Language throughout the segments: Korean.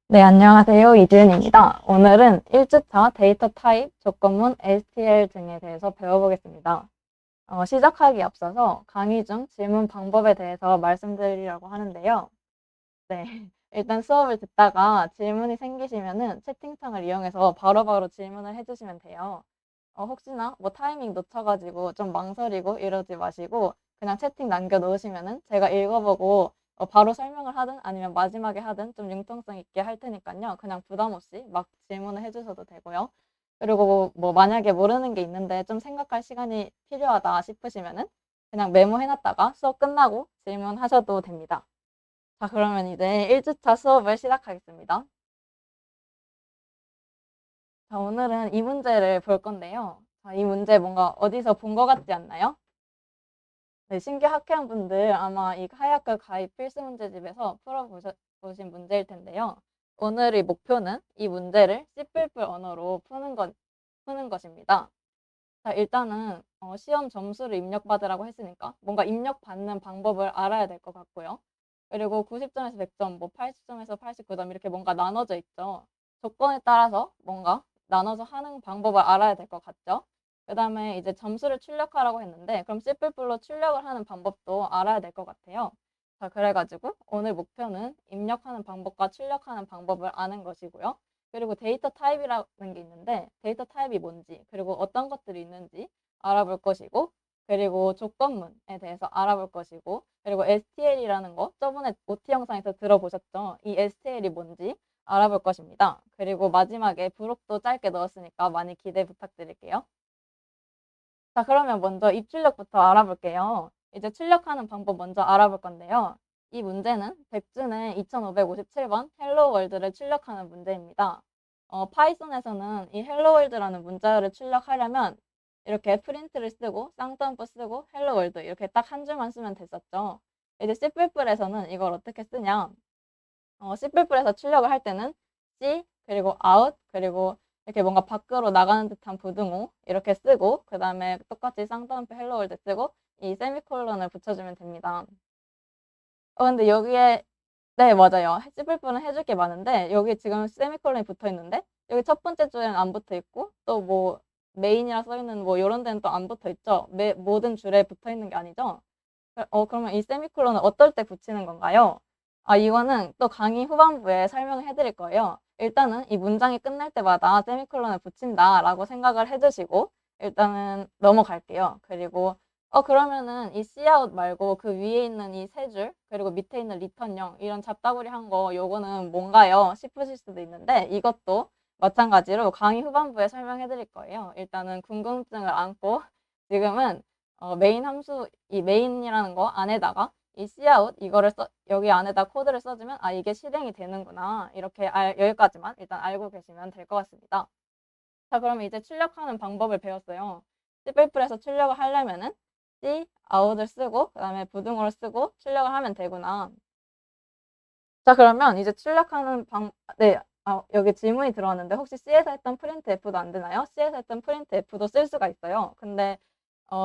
네, 안녕하세요. 이지은입니다. 오늘은 1주차 데이터 타입, 조건문, STL 등에 대해서 배워보겠습니다. 시작하기 앞서서 강의 중 질문 방법에 대해서 말씀드리려고 하는데요. 네, 일단 수업을 듣다가 질문이 생기시면은 채팅창을 이용해서 바로바로 질문을 해주시면 돼요. 혹시나 뭐 타이밍 놓쳐가지고 좀 망설이고 이러지 마시고 그냥 채팅 남겨놓으시면은 제가 읽어보고 바로 설명을 하든 아니면 마지막에 하든 좀 융통성 있게 할 테니까요. 그냥 부담 없이 막 질문을 해주셔도 되고요. 그리고 뭐 만약에 모르는 게 있는데 좀 생각할 시간이 필요하다 싶으시면은 그냥 메모해놨다가 수업 끝나고 질문하셔도 됩니다. 자, 그러면 이제 1주차 수업을 시작하겠습니다. 자, 오늘은 이 문제를 볼 건데요. 자, 이 문제 뭔가 어디서 본 것 같지 않나요? 네, 신규 학회원 분들 아마 이 하야크 가입 필수 문제집에서 풀어보신 문제일 텐데요. 오늘의 목표는 이 문제를 C++ 언어로 푸는 것입니다. 자, 일단은 시험 점수를 입력받으라고 했으니까 뭔가 입력받는 방법을 알아야 될 것 같고요. 그리고 90점에서 100점, 뭐 80점에서 89점 이렇게 뭔가 나눠져 있죠. 조건에 따라서 뭔가 나눠서 하는 방법을 알아야 될 것 같죠. 그 다음에 이제 점수를 출력하라고 했는데 그럼 C++로 출력을 하는 방법도 알아야 될 것 같아요. 자, 그래가지고 오늘 목표는 입력하는 방법과 출력하는 방법을 아는 것이고요. 그리고 데이터 타입이라는 게 있는데 데이터 타입이 뭔지 그리고 어떤 것들이 있는지 알아볼 것이고 그리고 조건문에 대해서 알아볼 것이고 그리고 STL이라는 거 저번에 OT 영상에서 들어보셨죠? 이 STL이 뭔지 알아볼 것입니다. 그리고 마지막에 부록도 짧게 넣었으니까 많이 기대 부탁드릴게요. 자, 그러면 먼저 입출력부터 알아볼게요. 이제 출력하는 방법 먼저 알아볼 건데요. 이 문제는 백준의 2557번 헬로 월드를 출력하는 문제입니다. 파이썬에서는 이 헬로 월드라는 문자를 출력하려면 이렇게 프린트를 쓰고 쌍점프 쓰고 헬로 월드 이렇게 딱 한 줄만 쓰면 됐었죠. 이제 C++에서는 이걸 어떻게 쓰냐? C++에서 출력을 할 때는 C 그리고 out 그리고 이렇게 뭔가 밖으로 나가는 듯한 부등호 이렇게 쓰고 그 다음에 똑같이 쌍따옴표 헬로 월드 쓰고 이 세미콜론을 붙여주면 됩니다. 근데 여기에 네, 맞아요. C++는 해줄 게 많은데 여기 지금 세미콜론이 붙어 있는데 여기 첫 번째 줄에는 안 붙어 있고 또 뭐 메인이라 써 있는 뭐 이런 데는 또 안 붙어 있죠. 모든 줄에 붙어 있는 게 아니죠. 그러면 이 세미콜론은 어떨 때 붙이는 건가요? 이거는 또 강의 후반부에 설명을 해드릴 거예요. 일단은 이 문장이 끝날 때마다 세미콜론을 붙인다라고 생각을 해주시고 일단은 넘어갈게요. 그리고 그러면은 이 cout 말고 그 위에 있는 이 세 줄 그리고 밑에 있는 리턴0 이런 잡다구리한 거 요거는 뭔가요? 싶으실 수도 있는데 이것도 마찬가지로 강의 후반부에 설명해 드릴 거예요. 일단은 궁금증을 안고 지금은 메인 함수 이 메인이라는 거 안에다가 이 cout 이거를 여기 안에다 코드를 써주면 이게 실행이 되는구나 이렇게 여기까지만 일단 알고 계시면 될 것 같습니다. 자, 그러면 이제 출력하는 방법을 배웠어요. C++에서 출력을 하려면은 C, out을 쓰고 그 다음에 부등호를 쓰고 출력을 하면 되구나. 자, 그러면 이제 출력하는 네, 여기 질문이 들어왔는데 혹시 C에서 했던 printf도 안 되나요? C에서 했던 printf도 쓸 수가 있어요. 근데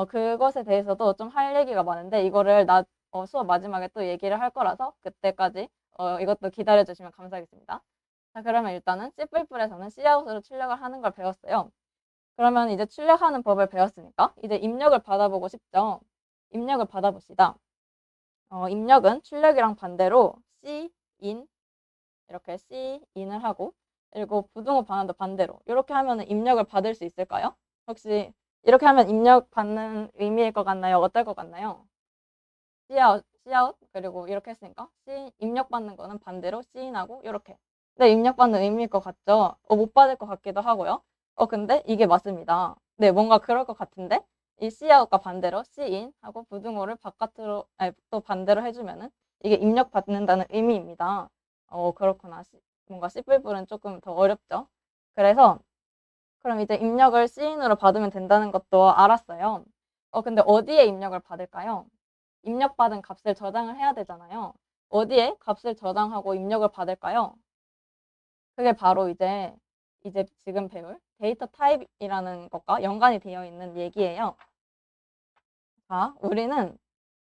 그것에 대해서도 좀 할 얘기가 많은데 이거를 수업 마지막에 또 얘기를 할 거라서 그때까지 이것도 기다려 주시면 감사하겠습니다. 자, 그러면 일단은 C++에서는 Cout으로 출력을 하는 걸 배웠어요. 그러면 이제 출력하는 법을 배웠으니까 이제 입력을 받아보고 싶죠. 입력을 받아봅시다. 입력은 출력이랑 반대로 Cin 이렇게 Cin을 하고 그리고 부등호 반환도 반대로 이렇게 하면 입력을 받을 수 있을까요? 혹시 이렇게 하면 입력 받는 의미일 것 같나요? 어떨 것 같나요? Cout 그리고 이렇게 했으니까 입력 받는 거는 반대로 Cin하고 이렇게 네, 입력 받는 의미일 것 같죠? 못 받을 것 같기도 하고요. 근데 이게 맞습니다. 네, 뭔가 그럴 것 같은데 이 Cout과 반대로 Cin 하고 부등호를 바깥으로 또 반대로 해주면은 이게 입력 받는다는 의미입니다. 그렇구나. 뭔가 C++는 조금 더 어렵죠. 그래서 그럼 이제 입력을 Cin으로 받으면 된다는 것도 알았어요. 근데 어디에 입력을 받을까요? 입력받은 값을 저장을 해야 되잖아요. 어디에 값을 저장하고 입력을 받을까요? 그게 바로 이제 지금 배울 데이터 타입이라는 것과 연관이 되어 있는 얘기예요. 자, 우리는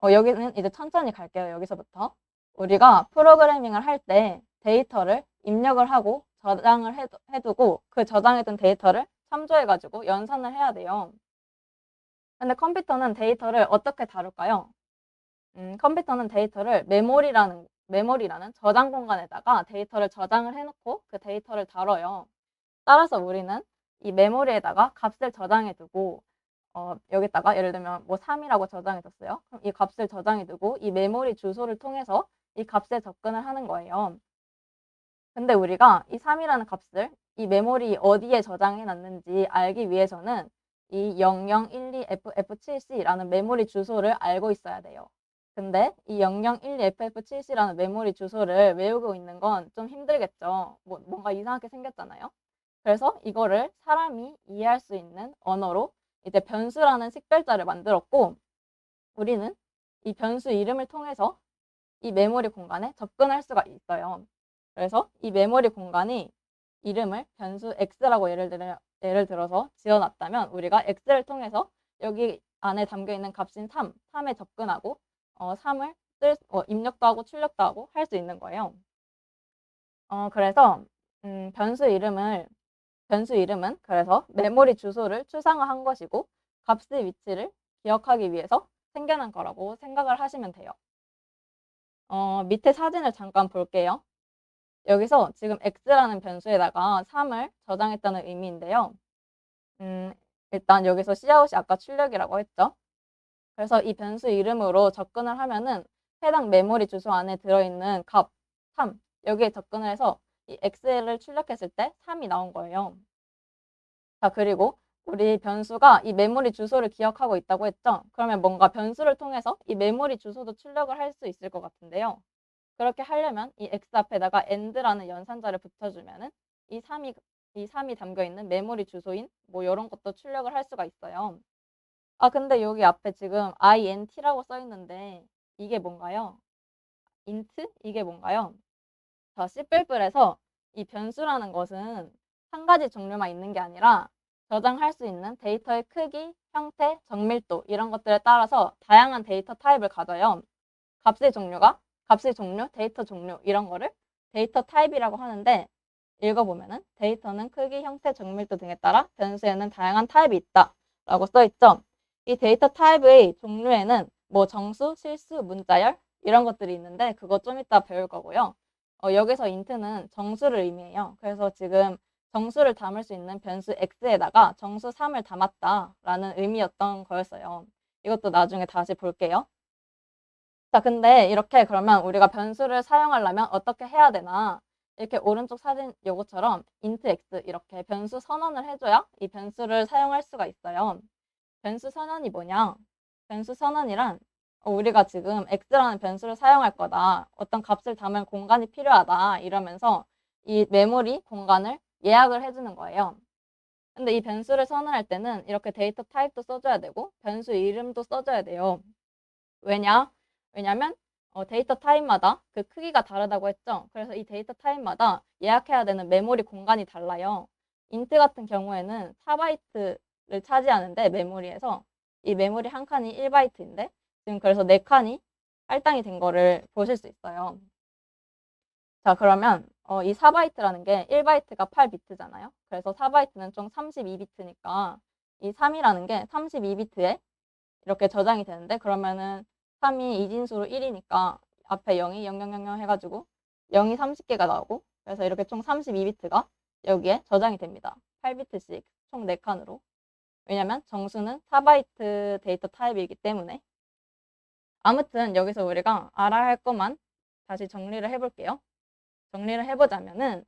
여기는 이제 천천히 갈게요. 여기서부터. 우리가 프로그래밍을 할 때 데이터를 입력을 하고 저장을 해두고 그 저장해둔 데이터를 참조해가지고 연산을 해야 돼요. 근데 컴퓨터는 데이터를 어떻게 다룰까요? 컴퓨터는 데이터를 메모리라는 저장 공간에다가 데이터를 저장을 해놓고 그 데이터를 다뤄요. 따라서 우리는 이 메모리에다가 값을 저장해두고 여기다가 예를 들면 뭐 3이라고 저장해뒀어요. 그럼 이 값을 저장해두고 이 메모리 주소를 통해서 이 값에 접근을 하는 거예요. 근데 우리가 이 3이라는 값을 이 메모리 어디에 저장해놨는지 알기 위해서는 이 0012FF7C라는 메모리 주소를 알고 있어야 돼요. 근데 이 0012FF7C라는 메모리 주소를 외우고 있는 건 좀 힘들겠죠. 뭔가 이상하게 생겼잖아요. 그래서 이거를 사람이 이해할 수 있는 언어로 이제 변수라는 식별자를 만들었고, 우리는 이 변수 이름을 통해서 이 메모리 공간에 접근할 수가 있어요. 그래서 이 메모리 공간이 이름을 변수 x라고 예를 들어서 지어놨다면 우리가 x를 통해서 여기 안에 담겨있는 값인 3에 접근하고 3을 입력도 하고 출력도 하고 할 수 있는 거예요. 그래서 변수 이름은 그래서 메모리 주소를 추상화한 것이고 값의 위치를 기억하기 위해서 생겨난 거라고 생각을 하시면 돼요. 밑에 사진을 잠깐 볼게요. 여기서 지금 x라는 변수에다가 3을 저장했다는 의미인데요. 일단 여기서 cout이 아까 출력이라고 했죠. 그래서 이 변수 이름으로 접근을 하면은 해당 메모리 주소 안에 들어있는 값 3, 여기에 접근을 해서 이 x를 출력했을 때 3이 나온 거예요. 자, 그리고 우리 변수가 이 메모리 주소를 기억하고 있다고 했죠. 그러면 뭔가 변수를 통해서 이 메모리 주소도 출력을 할 수 있을 것 같은데요. 그렇게 하려면 이 x 앞에다가 and라는 연산자를 붙여주면은 이 3이 담겨있는 메모리 주소인 뭐 이런 것도 출력을 할 수가 있어요. 아, 근데 여기 앞에 지금 int라고 써 있는데 이게 뭔가요? int? 이게 뭔가요? 자, C++에서 이 변수라는 것은 한 가지 종류만 있는 게 아니라 저장할 수 있는 데이터의 크기, 형태, 정밀도 이런 것들에 따라서 다양한 데이터 타입을 가져요. 값의 종류, 데이터 종류 이런 거를 데이터 타입이라고 하는데 읽어보면은 데이터는 크기, 형태, 정밀도 등에 따라 변수에는 다양한 타입이 있다 라고 써있죠. 이 데이터 타입의 종류에는 뭐 정수, 실수, 문자열 이런 것들이 있는데 그거 좀 이따 배울 거고요. 여기서 int는 정수를 의미해요. 그래서 지금 정수를 담을 수 있는 변수 x에다가 정수 3을 담았다라는 의미였던 거였어요. 이것도 나중에 다시 볼게요. 자, 근데 이렇게 그러면 우리가 변수를 사용하려면 어떻게 해야 되나? 이렇게 오른쪽 사진 요거처럼 int x 이렇게 변수 선언을 해줘야 이 변수를 사용할 수가 있어요. 변수 선언이 뭐냐? 변수 선언이란 우리가 지금 x라는 변수를 사용할 거다. 어떤 값을 담을 공간이 필요하다. 이러면서 이 메모리 공간을 예약을 해주는 거예요. 근데 이 변수를 선언할 때는 이렇게 데이터 타입도 써줘야 되고 변수 이름도 써줘야 돼요. 왜냐면 데이터 타입마다 그 크기가 다르다고 했죠. 그래서 이 데이터 타입마다 예약해야 되는 메모리 공간이 달라요. int 같은 경우에는 4바이트를 차지하는데 메모리에서 이 메모리 한 칸이 1바이트인데 지금 그래서 4칸이 할당이 된 거를 보실 수 있어요. 자, 그러면 이 4바이트라는 게 1바이트가 8비트잖아요. 그래서 4바이트는 총 32비트니까 이 3이라는 게 32비트에 이렇게 저장이 되는데 그러면은 3이 이진수로 1이니까 앞에 0이 0000 해가지고 0이 30개가 나오고 그래서 이렇게 총 32비트가 여기에 저장이 됩니다. 8비트씩 총 4칸으로. 왜냐면 정수는 4바이트 데이터 타입이기 때문에. 아무튼 여기서 우리가 알아야 할 것만 다시 정리를 해볼게요. 정리를 해보자면은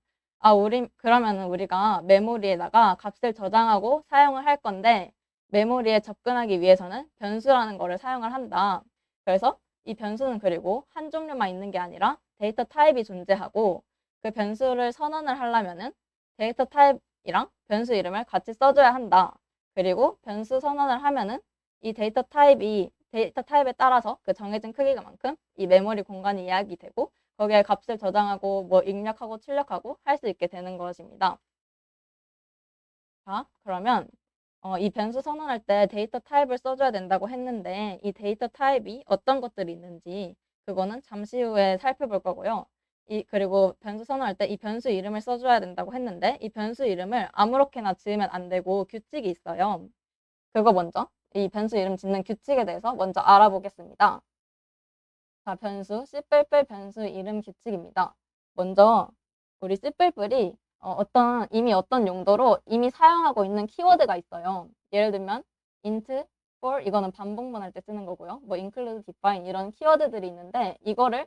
그러면은 우리가 메모리에다가 값을 저장하고 사용을 할 건데 메모리에 접근하기 위해서는 변수라는 거를 사용을 한다. 그래서 이 변수는 그리고 한 종류만 있는 게 아니라 데이터 타입이 존재하고 그 변수를 선언을 하려면은 데이터 타입이랑 변수 이름을 같이 써줘야 한다. 그리고 변수 선언을 하면은 이 데이터 타입에 따라서 그 정해진 크기만큼 이 메모리 공간이 예약이 되고 거기에 값을 저장하고 뭐 입력하고 출력하고 할 수 있게 되는 것입니다. 자, 그러면 이 변수 선언할 때 데이터 타입을 써줘야 된다고 했는데 이 데이터 타입이 어떤 것들이 있는지 그거는 잠시 후에 살펴볼 거고요. 그리고 변수 선언할 때 이 변수 이름을 써줘야 된다고 했는데 이 변수 이름을 아무렇게나 지으면 안 되고 규칙이 있어요. 그거 먼저 이 변수 이름 짓는 규칙에 대해서 먼저 알아보겠습니다. 자, 변수 C++ 변수 이름 규칙입니다. 먼저 우리 C++이 이미 어떤 용도로 이미 사용하고 있는 키워드가 있어요. 예를 들면 int, for 이거는 반복문 할 때 쓰는 거고요. 뭐 include, define 이런 키워드들이 있는데 이거랑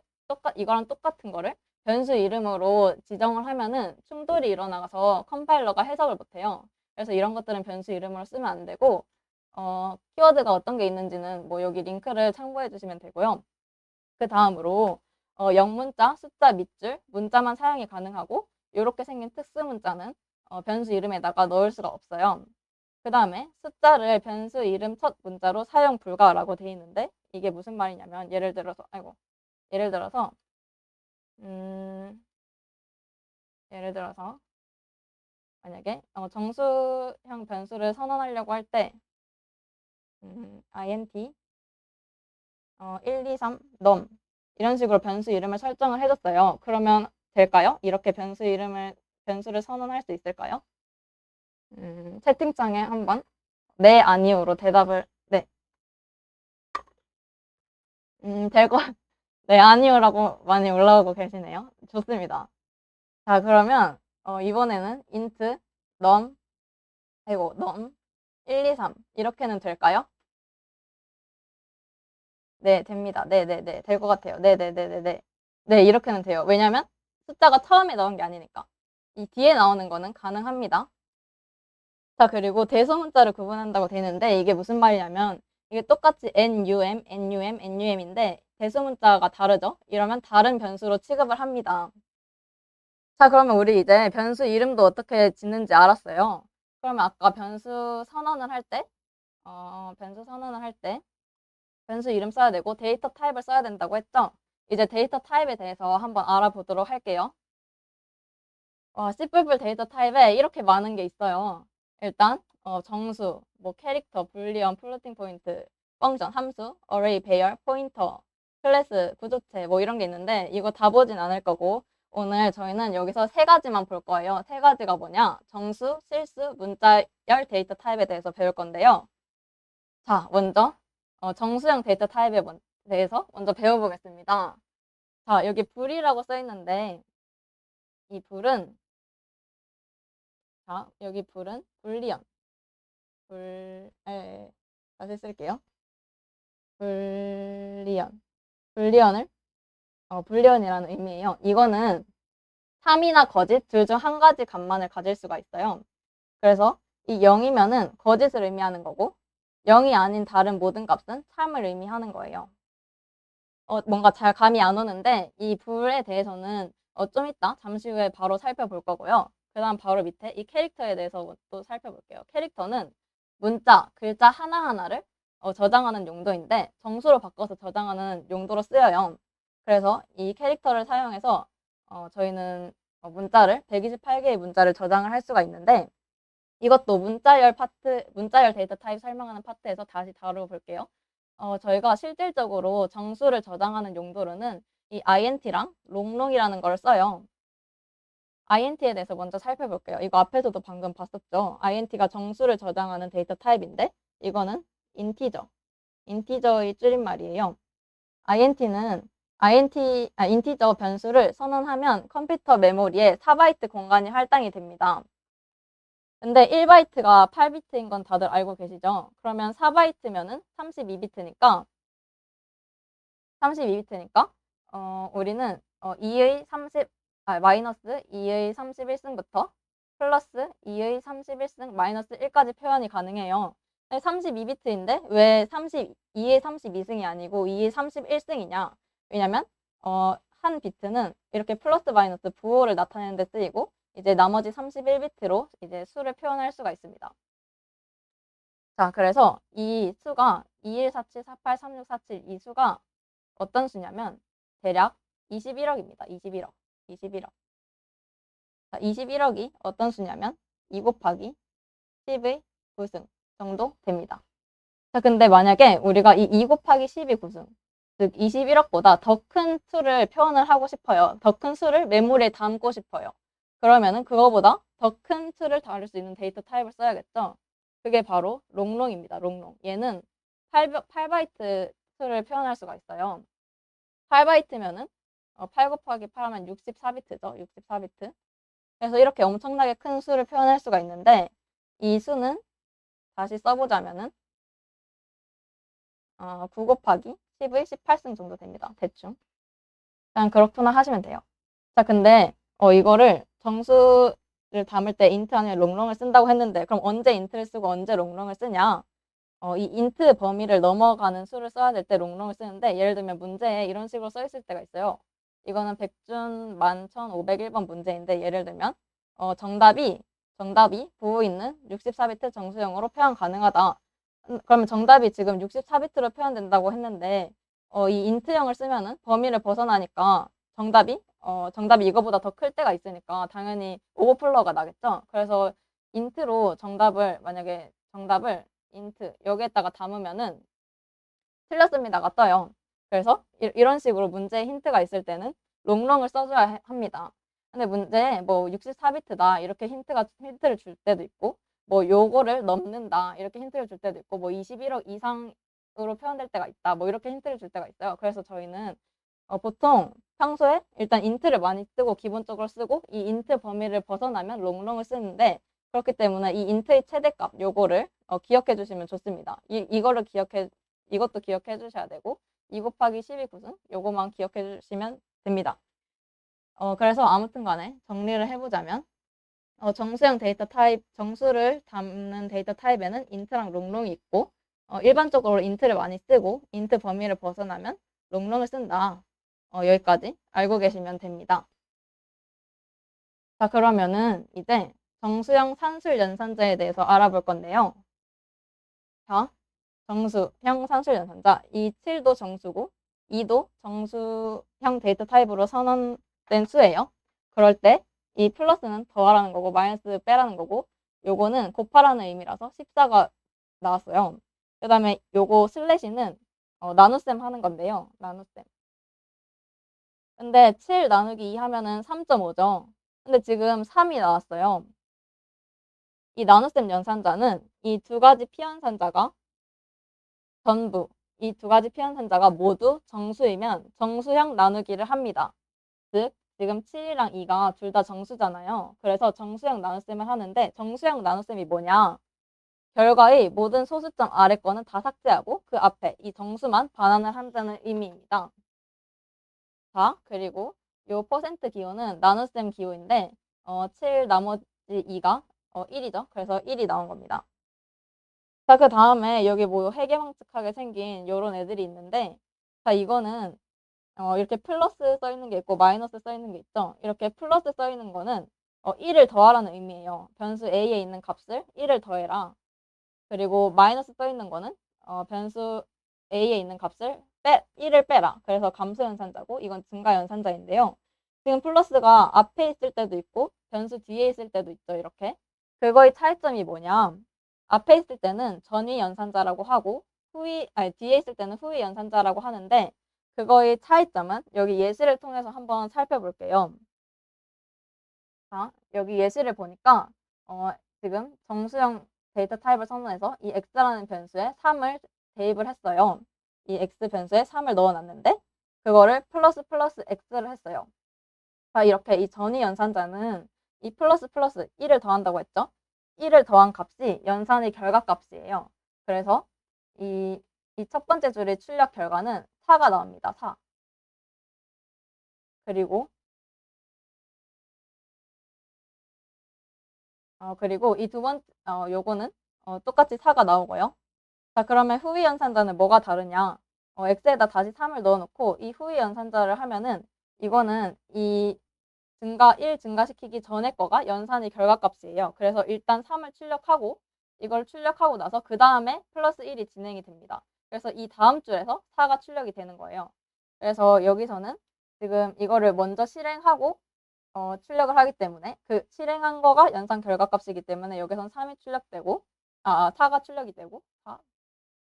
똑같은 거를 변수 이름으로 지정을 하면은 충돌이 일어나서 컴파일러가 해석을 못 해요. 그래서 이런 것들은 변수 이름으로 쓰면 안 되고 키워드가 어떤 게 있는지는 뭐 여기 링크를 참고해 주시면 되고요. 그 다음으로 영문자, 숫자 밑줄, 문자만 사용이 가능하고 이렇게 생긴 특수 문자는 변수 이름에다가 넣을 수가 없어요. 그 다음에 숫자를 변수 이름 첫 문자로 사용 불가라고 돼 있는데 이게 무슨 말이냐면 예를 들어서 예를 들어서 만약에 정수형 변수를 선언하려고 할 때 int 1, 2, 3 num 이런 식으로 변수 이름을 설정을 해줬어요. 그러면 될까요? 이렇게 변수를 선언할 수 있을까요? 채팅창에 한번 네, 아니요로 대답을 네, 네, 아니요라고 많이 올라오고 계시네요. 좋습니다. 자, 그러면 이번에는 int num 1, 2, 3 이렇게는 될까요? 네, 됩니다. 네네네. 될 것 같아요. 네네네네네. 네, 이렇게는 돼요. 왜냐면 숫자가 처음에 나온 게 아니니까. 이 뒤에 나오는 거는 가능합니다. 자, 그리고 대소문자를 구분한다고 되는데 이게 무슨 말이냐면 이게 똑같이 NUM, NUM, NUM인데 대소문자가 다르죠? 이러면 다른 변수로 취급을 합니다. 자, 그러면 우리 이제 변수 이름도 어떻게 짓는지 알았어요. 그러면 아까 변수 이름 써야 되고 데이터 타입을 써야 된다고 했죠? 이제 데이터 타입에 대해서 한번 알아보도록 할게요. C++ 데이터 타입에 이렇게 많은 게 있어요. 일단 정수, 뭐 캐릭터, 불리언, 플로팅 포인트, 펑션, 함수, 어레이, 배열, 포인터, 클래스, 구조체 뭐 이런 게 있는데 이거 다 보진 않을 거고 오늘 저희는 여기서 세 가지만 볼 거예요. 세 가지가 뭐냐? 정수, 실수, 문자열 데이터 타입에 대해서 배울 건데요. 자, 먼저 정수형 데이터 타입에 대해서 먼저 배워보겠습니다. 자, 여기 불이라고 써 있는데 이 불은 자, 여기 불은 불리언. 다시 쓸게요. 불리언. 불리언이라는 의미예요. 이거는 3이나 거짓 둘 중 한 가지 값만을 가질 수가 있어요. 그래서 이 0이면은 거짓을 의미하는 거고 0이 아닌 다른 모든 값은 참을 의미하는 거예요. 뭔가 잘 감이 안 오는데 이 불에 대해서는 좀 이따 잠시 후에 바로 살펴볼 거고요. 그 다음 바로 밑에 이 캐릭터에 대해서 또 살펴볼게요. 캐릭터는 문자, 글자 하나하나를 저장하는 용도인데 정수로 바꿔서 저장하는 용도로 쓰여요. 그래서 이 캐릭터를 사용해서 저희는 문자를 128개의 문자를 저장을 할 수가 있는데 이것도 문자열 데이터 타입 설명하는 파트에서 다시 다뤄볼게요. 저희가 실질적으로 정수를 저장하는 용도로는 이 int랑 롱롱이라는 걸 써요. int에 대해서 먼저 살펴볼게요. 이거 앞에서도 방금 봤었죠. int가 정수를 저장하는 데이터 타입인데 이거는 인티저의 줄임말이에요. 인티저 변수를 선언하면 컴퓨터 메모리에 4바이트 공간이 할당이 됩니다. 근데 1바이트가 8비트인 건 다들 알고 계시죠? 그러면 4바이트면은 32비트니까 우리는 마이너스 2의 31승부터 플러스 2의 31승 마이너스 1까지 표현이 가능해요. 32비트인데 왜 2의 32승이 아니고 2의 31승이냐? 왜냐면 한 비트는 이렇게 플러스 마이너스 부호를 나타내는 데 쓰이고 이제 나머지 31비트로 이제 수를 표현할 수가 있습니다. 자, 그래서 이 수가 2147483647 이 수가 어떤 수냐면 대략 21억입니다. 21억. 자, 21억이 어떤 수냐면 2 곱하기 10의 9승 정도 됩니다. 자, 근데 만약에 우리가 이 2 곱하기 10의 9승 즉 21억보다 더 큰 수를 표현을 하고 싶어요. 더 큰 수를 메모리에 담고 싶어요. 그러면은 그거보다 더 큰 수를 다룰 수 있는 데이터 타입을 써야겠죠. 그게 바로 롱롱입니다. 롱롱. 얘는 8바이트 수를 표현할 수가 있어요. 8바이트면은 8 곱하기 8 하면 64비트죠. 64비트. 그래서 이렇게 엄청나게 큰 수를 표현할 수가 있는데 이 수는 다시 써보자면은 9 곱하기 10의 18승 정도 됩니다. 대충. 그냥 그렇구나 하시면 돼요. 자, 근데 이거를 정수를 담을 때 인트 아니면 롱롱을 쓴다고 했는데 그럼 언제 인트를 쓰고 언제 롱롱을 쓰냐? 이 인트 범위를 넘어가는 수를 써야 될 때 롱롱을 쓰는데 예를 들면 문제에 이런 식으로 써 있을 때가 있어요. 이거는 백준 11,501번 문제인데 예를 들면 정답이 부호 있는 64비트 정수형으로 표현 가능하다. 그러면 정답이 지금 64비트로 표현된다고 했는데 이 인트형을 쓰면은 범위를 벗어나니까 정답이 이거보다 더 클 때가 있으니까 당연히 오버플러가 나겠죠. 그래서 인트로 만약에 정답을 인트 여기에다가 담으면은 틀렸습니다가 떠요. 그래서 이런 식으로 문제에 힌트가 있을 때는 롱롱을 써줘야 합니다. 근데 문제에 뭐 64비트다 이렇게 힌트를 줄 때도 있고 뭐 요거를 넘는다 이렇게 힌트를 줄 때도 있고 뭐 21억 이상으로 표현될 때가 있다 뭐 이렇게 힌트를 줄 때가 있어요. 그래서 저희는 보통 평소에 일단 인트를 많이 쓰고 기본적으로 쓰고 이 인트 범위를 벗어나면 롱롱을 쓰는데 그렇기 때문에 이 인트의 최대값 요거를 기억해 주시면 좋습니다. 이것도 기억해 주셔야 되고 2 곱하기 12 9승 요거만 기억해 주시면 됩니다. 그래서 아무튼 간에 정리를 해보자면 정수형 데이터 타입, 정수를 담는 데이터 타입에는 인트랑 롱롱이 있고 일반적으로 인트를 많이 쓰고 인트 범위를 벗어나면 롱롱을 쓴다. 여기까지 알고 계시면 됩니다. 자, 그러면은 이제 정수형 산술 연산자에 대해서 알아볼 건데요. 자, 정수형 산술 연산자. 이 7도 정수고 2도 정수형 데이터 타입으로 선언된 수예요. 그럴 때 이 플러스는 더하라는 거고 마이너스 빼라는 거고 요거는 곱하라는 의미라서 14가 나왔어요. 그 다음에 요거 슬래시는 나눗셈 하는 건데요. 나눗셈. 근데 7 나누기 2 하면은 3.5죠. 근데 지금 3이 나왔어요. 이 나눗셈 연산자는 이 두 가지 피연산자가 전부 이 두 가지 피연산자가 모두 정수이면 정수형 나누기를 합니다. 즉 지금 7이랑 2가 둘 다 정수잖아요. 그래서 정수형 나눗셈을 하는데 정수형 나눗셈이 뭐냐? 결과의 모든 소수점 아래 거는 다 삭제하고 그 앞에 이 정수만 반환을 한다는 의미입니다. 자, 그리고 요 퍼센트 기호는 나눗셈 기호인데 7 나머지 2가 1이죠. 그래서 1이 나온 겁니다. 자, 그 다음에 여기 뭐 해괴망측하게 생긴 요런 애들이 있는데 자, 이거는 이렇게 플러스 써 있는 게 있고 마이너스 써 있는 게 있죠. 이렇게 플러스 써 있는 거는 1을 더하라는 의미예요. 변수 a에 있는 값을 1을 더해라. 그리고 마이너스 써 있는 거는 변수 a에 있는 값을 1을 빼라. 그래서 감소 연산자고 이건 증가 연산자인데요. 지금 플러스가 앞에 있을 때도 있고 변수 뒤에 있을 때도 있죠. 이렇게. 그거의 차이점이 뭐냐? 앞에 있을 때는 전위 연산자라고 하고 뒤에 있을 때는 후위 연산자라고 하는데 그거의 차이점은 여기 예시를 통해서 한번 살펴볼게요. 자, 여기 예시를 보니까 지금 정수형 데이터 타입을 선언해서 이 x라는 변수에 3을 대입을 했어요. 이 x 변수에 3을 넣어놨는데 그거를 플러스 x를 했어요. 자, 이렇게 이 전위 연산자는 이 플러스 1을 더한다고 했죠. 1을 더한 값이 연산의 결과값이에요. 그래서 이 첫 번째 줄의 출력 결과는 4가 나옵니다. 4. 그리고 이 요거는 똑같이 4가 나오고요. 자, 그러면 후위 연산자는 뭐가 다르냐? x에다 다시 3을 넣어놓고 이 후위 연산자를 하면은 이거는 이 1 증가시키기 전에 거가 연산의 결과값이에요. 그래서 일단 3을 출력하고 이걸 출력하고 나서 그 다음에 플러스 1이 진행이 됩니다. 그래서 이 다음 줄에서 4가 출력이 되는 거예요. 그래서 여기서는 지금 이거를 먼저 실행하고 출력을 하기 때문에 그 실행한 거가 연산 결과값이기 때문에 여기서는 3이 출력되고 4가 출력이 되고 4.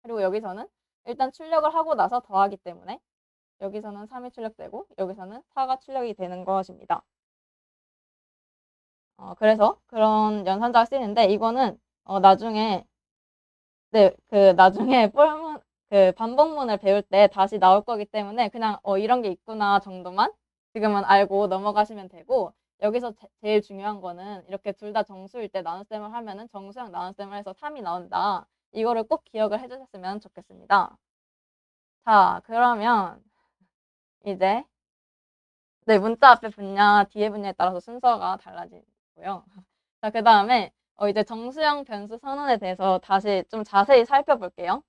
그리고 여기서는 일단 출력을 하고 나서 더하기 때문에 여기서는 3이 출력되고 여기서는 4가 출력이 되는 것입니다. 그래서 그런 연산자가 쓰이는데 이거는 나중에 나중에 반복문을 배울 때 다시 나올 거기 때문에 그냥 이런 게 있구나 정도만 지금은 알고 넘어가시면 되고 여기서 제일 중요한 거는 이렇게 둘 다 정수일 때 나눗셈을 하면은 정수랑 나눗셈을 해서 3이 나온다. 이거를 꼭 기억을 해주셨으면 좋겠습니다. 자, 그러면 이제 문자 앞에 분야, 뒤에 분야에 따라서 순서가 달라지고요. 자, 그 다음에 이제 정수형 변수 선언에 대해서 다시 좀 자세히 살펴볼게요.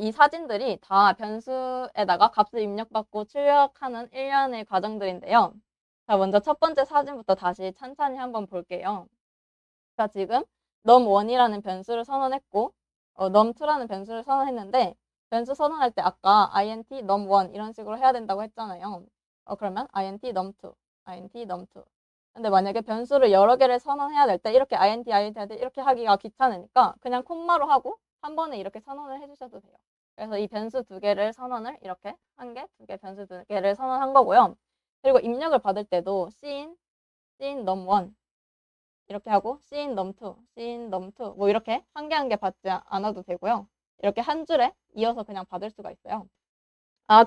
이 사진들이 다 변수에다가 값을 입력받고 출력하는 일련의 과정들인데요. 자, 먼저 첫 번째 사진부터 다시 찬찬히 한번 볼게요. 자, 지금 num1이라는 변수를 선언했고 num2라는 변수를 선언했는데 변수 선언할 때 아까 int num1 이런 식으로 해야 된다고 했잖아요. 그러면 int num2, int num2. 근데 만약에 변수를 여러 개를 선언해야 될 때 이렇게 int 이렇게 하기가 귀찮으니까 그냥 콤마로 하고 한 번에 이렇게 선언을 해주셔도 돼요. 그래서 이 변수 두 개를 선언을 이렇게 한 개, 두 개, 변수 두 개를 선언한 거고요. 그리고 입력을 받을 때도 cin num1 이렇게 하고 cin num2, cin num2 뭐 이렇게 한 개 한 개 받지 않아도 되고요. 이렇게 한 줄에 이어서 그냥 받을 수가 있어요.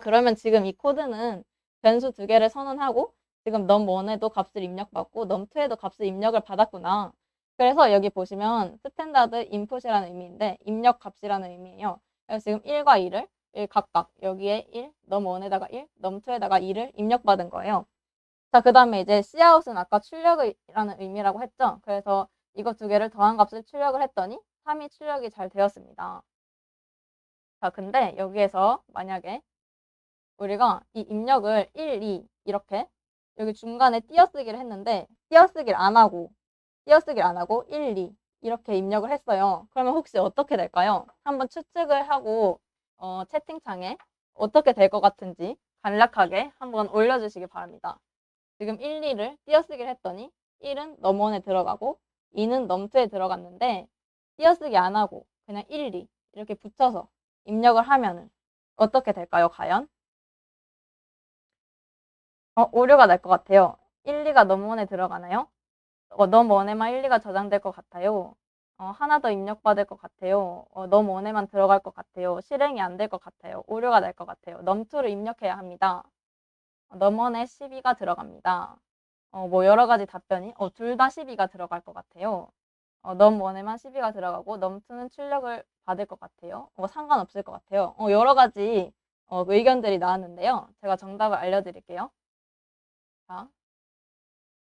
그러면 지금 이 코드는 변수 두 개를 선언하고 지금 num1에도 값을 입력받고 num2에도 값을 입력을 받았구나. 그래서 여기 보시면 스탠다드 인풋이라는 의미인데 입력 값이라는 의미예요. 그래서 지금 1과 2를 각각 여기에 1, num1에다가 1, num2에다가 2를 입력받은 거예요. 자, 그 다음에 이제 cout은 아까 출력이라는 의미라고 했죠. 그래서 이거 두 개를 더한 값을 출력을 했더니 3이 출력이 잘 되었습니다. 자, 근데 여기에서 만약에 우리가 이 입력을 1, 2 이렇게 여기 중간에 띄어쓰기를 했는데 띄어쓰기를 안 하고 1, 2 이렇게 입력을 했어요. 그러면 혹시 어떻게 될까요? 한번 추측을 하고 채팅창에 어떻게 될 것 같은지 간략하게 한번 올려주시기 바랍니다. 지금 1, 2를 띄어쓰기를 했더니 1은 num1에 들어가고 2는 num2에 들어갔는데 띄어쓰기 안 하고 그냥 1, 2 이렇게 붙여서 입력을 하면은 어떻게 될까요, 과연? 오류가 날 것 같아요. 1, 2가 num1에 들어가나요? num1에만 1, 2가 저장될 것 같아요. 하나 더 입력받을 것 같아요. num1에만 들어갈 것 같아요. 실행이 안 될 것 같아요. 오류가 날 것 같아요. num2를 입력해야 합니다. num1에 12가 들어갑니다. 뭐 여러 가지 답변이 둘 다 12가 들어갈 것 같아요. num1에만 12가 들어가고 num2는 출력을 받을 것 같아요. 상관없을 것 같아요. 여러 가지 의견들이 나왔는데요. 제가 정답을 알려드릴게요. 자,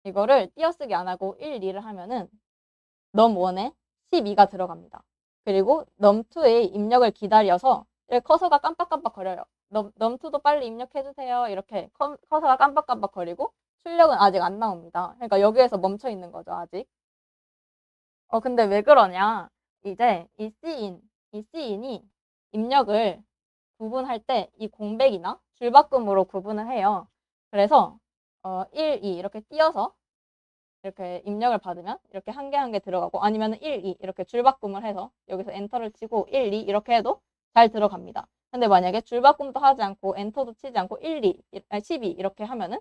이거를 띄어쓰기 안 하고 1, 2를 하면은 num1에 12가 들어갑니다. 그리고 num2의 입력을 기다려서 커서가 깜빡깜빡 거려요. num2도 빨리 입력해주세요. 이렇게 커서가 깜빡깜빡 거리고 출력은 아직 안 나옵니다. 그러니까 여기에서 멈춰 있는 거죠, 아직. 근데 왜 그러냐? 이제 이 c인이 입력을 구분할 때 이 공백이나 줄바꿈으로 구분을 해요. 그래서 1, 2 이렇게 띄어서 이렇게 입력을 받으면 이렇게 한 개 한 개 들어가고 아니면 1, 2 이렇게 줄바꿈을 해서 여기서 엔터를 치고 1, 2 이렇게 해도 잘 들어갑니다. 근데 만약에 줄바꿈도 하지 않고 엔터도 치지 않고 1, 2, 12 이렇게 하면은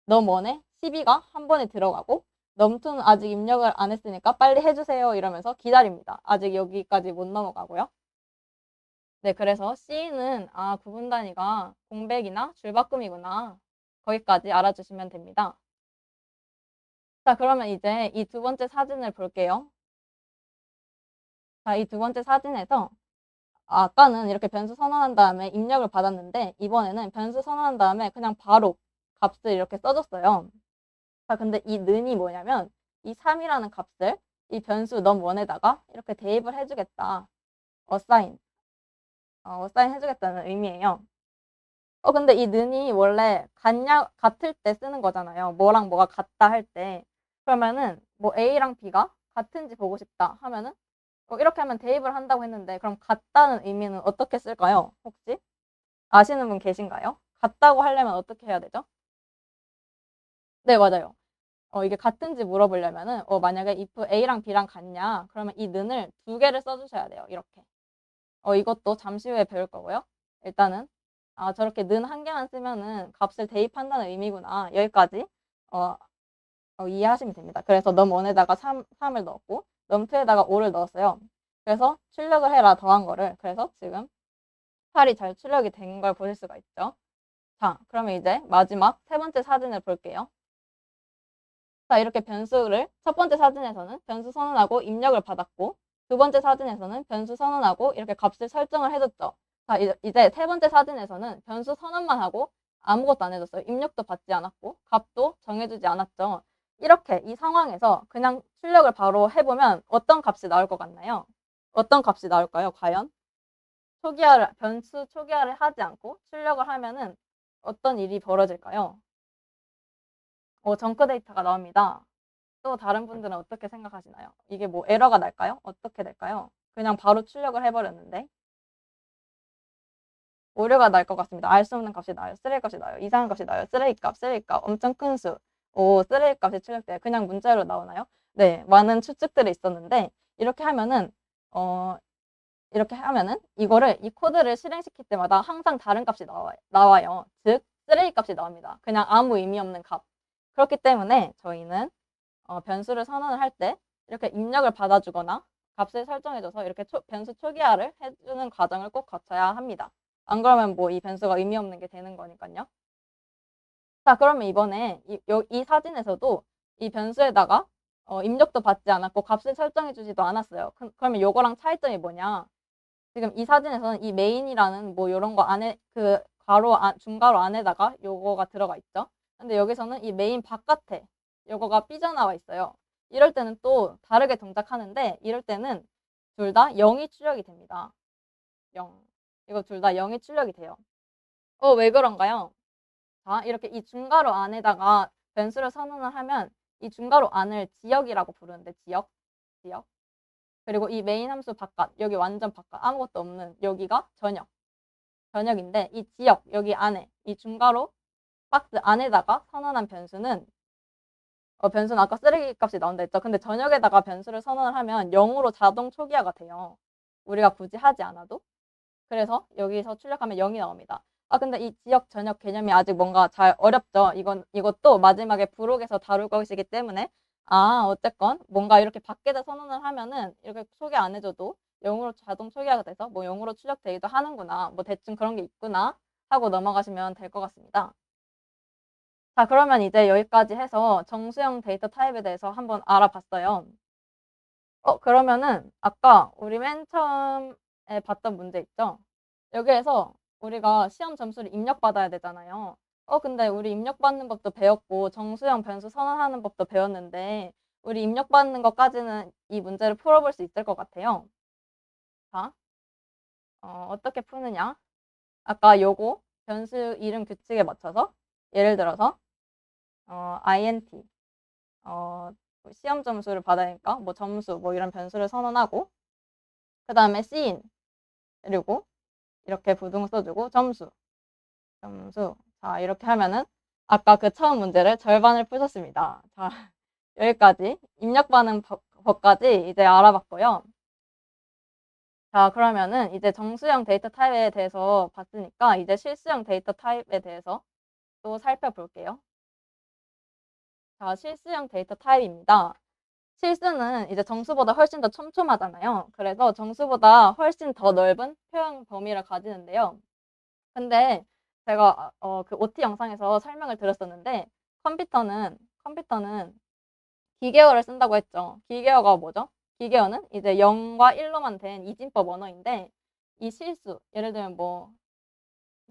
num1에 12가 한 번에 들어가고 num2는 아직 입력을 안 했으니까 빨리 해주세요 이러면서 기다립니다. 아직 여기까지 못 넘어가고요. 네, 그래서 C는 구분 단위가 공백이나 줄바꿈이구나. 거기까지 알아주시면 됩니다. 자, 그러면 이제 이 두 번째 사진을 볼게요. 자, 이 두 번째 사진에서 아까는 이렇게 변수 선언한 다음에 입력을 받았는데 이번에는 변수 선언한 다음에 그냥 바로 값을 이렇게 써줬어요. 자, 근데 이 는이 뭐냐면 이 3이라는 값을 이 변수 num1에다가 이렇게 대입을 해주겠다. assign 해주겠다는 의미예요. 근데 이 는이 원래 같을 때 쓰는 거잖아요. 뭐랑 뭐가 같다 할 때. 그러면은 뭐 A랑 B가 같은지 보고 싶다 하면은 이렇게 하면 대입을 한다고 했는데 그럼 같다는 의미는 어떻게 쓸까요? 혹시 아시는 분 계신가요? 같다고 하려면 어떻게 해야 되죠? 네, 맞아요. 이게 같은지 물어보려면은 만약에 if A랑 B랑 같냐 그러면 이 는을 두 개를 써주셔야 돼요. 이렇게. 이것도 잠시 후에 배울 거고요. 일단은 저렇게 는 한 개만 쓰면은 값을 대입한다는 의미구나. 여기까지 이해하시면 됩니다. 그래서 num1에다가 3을 넣었고 num2에다가 5를 넣었어요. 그래서 출력을 해라 더한 거를. 그래서 지금 8이 잘 출력이 된 걸 보실 수가 있죠. 자, 그러면 이제 마지막 세 번째 사진을 볼게요. 자, 이렇게 변수를 첫 번째 사진에서는 변수 선언하고 입력을 받았고 두 번째 사진에서는 변수 선언하고 이렇게 값을 설정을 해줬죠. 자, 이제 세 번째 사진에서는 변수 선언만 하고 아무것도 안 해줬어요. 입력도 받지 않았고 값도 정해주지 않았죠. 이렇게 이 상황에서 그냥 출력을 바로 해보면 어떤 값이 나올 것 같나요? 어떤 값이 나올까요? 과연? 변수 초기화를 하지 않고 출력을 하면은 어떤 일이 벌어질까요? 정크 데이터가 나옵니다. 또 다른 분들은 어떻게 생각하시나요? 이게 뭐 에러가 날까요? 어떻게 될까요? 그냥 바로 출력을 해버렸는데 오류가 날 것 같습니다. 알 수 없는 값이 나요. 쓰레기 값이 나요. 이상한 값이 나요. 쓰레기 값, 엄청 큰 수. 쓰레기 값이 출력돼요. 그냥 문자로 나오나요? 네, 많은 추측들이 있었는데 이렇게 하면은 이거를 이 코드를 실행시킬 때마다 항상 다른 값이 나와요. 즉 쓰레기 값이 나옵니다. 그냥 아무 의미 없는 값. 그렇기 때문에 저희는 변수를 선언을 할 때 이렇게 입력을 받아주거나 값을 설정해줘서 이렇게 변수 초기화를 해주는 과정을 꼭 거쳐야 합니다. 안 그러면 뭐 이 변수가 의미 없는 게 되는 거니까요. 자, 그러면 이번에 이 사진에서도 이 변수에다가 입력도 받지 않았고 값을 설정해주지도 않았어요. 그러면 요거랑 차이점이 뭐냐? 지금 이 사진에서는 이 메인이라는 뭐 이런 거 안에 그 중괄호 안에다가 요거가 들어가 있죠. 근데 여기서는 이 메인 바깥에 요거가 삐져나와 있어요. 이럴 때는 또 다르게 동작하는데 이럴 때는 둘 다 0이 출력이 됩니다. 0. 이거 둘 다 0이 출력이 돼요. 왜 그런가요? 자, 이렇게 이 중괄호 안에다가 변수를 선언을 하면 이 중괄호 안을 지역이라고 부르는데 지역. 그리고 이 메인 함수 바깥, 여기 완전 바깥, 아무것도 없는 여기가 전역인데 이 지역, 여기 안에, 이 중괄호 박스 안에다가 선언한 변수는 변수는 아까 쓰레기 값이 나온다 했죠. 근데 전역에다가 변수를 선언을 하면 0으로 자동 초기화가 돼요. 우리가 굳이 하지 않아도. 그래서 여기서 출력하면 0이 나옵니다. 근데 이 지역 전역 개념이 아직 뭔가 잘 어렵죠. 이것도 마지막에 부록에서 다룰 것이기 때문에 어쨌건 뭔가 이렇게 밖에다 선언을 하면은 이렇게 소개 안 해줘도 0으로 자동 초기화가 돼서 뭐 0으로 출력되기도 하는구나. 뭐 대충 그런 게 있구나 하고 넘어가시면 될 것 같습니다. 자, 그러면 이제 여기까지 해서 정수형 데이터 타입에 대해서 한번 알아봤어요. 그러면은 아까 우리 맨 처음에 봤던 문제 있죠? 여기에서 우리가 시험 점수를 입력받아야 되잖아요. 근데 우리 입력받는 법도 배웠고 정수형 변수 선언하는 법도 배웠는데 우리 입력받는 것까지는 이 문제를 풀어볼 수 있을 것 같아요. 자, 어떻게 푸느냐? 아까 요거 변수 이름 규칙에 맞춰서 예를 들어서 int 시험 점수를 받으니까 뭐 점수 뭐 이런 변수를 선언하고 그 다음에 cin 그리고 이렇게 부등 써주고 점수. 자, 이렇게 하면은 아까 그 처음 문제를 절반을 푸셨습니다. 자, 여기까지 입력 반응 법까지 이제 알아봤고요. 자, 그러면은 이제 정수형 데이터 타입에 대해서 봤으니까 이제 실수형 데이터 타입에 대해서 또 살펴볼게요. 자, 실수형 데이터 타입입니다. 실수는 이제 정수보다 훨씬 더 촘촘하잖아요. 그래서 정수보다 훨씬 더 넓은 표현 범위를 가지는데요. 근데 제가 그 OT 영상에서 설명을 드렸었는데 컴퓨터는 기계어를 쓴다고 했죠. 기계어가 뭐죠? 기계어는 이제 0과 1로만 된 이진법 언어인데 이 실수, 예를 들면 뭐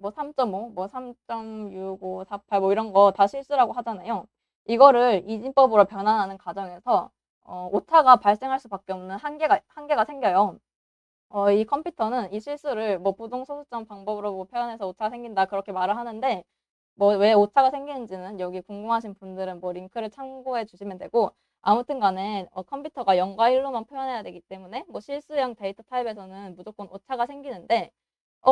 3.5, 뭐 3.6548 뭐 이런 거 다 실수라고 하잖아요. 이거를 이진법으로 변환하는 과정에서 오차가 발생할 수밖에 없는 한계가 생겨요. 이 컴퓨터는 이 실수를 뭐 부동소수점 방법으로 뭐 표현해서 오차가 생긴다 그렇게 말을 하는데 뭐 왜 오차가 생기는지는 여기 궁금하신 분들은 뭐 링크를 참고해 주시면 되고 아무튼 간에 컴퓨터가 0과 1로만 표현해야 되기 때문에 뭐 실수형 데이터 타입에서는 무조건 오차가 생기는데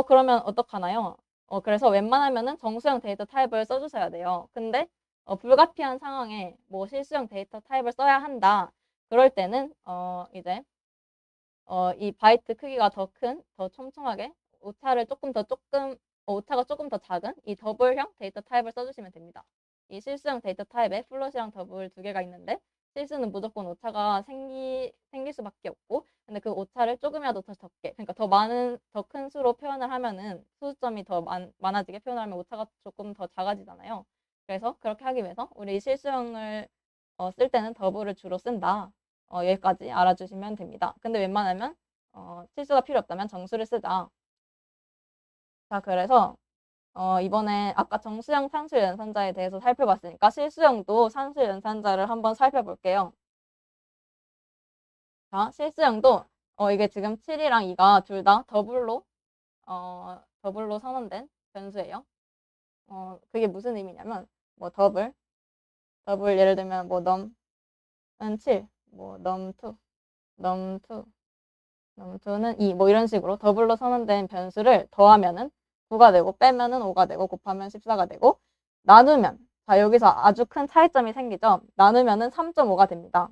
그러면 어떡하나요? 그래서 웬만하면은 정수형 데이터 타입을 써주셔야 돼요. 근데 불가피한 상황에 뭐 실수형 데이터 타입을 써야 한다. 그럴 때는 이제 이 바이트 크기가 더 큰, 더 촘촘하게 오차를 조금 오차가 조금 더 작은 이 더블형 데이터 타입을 써주시면 됩니다. 이 실수형 데이터 타입에 플롯이랑 더블 두 개가 있는데 실수는 무조건 오차가 생길 수밖에 없고, 근데 그 오차를 조금이라도 더 적게, 그러니까 더 큰 수로 표현을 하면은 소수점이 더 많아지게 표현하면 오차가 조금 더 작아지잖아요. 그래서 그렇게 하기 위해서 우리 실수형을 쓸 때는 더블을 주로 쓴다. 여기까지 알아주시면 됩니다. 근데 웬만하면 실수가 필요 없다면 정수를 쓰자. 자, 그래서 이번에 아까 정수형 산술 연산자에 대해서 살펴봤으니까 실수형도 산술 연산자를 한번 살펴볼게요. 자, 실수형도 이게 지금 7이랑 2가 둘 다 더블로 선언된 변수예요. 그게 무슨 의미냐면 뭐 더블 예를 들면 뭐 넘은 7, 뭐 넘2, 넘2는 2, 뭐 이런 식으로 더블로 선언된 변수를 더하면은 9가 되고 빼면은 5가 되고 곱하면 14가 되고 나누면, 자 여기서 아주 큰 차이점이 생기죠. 나누면은 3.5가 됩니다.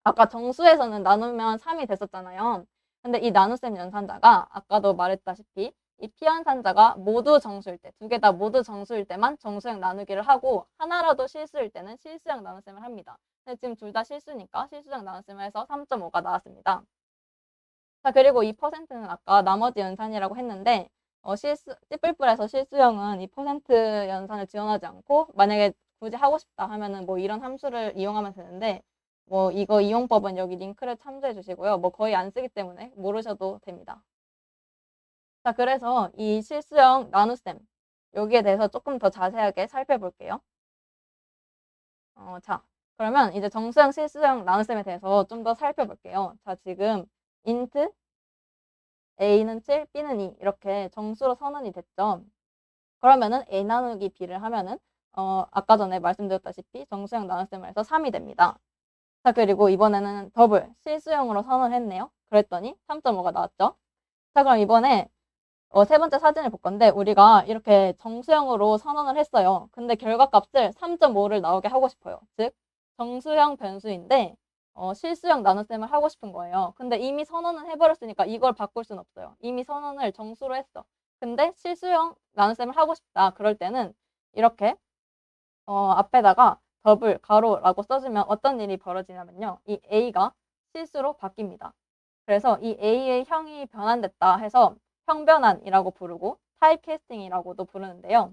아까 정수에서는 나누면 3이 됐었잖아요. 근데 이 나눗셈 연산자가 아까도 말했다시피 이 피연산자가 모두 정수일 때, 두 개 다 모두 정수일 때만 정수형 나누기를 하고 하나라도 실수일 때는 실수형 나눗셈을 합니다. 근데 지금 둘 다 실수니까 실수형 나눗셈을 해서 3.5가 나왔습니다. 자, 그리고 이 %는 아까 나머지 연산이라고 했는데 찌뿔뿔에서 실수형은 이 % 연산을 지원하지 않고 만약에 굳이 하고 싶다 하면은 뭐 이런 함수를 이용하면 되는데 뭐 이거 이용법은 여기 링크를 참조해 주시고요. 뭐 거의 안 쓰기 때문에 모르셔도 됩니다. 자, 그래서 이 실수형 나눗셈 여기에 대해서 조금 더 자세하게 살펴볼게요. 자, 그러면 이제 정수형 실수형 나눗셈에 대해서 좀 더 살펴볼게요. 자, 지금 int A는 7, B는 2 이렇게 정수로 선언이 됐죠. 그러면은 A 나누기 B를 하면은 아까 전에 말씀드렸다시피 정수형 나눗셈을 해서 3이 됩니다. 자, 그리고 이번에는 더블 실수형으로 선언했네요. 그랬더니 3.5가 나왔죠. 자, 그럼 이번에 세 번째 사진을 볼 건데 우리가 이렇게 정수형으로 선언을 했어요. 근데 결과값을 3.5를 나오게 하고 싶어요. 즉 정수형 변수인데 실수형 나눗셈을 하고 싶은 거예요. 근데 이미 선언은 해버렸으니까 이걸 바꿀 수는 없어요. 이미 선언을 정수로 했어. 근데 실수형 나눗셈을 하고 싶다. 그럴 때는 이렇게 앞에다가 더블 가로라고 써주면 어떤 일이 벌어지냐면요. 이 A가 실수로 바뀝니다. 그래서 이 A의 형이 변환됐다 해서 형변환이라고 부르고 타입캐스팅이라고도 부르는데요.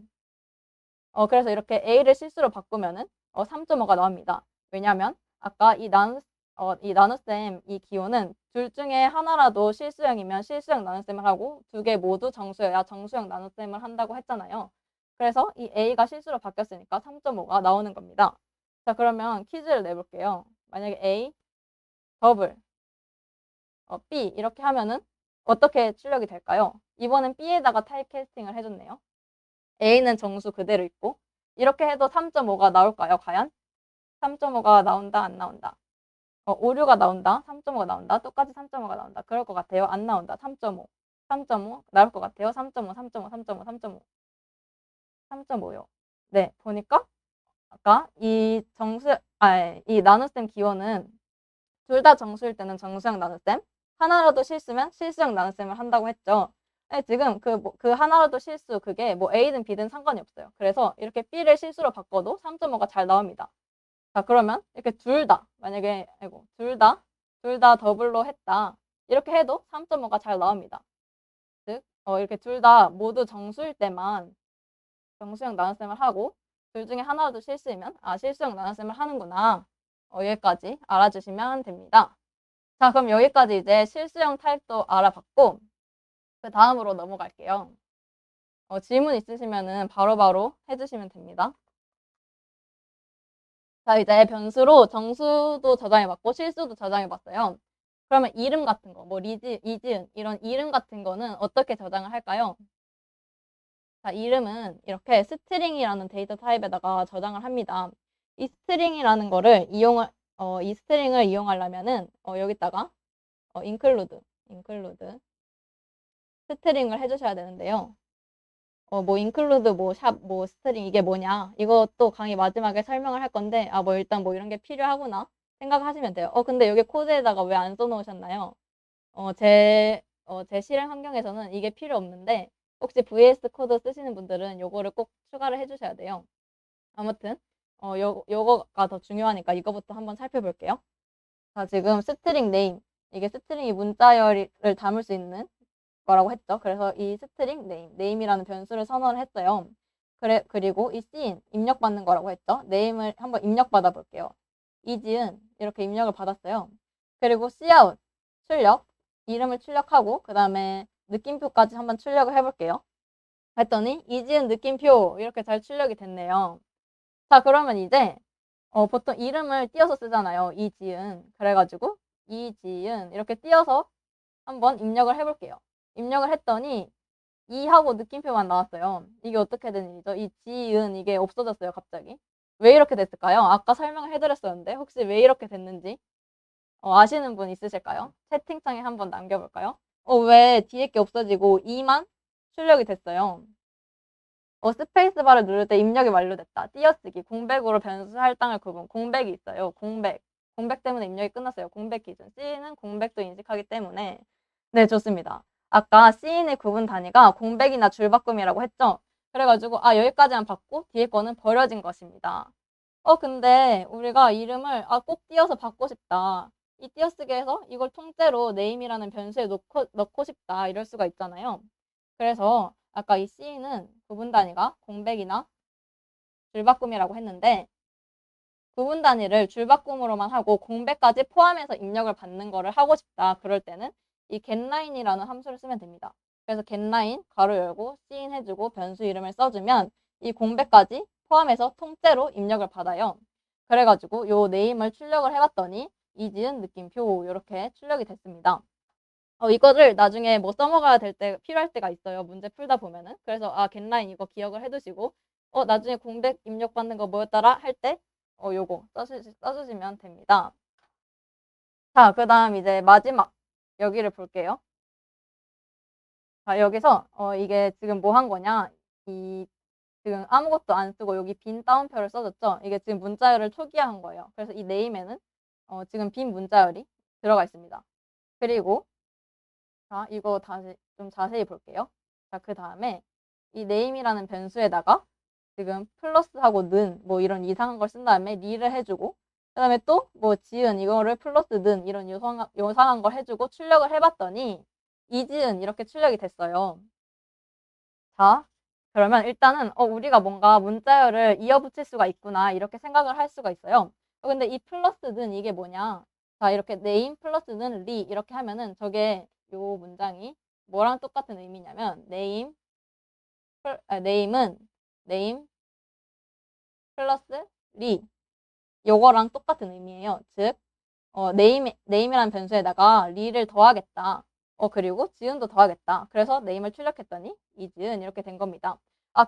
그래서 이렇게 A를 실수로 바꾸면은 3.5가 나옵니다. 왜냐하면 아까 이 나눗셈 이 기호는 둘 중에 하나라도 실수형이면 실수형 나눗셈을 하고 두 개 모두 정수여야 정수형 나눗셈을 한다고 했잖아요. 그래서 이 A가 실수로 바뀌었으니까 3.5가 나오는 겁니다. 자, 그러면 퀴즈를 내볼게요. 만약에 A 더블 B 이렇게 하면은 어떻게 출력이 될까요? 이번엔 B에다가 타입 캐스팅을 해줬네요. A는 정수 그대로 있고 이렇게 해도 3.5가 나올까요? 과연? 3.5가 나온다 안 나온다? 오류가 나온다? 3.5가 나온다? 똑같이 3.5가 나온다? 그럴 것 같아요. 안 나온다. 3.5 나올 것 같아요. 3.5요. 네, 보니까 아까 이 나눗셈 기호는 둘 다 정수일 때는 정수형 나눗셈, 하나라도 실수면 실수형 나눗셈을 한다고 했죠. 네, 지금 그 하나라도 실수 그게 뭐 A든 B든 상관이 없어요. 그래서 이렇게 B를 실수로 바꿔도 3.5가 잘 나옵니다. 자, 그러면 이렇게 만약에 둘 다 더블로 했다. 이렇게 해도 3.5가 잘 나옵니다. 즉 이렇게 둘 다 모두 정수일 때만 정수형 나눗셈을 하고 둘 중에 하나라도 실수이면 실수형 나눗셈을 하는구나. 여기까지 알아주시면 됩니다. 자, 그럼 여기까지 이제 실수형 타입도 알아봤고 그 다음으로 넘어갈게요. 질문 있으시면은 바로바로 해주시면 됩니다. 자, 이제 변수로 정수도 저장해봤고 실수도 저장해봤어요. 그러면 이름 같은 거, 뭐 리즈, 이지은 이런 이름 같은 거는 어떻게 저장을 할까요? 자, 이름은 이렇게 스트링이라는 데이터 타입에다가 저장을 합니다. 이 스트링이라는 거를 이 스트링을 이용하려면은 여기다가 include 스트링을 해주셔야 되는데요. 뭐 include 샵 스트링 이게 뭐냐 이것도 강의 마지막에 설명을 할 건데 뭐 일단 뭐 이런 게 필요하구나 생각하시면 돼요. 근데 여기 코드에다가 왜 안 써놓으셨나요? 제 실행 환경에서는 이게 필요 없는데 혹시 VS 코드 쓰시는 분들은 요거를 꼭 추가를 해주셔야 돼요. 아무튼 요거가 더 중요하니까 이거부터 한번 살펴볼게요. 자, 지금 스트링 네임, 이게 스트링이 문자열을 담을 수 있는 거라고 했죠. 그래서 이 스트링 네임이라는 변수를 선언을 했어요. 그리고 이 cin, 입력받는 거라고 했죠. 네임을 한번 입력받아 볼게요. 이지은 이렇게 입력을 받았어요. 그리고 cout, 출력, 이름을 출력하고 그 다음에 느낌표까지 한번 출력을 해볼게요. 했더니 이지은 느낌표 이렇게 잘 출력이 됐네요. 자, 그러면 이제 보통 이름을 띄어서 쓰잖아요. 이지은. 그래가지고 이지은 이렇게 띄어서 한번 입력을 해볼게요. 입력을 했더니 이 하고 느낌표만 나왔어요. 이게 어떻게 된 일이죠? 이 지은 이게 없어졌어요, 갑자기. 왜 이렇게 됐을까요? 아까 설명을 해드렸었는데 혹시 왜 이렇게 됐는지 아시는 분 있으실까요? 채팅창에 한번 남겨볼까요? 왜 뒤에 게 없어지고 2만 출력이 됐어요? 스페이스바를 누를 때 입력이 완료됐다. 띄어쓰기, 공백으로 변수 할당을 구분. 공백이 있어요. 공백. 공백 때문에 입력이 끝났어요. 공백 기준. C는 공백도 인식하기 때문에. 네, 좋습니다. 아까 C인의 구분 단위가 공백이나 줄바꿈이라고 했죠? 그래가지고 여기까지만 받고 뒤에 거는 버려진 것입니다. 근데 우리가 이름을 꼭 띄어서 받고 싶다. 이 띄어쓰기 해서 이걸 통째로 네임이라는 변수에 넣고 싶다. 이럴 수가 있잖아요. 그래서 아까 이 C는 구분 단위가 공백이나 줄바꿈이라고 했는데 구분 단위를 줄바꿈으로만 하고 공백까지 포함해서 입력을 받는 거를 하고 싶다. 그럴 때는 이 getLine이라는 함수를 쓰면 됩니다. 그래서 getLine 가로 열고 cin 해주고 변수 이름을 써주면 이 공백까지 포함해서 통째로 입력을 받아요. 그래가지고 요 네임을 출력을 해봤더니 이지은 느낌표 이렇게 출력이 됐습니다. 이거를 나중에 뭐 써먹어야 될 때 필요할 때가 있어요. 문제 풀다 보면은. 그래서 getLine 이거 기억을 해두시고 나중에 공백 입력받는 거 뭐였더라 할 때 요거 써주시면 됩니다. 자, 그 다음 이제 마지막 여기를 볼게요. 자, 여기서 이게 지금 뭐 한 거냐? 지금 아무것도 안 쓰고 여기 빈 따옴표를 써줬죠? 이게 지금 문자열을 초기화한 거예요. 그래서 이 네임에는 지금 빈 문자열이 들어가 있습니다. 그리고 자, 이거 다시 좀 자세히 볼게요. 자, 그 다음에 이 네임이라는 변수에다가 지금 플러스하고 는 뭐 이런 이상한 걸 쓴 다음에 리를 해주고 그 다음에 또 뭐 지은 이거를 플러스 는 이런 요상한 걸 해주고 출력을 해봤더니 이지은 이렇게 출력이 됐어요. 자, 그러면 일단은 우리가 뭔가 문자열을 이어붙일 수가 있구나 이렇게 생각을 할 수가 있어요. 근데 이 플러스는 이게 뭐냐? 자, 이렇게 네임 플러스는 리 이렇게 하면은 저게 요 문장이 뭐랑 똑같은 의미냐면 네임은 네임 플러스 리 요거랑 똑같은 의미예요. 즉 네임이라는 변수에다가 리를 더하겠다. 그리고 지은도 더하겠다. 그래서 네임을 출력했더니 이지은 이렇게 된 겁니다.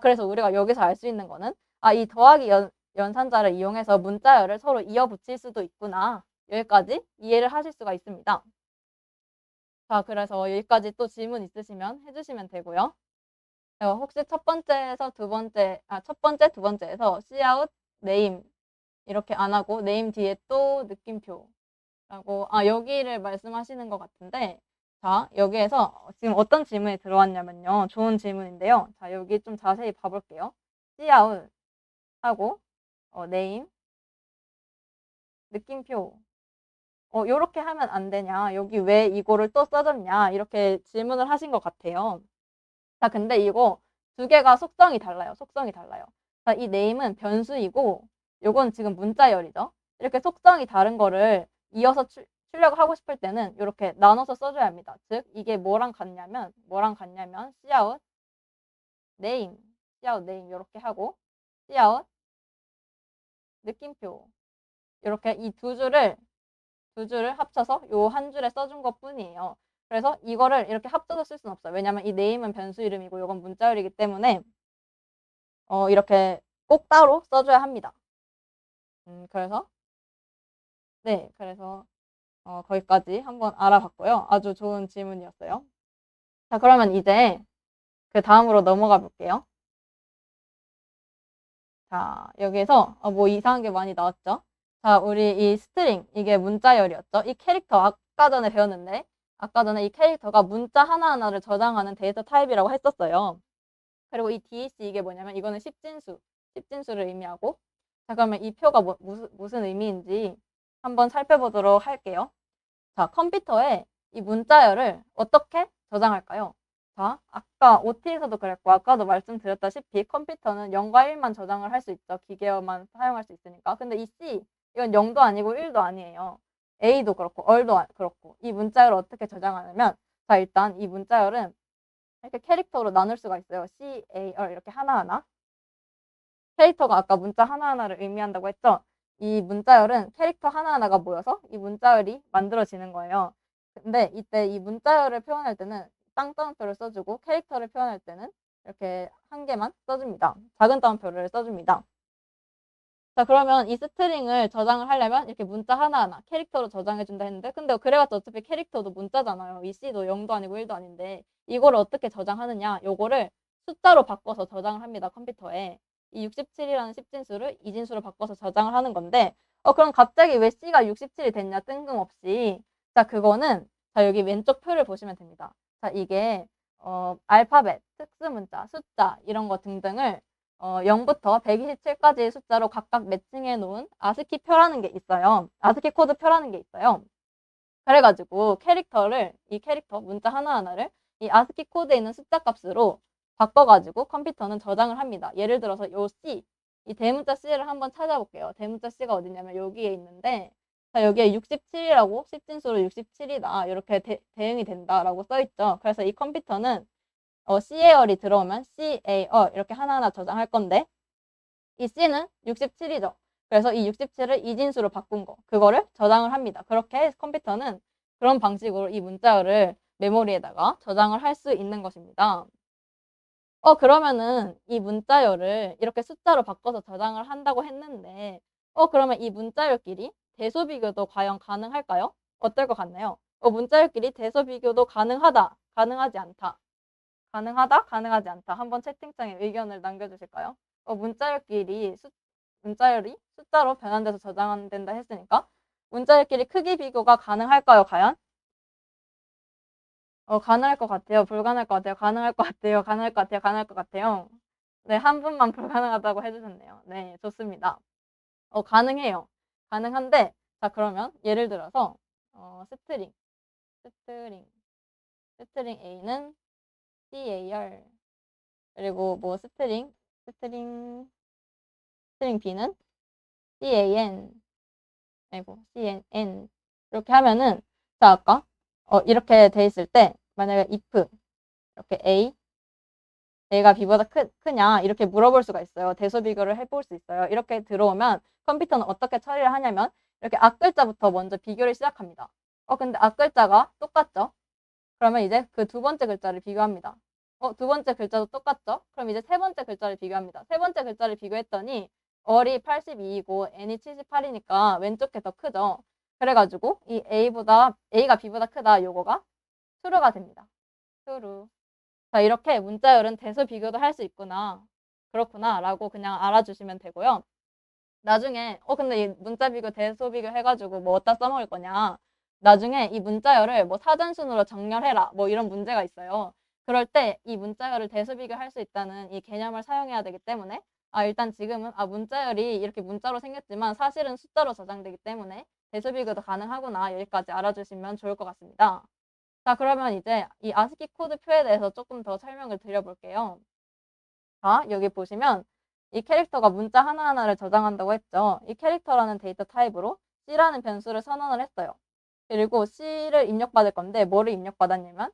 그래서 우리가 여기서 알 수 있는 거는 이 더하기 연산자를 이용해서 문자열을 서로 이어붙일 수도 있구나. 여기까지 이해를 하실 수가 있습니다. 자, 그래서 여기까지 또 질문 있으시면 해주시면 되고요. 혹시 첫 번째에서 첫 번째, 두 번째에서 cout, name 이렇게 안 하고 네임 뒤에 또 느낌표 라고 여기를 말씀하시는 것 같은데 자, 여기에서 지금 어떤 질문이 들어왔냐면요. 좋은 질문인데요. 자, 여기 좀 자세히 봐볼게요. cout 하고 name 느낌표 요렇게 하면 안 되냐? 여기 왜 이거를 또 써줬냐? 이렇게 질문을 하신 것 같아요. 자, 근데 이거 두 개가 속성이 달라요. 속성이 달라요. 자, 이 name은 변수이고 요건 지금 문자열이죠. 이렇게 속성이 다른 거를 이어서 출력을 하고 싶을 때는 이렇게 나눠서 써줘야 합니다. 즉 이게 뭐랑 같냐면 cout name 이렇게 하고 cout 느낌표 이렇게 이 두 줄을 합쳐서 요 한 줄에 써준 것 뿐이에요. 그래서 이거를 이렇게 합쳐서 쓸 수는 없어요. 왜냐면 이 name은 변수 이름이고 이건 문자열이기 때문에 이렇게 꼭 따로 써줘야 합니다. 그래서 네, 그래서 거기까지 한번 알아봤고요. 아주 좋은 질문이었어요. 자, 그러면 이제 그 다음으로 넘어가 볼게요. 자, 여기에서 뭐 이상한 게 많이 나왔죠? 자, 우리 이 스트링, 이게 문자열이었죠? 이 캐릭터 아까 전에 배웠는데 아까 전에 이 캐릭터가 문자 하나하나를 저장하는 데이터 타입이라고 했었어요. 그리고 이 DEC 이게 뭐냐면 이거는 십진수를 의미하고, 자 그러면 이 표가 무슨 의미인지 한번 살펴보도록 할게요. 자, 컴퓨터에 이 문자열을 어떻게 저장할까요? 자, 아까 OT에서도 그랬고 아까도 말씀드렸다시피 컴퓨터는 0과 1만 저장을 할 수 있죠. 기계어만 사용할 수 있으니까. 근데 이 C, 이건 0도 아니고 1도 아니에요. A도 그렇고 얼도 그렇고. 이 문자열을 어떻게 저장하냐면, 자 일단 이 문자열은 이렇게 캐릭터로 나눌 수가 있어요. C, A, R 이렇게 하나하나. 캐릭터가 아까 문자 하나하나를 의미한다고 했죠. 이 문자열은 캐릭터 하나하나가 모여서 이 문자열이 만들어지는 거예요. 근데 이때 이 문자열을 표현할 때는 땅따옴표를 써주고, 캐릭터를 표현할 때는 이렇게 한 개만 써줍니다. 작은 따옴표를 써줍니다. 자 그러면 이 스트링을 저장을 하려면 이렇게 문자 하나하나 캐릭터로 저장해준다 했는데, 근데 그래봤자 어차피 캐릭터도 문자잖아요. 이 C도 0도 아니고 1도 아닌데 이거를 어떻게 저장하느냐, 요거를 숫자로 바꿔서 저장을 합니다. 컴퓨터에 이 67이라는 십진수를 이진수로 바꿔서 저장을 하는 건데, 그럼 갑자기 왜 C가 67이 됐냐, 뜬금없이. 자 그거는, 자 여기 왼쪽 표를 보시면 됩니다. 자 이게 알파벳, 특수문자, 숫자 이런 거 등등을 0부터 127까지의 숫자로 각각 매칭해 놓은 아스키 표라는 게 있어요. 아스키 코드 표라는 게 있어요. 그래가지고 이 캐릭터 문자 하나하나를 이 아스키 코드에 있는 숫자 값으로 바꿔가지고 컴퓨터는 저장을 합니다. 예를 들어서 요 C, 이 대문자 C를 한번 찾아볼게요. 대문자 C가 어디냐면 여기에 있는데, 자 여기에 67이라고, 십진수로 67이다 이렇게 대응이 된다라고 써있죠. 그래서 이 컴퓨터는 CAR이 들어오면 CAR 이렇게 하나하나 저장할 건데, 이 C는 67이죠. 그래서 이 67을 이진수로 바꾼 거, 그거를 저장을 합니다. 그렇게 컴퓨터는 그런 방식으로 이 문자열을 메모리에다가 저장을 할 수 있는 것입니다. 그러면은 이 문자열을 이렇게 숫자로 바꿔서 저장을 한다고 했는데, 그러면 이 문자열끼리 대소 비교도 과연 가능할까요? 어떨 것 같나요? 문자열끼리 대소 비교도 가능하다, 가능하지 않다. 가능하다, 가능하지 않다. 한번 채팅창에 의견을 남겨주실까요? 문자열이 숫자로 변환돼서 저장된다 했으니까 문자열끼리 크기 비교가 가능할까요, 과연? 가능할 것 같아요. 불가능할 것 같아요. 가능할 것 같아요. 가능할 것 같아요. 가능할 것 같아요. 네, 한 분만 불가능하다고 해주셨네요. 네, 좋습니다. 가능해요. 가능한데, 자, 그러면 예를 들어서, 스트링, 스트링, 스트링 A는 CAR, 그리고 뭐 스트링 B는 CAN, 아이고, CNN. 이렇게 하면은, 자, 아까, 이렇게 돼 있을 때, 만약에 if, 이렇게 A가 B보다 크냐, 이렇게 물어볼 수가 있어요. 대소 비교를 해볼 수 있어요. 이렇게 들어오면 컴퓨터는 어떻게 처리를 하냐면, 이렇게 앞글자부터 먼저 비교를 시작합니다. 근데 앞글자가 똑같죠? 그러면 이제 그 두 번째 글자를 비교합니다. 두 번째 글자도 똑같죠? 그럼 이제 세 번째 글자를 비교합니다. 세 번째 글자를 비교했더니 얼이 82이고 n이 78이니까 왼쪽 게 더 크죠? 그래가지고 이 A가 B보다 크다, 요거가 true가 됩니다. true. 자, 이렇게 문자열은 대소 비교도 할 수 있구나, 그렇구나 라고 그냥 알아주시면 되고요. 나중에 근데 이 문자 비교, 대소 비교 해가지고 뭐 어디다 써먹을 거냐, 나중에 이 문자열을 뭐 사전순으로 정렬해라 뭐 이런 문제가 있어요. 그럴 때 이 문자열을 대소 비교할 수 있다는 이 개념을 사용해야 되기 때문에, 일단 지금은 문자열이 이렇게 문자로 생겼지만 사실은 숫자로 저장되기 때문에 대소 비교도 가능하구나, 여기까지 알아주시면 좋을 것 같습니다. 자 그러면 이제 이 아스키 코드 표에 대해서 조금 더 설명을 드려볼게요. 자 여기 보시면 이 캐릭터가 문자 하나하나를 저장한다고 했죠. 이 캐릭터라는 데이터 타입으로 C라는 변수를 선언을 했어요. 그리고 C를 입력받을 건데 뭐를 입력받았냐면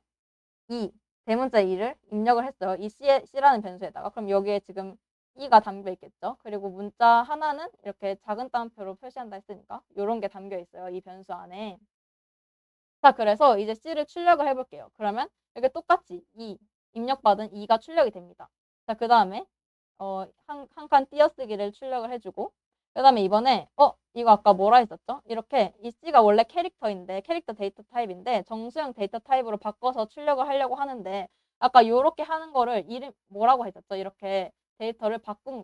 대문자 2를 입력을 했어요. 이 C라는 변수에다가. 그럼 여기에 지금 2가 담겨 있겠죠. 그리고 문자 하나는 이렇게 작은 따옴표로 표시한다 했으니까 이런 게 담겨 있어요, 이 변수 안에. 자 그래서 이제 C를 출력을 해볼게요. 그러면 이렇게 똑같이 입력받은 2가 출력이 됩니다. 자 그 다음에 한 칸 띄어쓰기를 출력을 해주고, 그 다음에 이번에 이거 아까 뭐라 했었죠? 이렇게 이 C가 원래 캐릭터인데, 캐릭터 데이터 타입인데 정수형 데이터 타입으로 바꿔서 출력을 하려고 하는데, 아까 요렇게 하는 거를 이름 뭐라고 했었죠? 이렇게 데이터를 바꾼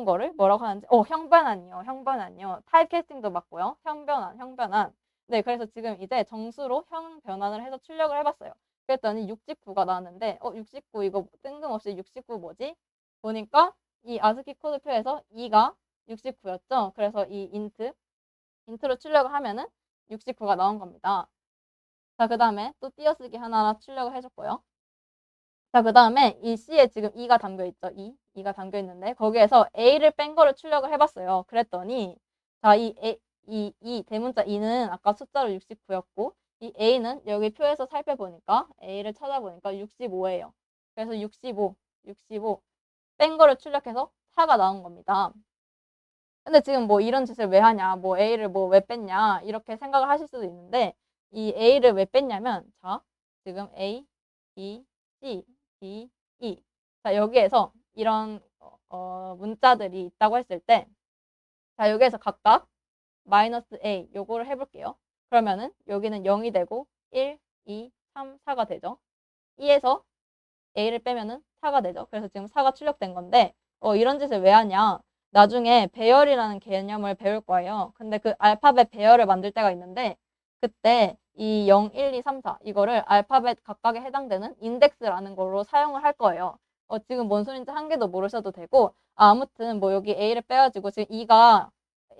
거를 뭐라고 하는지, 형변환이요. 타입 캐스팅도 맞고요. 형변환. 네, 그래서 지금 이제 정수로 형 변환을 해서 출력을 해봤어요. 그랬더니 69가 나왔는데 69 이거 뜬금없이 69 뭐지? 보니까 이 아스키 코드표에서 2가 69였죠. 그래서 이 인트로 출력을 하면은 69가 나온 겁니다. 자, 그 다음에 또 띄어쓰기 하나 출력을 해줬고요. 자, 그 다음에 이 C에 지금 2가 담겨있죠. 2가 담겨있는데 거기에서 A를 뺀 거를 출력을 해봤어요. 그랬더니 자, 이 대문자 2는 아까 숫자로 69였고 이 A는 여기 표에서 살펴보니까 A를 찾아보니까 65예요. 그래서 65 뺀 거를 출력해서 4가 나온 겁니다. 근데 지금 뭐 이런 짓을 왜 하냐, 뭐 A를 뭐 왜 뺐냐 이렇게 생각을 하실 수도 있는데 이 A를 왜 뺐냐면 자, 지금 A, B, C, D, E 자, 여기에서 이런 문자들이 있다고 했을 때 자, 여기에서 각각 마이너스 A 요거를 해볼게요. 그러면은 여기는 0이 되고 1, 2, 3, 4가 되죠. 2에서 A를 빼면은 4가 되죠. 그래서 지금 4가 출력된 건데 이런 짓을 왜 하냐. 나중에 배열이라는 개념을 배울 거예요. 근데 그 알파벳 배열을 만들 때가 있는데 그때 이 0, 1, 2, 3, 4 이거를 알파벳 각각에 해당되는 인덱스라는 걸로 사용을 할 거예요. 지금 뭔 소린지 한 개도 모르셔도 되고 아무튼 뭐 여기 A를 빼가지고 지금 2가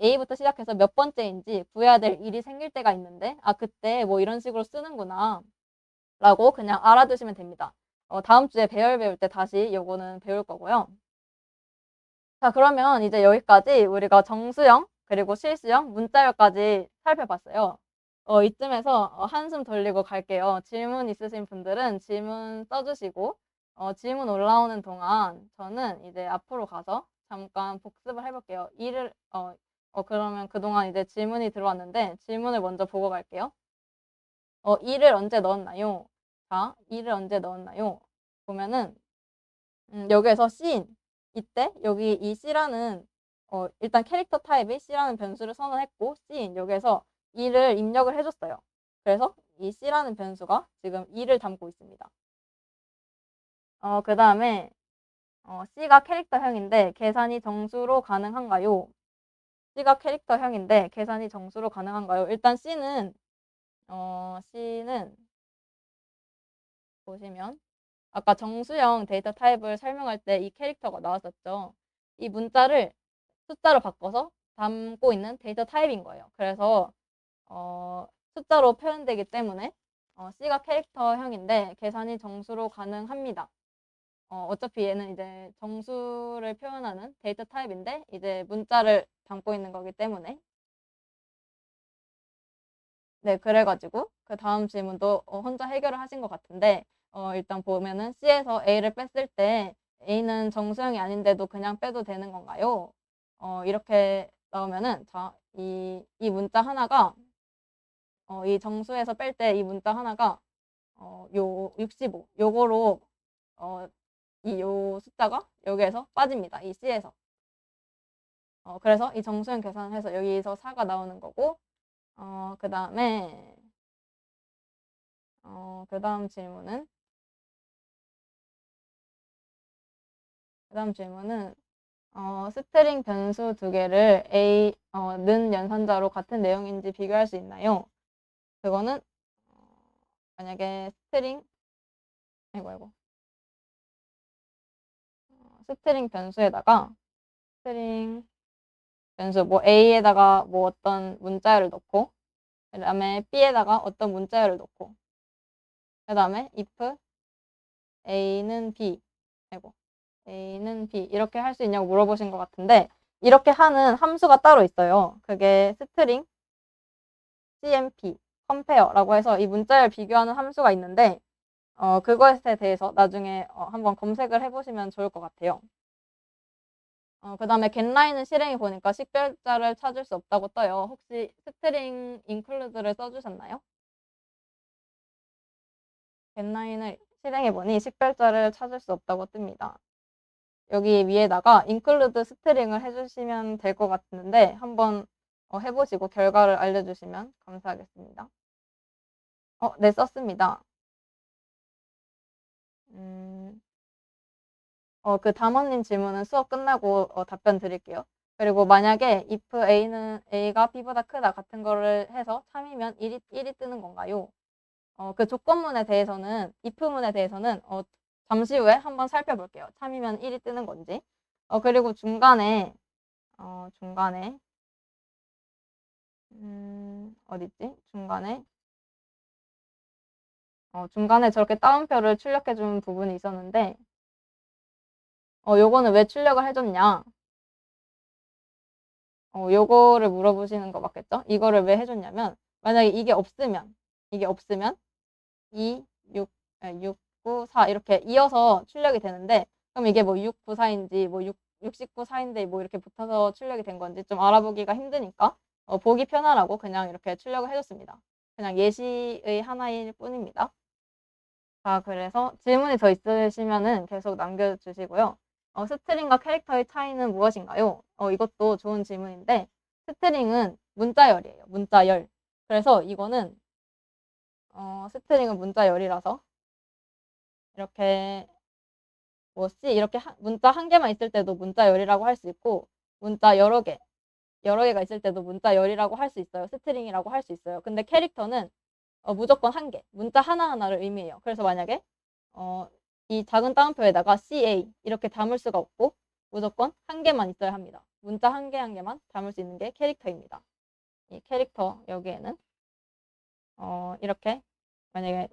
A부터 시작해서 몇 번째인지 구해야 될 일이 생길 때가 있는데 그때 뭐 이런 식으로 쓰는구나 라고 그냥 알아두시면 됩니다. 다음 주에 배열 배울 때 다시 요거는 배울 거고요. 자, 그러면 이제 여기까지 우리가 정수형 그리고 실수형 문자열까지 살펴봤어요. 이쯤에서 한숨 돌리고 갈게요. 질문 있으신 분들은 질문 써주시고 질문 올라오는 동안 저는 이제 앞으로 가서 잠깐 복습을 해볼게요. 그러면 그동안 이제 질문이 들어왔는데 질문을 먼저 보고 갈게요. 2를 언제 넣었나요? 자, 2를 언제 넣었나요? 보면은 여기에서 씬 이때 여기 이 C라는 일단 캐릭터 타입이 C라는 변수를 선언했고 씬 여기에서 2를 입력을 해줬어요. 그래서 이 C라는 변수가 지금 2를 담고 있습니다. 그 다음에 C가 캐릭터형인데 계산이 정수로 가능한가요? C가 캐릭터형인데 계산이 정수로 가능한가요? 일단 C는 보시면 아까 정수형 데이터 타입을 설명할 때 이 캐릭터가 나왔었죠. 이 문자를 숫자로 바꿔서 담고 있는 데이터 타입인 거예요. 그래서 숫자로 표현되기 때문에 C가 캐릭터형인데 계산이 정수로 가능합니다. 어차피 얘는 이제 정수를 표현하는 데이터 타입인데 이제 문자를 담고 있는 거기 때문에 네, 그래가지고 그 다음 질문도 혼자 해결을 하신 것 같은데 일단 보면은 C에서 A를 뺐을 때 A는 정수형이 아닌데도 그냥 빼도 되는 건가요? 이렇게 나오면은 자, 이 문자 하나가 이 정수에서 뺄 때 이 문자 하나가 요 65 요거로 요 숫자가 여기에서 빠집니다. 이 C에서. 그래서 이 정수형 계산을 해서 여기서 4가 나오는 거고 그 다음에 그 다음 질문은 스트링 변수 두 개를 는 연산자로 같은 내용인지 비교할 수 있나요? 그거는 만약에 아이고 스트링 변수에다가 스트링 변수 뭐 A에다가 뭐 어떤 문자열을 넣고 그 다음에 B에다가 어떤 문자열을 넣고 그 다음에 if A는 B 아이고 A는 B 이렇게 할 수 있냐고 물어보신 것 같은데 이렇게 하는 함수가 따로 있어요. 그게 스트링 CMP, compare라고 해서 이 문자열 비교하는 함수가 있는데 그것에 대해서 나중에 한번 검색을 해보시면 좋을 것 같아요. 그 다음에 getline은 실행해 보니까 식별자를 찾을 수 없다고 떠요. 혹시 스트링 include를 써주셨나요? getline을 실행해 보니 식별자를 찾을 수 없다고 뜹니다. 여기 위에다가 include 스트링을 해주시면 될 것 같은데 한번 해보시고 결과를 알려주시면 감사하겠습니다. 네, 썼습니다. 그 담원님 질문은 수업 끝나고 답변 드릴게요. 그리고 만약에 if A가 B보다 크다 같은 거를 해서 참이면 1이 뜨는 건가요? 그 조건문에 대해서는, if문에 대해서는 잠시 후에 한번 살펴볼게요. 참이면 1이 뜨는 건지. 그리고 중간에 어딨지? 중간에 저렇게 따옴표를 출력해 준 부분이 있었는데, 요거는 왜 출력을 해줬냐? 요거를 물어보시는 거 맞겠죠? 이거를 왜 해줬냐면, 만약에 이게 없으면 2, 6, 6, 9, 4 이렇게 이어서 출력이 되는데, 그럼 이게 뭐 6, 9, 4인지 뭐 69, 4인데 뭐 이렇게 붙어서 출력이 된 건지 좀 알아보기가 힘드니까 보기 편하라고 그냥 이렇게 출력을 해줬습니다. 그냥 예시의 하나일 뿐입니다. 자, 그래서 질문이 더 있으시면은 계속 남겨주시고요. 스트링과 캐릭터의 차이는 무엇인가요? 이것도 좋은 질문인데, 스트링은 문자열이에요. 문자열. 그래서 이거는, 스트링은 문자열이라서, 이렇게, 뭐, 이렇게 문자 한 개만 있을 때도 문자열이라고 할 수 있고, 문자 여러 개가 있을 때도 문자열이라고 할 수 있어요. 스트링이라고 할 수 있어요. 근데 캐릭터는 무조건 한 개, 문자 하나하나를 의미해요. 그래서 만약에 이 작은 따옴표에다가 CA 이렇게 담을 수가 없고 무조건 한 개만 있어야 합니다. 문자 한 개 한 개만 담을 수 있는 게 캐릭터입니다. 이 캐릭터 여기에는 이렇게 만약에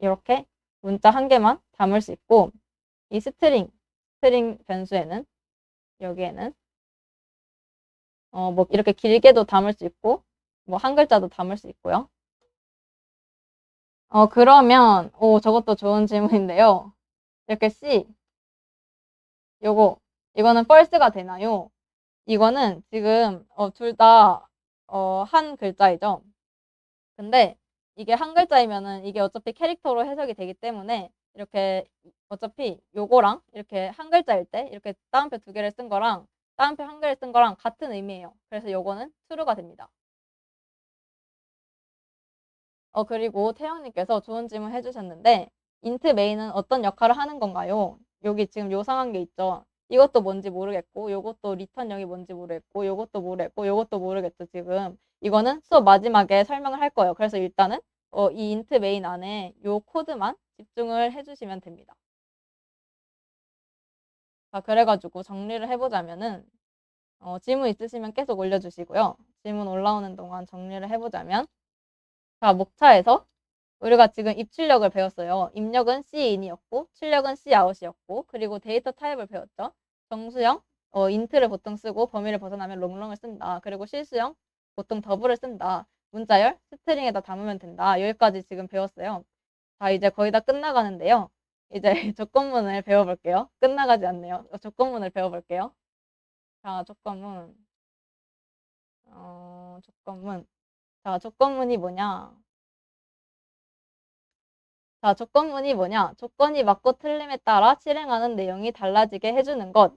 이렇게 문자 한 개만 담을 수 있고 이 스트링 변수에는 여기에는 뭐 이렇게 길게도 담을 수 있고 뭐 한 글자도 담을 수 있고요. 그러면 저것도 좋은 질문인데요. 이렇게 C 이거는 false가 되나요? 이거는 지금 둘 다 한 글자이죠. 근데 이게 한 글자이면은 이게 어차피 캐릭터로 해석이 되기 때문에 이렇게 어차피 요거랑 이렇게 한 글자일 때 이렇게 따옴표 두 개를 쓴 거랑 따옴표 한 개를 쓴 거랑 같은 의미예요. 그래서 요거는 true가 됩니다. 그리고 태영님께서 좋은 질문 해주셨는데 int main은 어떤 역할을 하는 건가요? 여기 지금 요상한 게 있죠. 이것도 뭔지 모르겠고 요것도 리턴형이 뭔지 모르겠고 요것도 모르겠고 요것도 모르겠죠. 지금 이거는 수업 마지막에 설명을 할 거예요. 그래서 일단은 이 int main 안에 요 코드만 집중을 해주시면 됩니다. 자, 그래가지고 정리를 해보자면은 질문 있으시면 계속 올려주시고요. 질문 올라오는 동안 정리를 해보자면 자, 목차에서 우리가 지금 입출력을 배웠어요. 입력은 C인이었고 출력은 Cout이었고 그리고 데이터 타입을 배웠죠. 정수형 int를 보통 쓰고 범위를 벗어나면 롱롱을 쓴다. 그리고 실수형 보통 더블을 쓴다. 문자열 스트링에다 담으면 된다. 여기까지 지금 배웠어요. 자, 이제 거의 다 끝나가는데요. 이제 조건문을 배워볼게요. 끝나가지 않네요. 조건문을 배워볼게요. 자, 조건문. 자, 조건문이 뭐냐? 자, 조건문이 뭐냐? 조건이 맞고 틀림에 따라 실행하는 내용이 달라지게 해주는 것.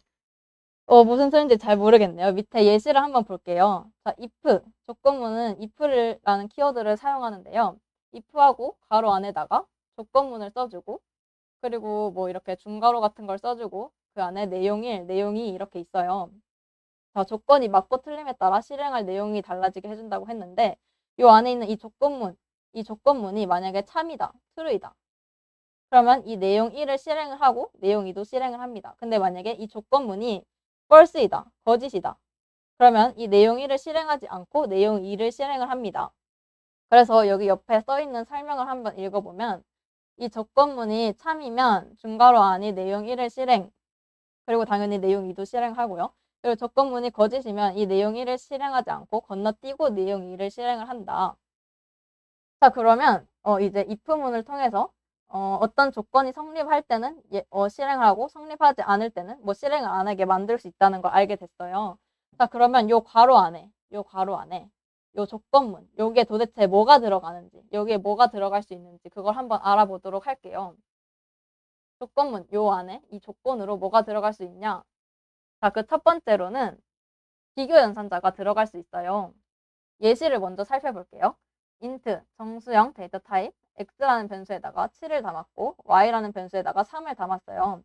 무슨 소린지 잘 모르겠네요. 밑에 예시를 한번 볼게요. 자, if. 조건문은 if라는 키워드를 사용하는데요. if하고 가로 안에다가 조건문을 써주고, 그리고 뭐 이렇게 중괄호 같은 걸 써주고, 그 안에 내용이 이렇게 있어요. 자, 조건이 맞고 틀림에 따라 실행할 내용이 달라지게 해준다고 했는데, 이 안에 있는 이 조건문이 만약에 참이다, true이다. 그러면 이 내용 1을 실행을 하고 내용 2도 실행을 합니다. 근데 만약에 이 조건문이 false이다, 거짓이다. 그러면 이 내용 1을 실행하지 않고 내용 2를 실행을 합니다. 그래서 여기 옆에 써있는 설명을 한번 읽어보면 이 조건문이 참이면 중괄호 안이 내용 1을 실행, 그리고 당연히 내용 2도 실행하고요. 그리고 조건문이 거짓이면 이 내용 1을 실행하지 않고 건너뛰고 내용 2를 실행을 한다. 자, 그러면 이제 if문을 통해서 어떤 조건이 성립할 때는 실행하고 성립하지 않을 때는 뭐 실행을 안 하게 만들 수 있다는 걸 알게 됐어요. 자, 그러면 요 괄호 안에 요 조건문 요게 도대체 뭐가 들어가는지 여기에 뭐가 들어갈 수 있는지 그걸 한번 알아보도록 할게요. 조건문 요 안에 이 조건으로 뭐가 들어갈 수 있냐? 자, 그 첫 번째로는 비교 연산자가 들어갈 수 있어요. 예시를 먼저 살펴볼게요. int 정수형 데이터 타입 x라는 변수에다가 7을 담았고 y라는 변수에다가 3을 담았어요.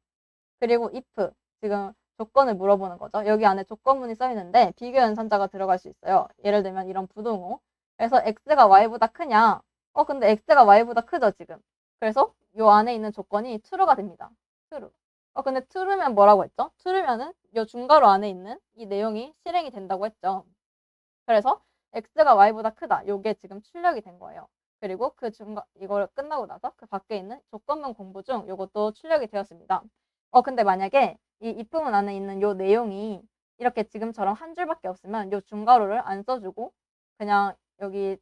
그리고 if 지금 조건을 물어보는 거죠. 여기 안에 조건문이 써 있는데 비교 연산자가 들어갈 수 있어요. 예를 들면 이런 부등호. 그래서 x가 y보다 크냐? 근데 x가 y보다 크죠, 지금. 그래서 요 안에 있는 조건이 true가 됩니다. true. 근데 true면 뭐라고 했죠? true면은 요 중괄호 안에 있는 이 내용이 실행이 된다고 했죠. 그래서 x가 y보다 크다. 요게 지금 출력이 된 거예요. 그리고 이걸 끝나고 나서 그 밖에 있는 조건문 공부 중 요것도 출력이 되었습니다. 근데 만약에 이 if문 안에 있는 요 내용이 이렇게 지금처럼 한 줄밖에 없으면 요 중괄호를 안 써주고 그냥 여기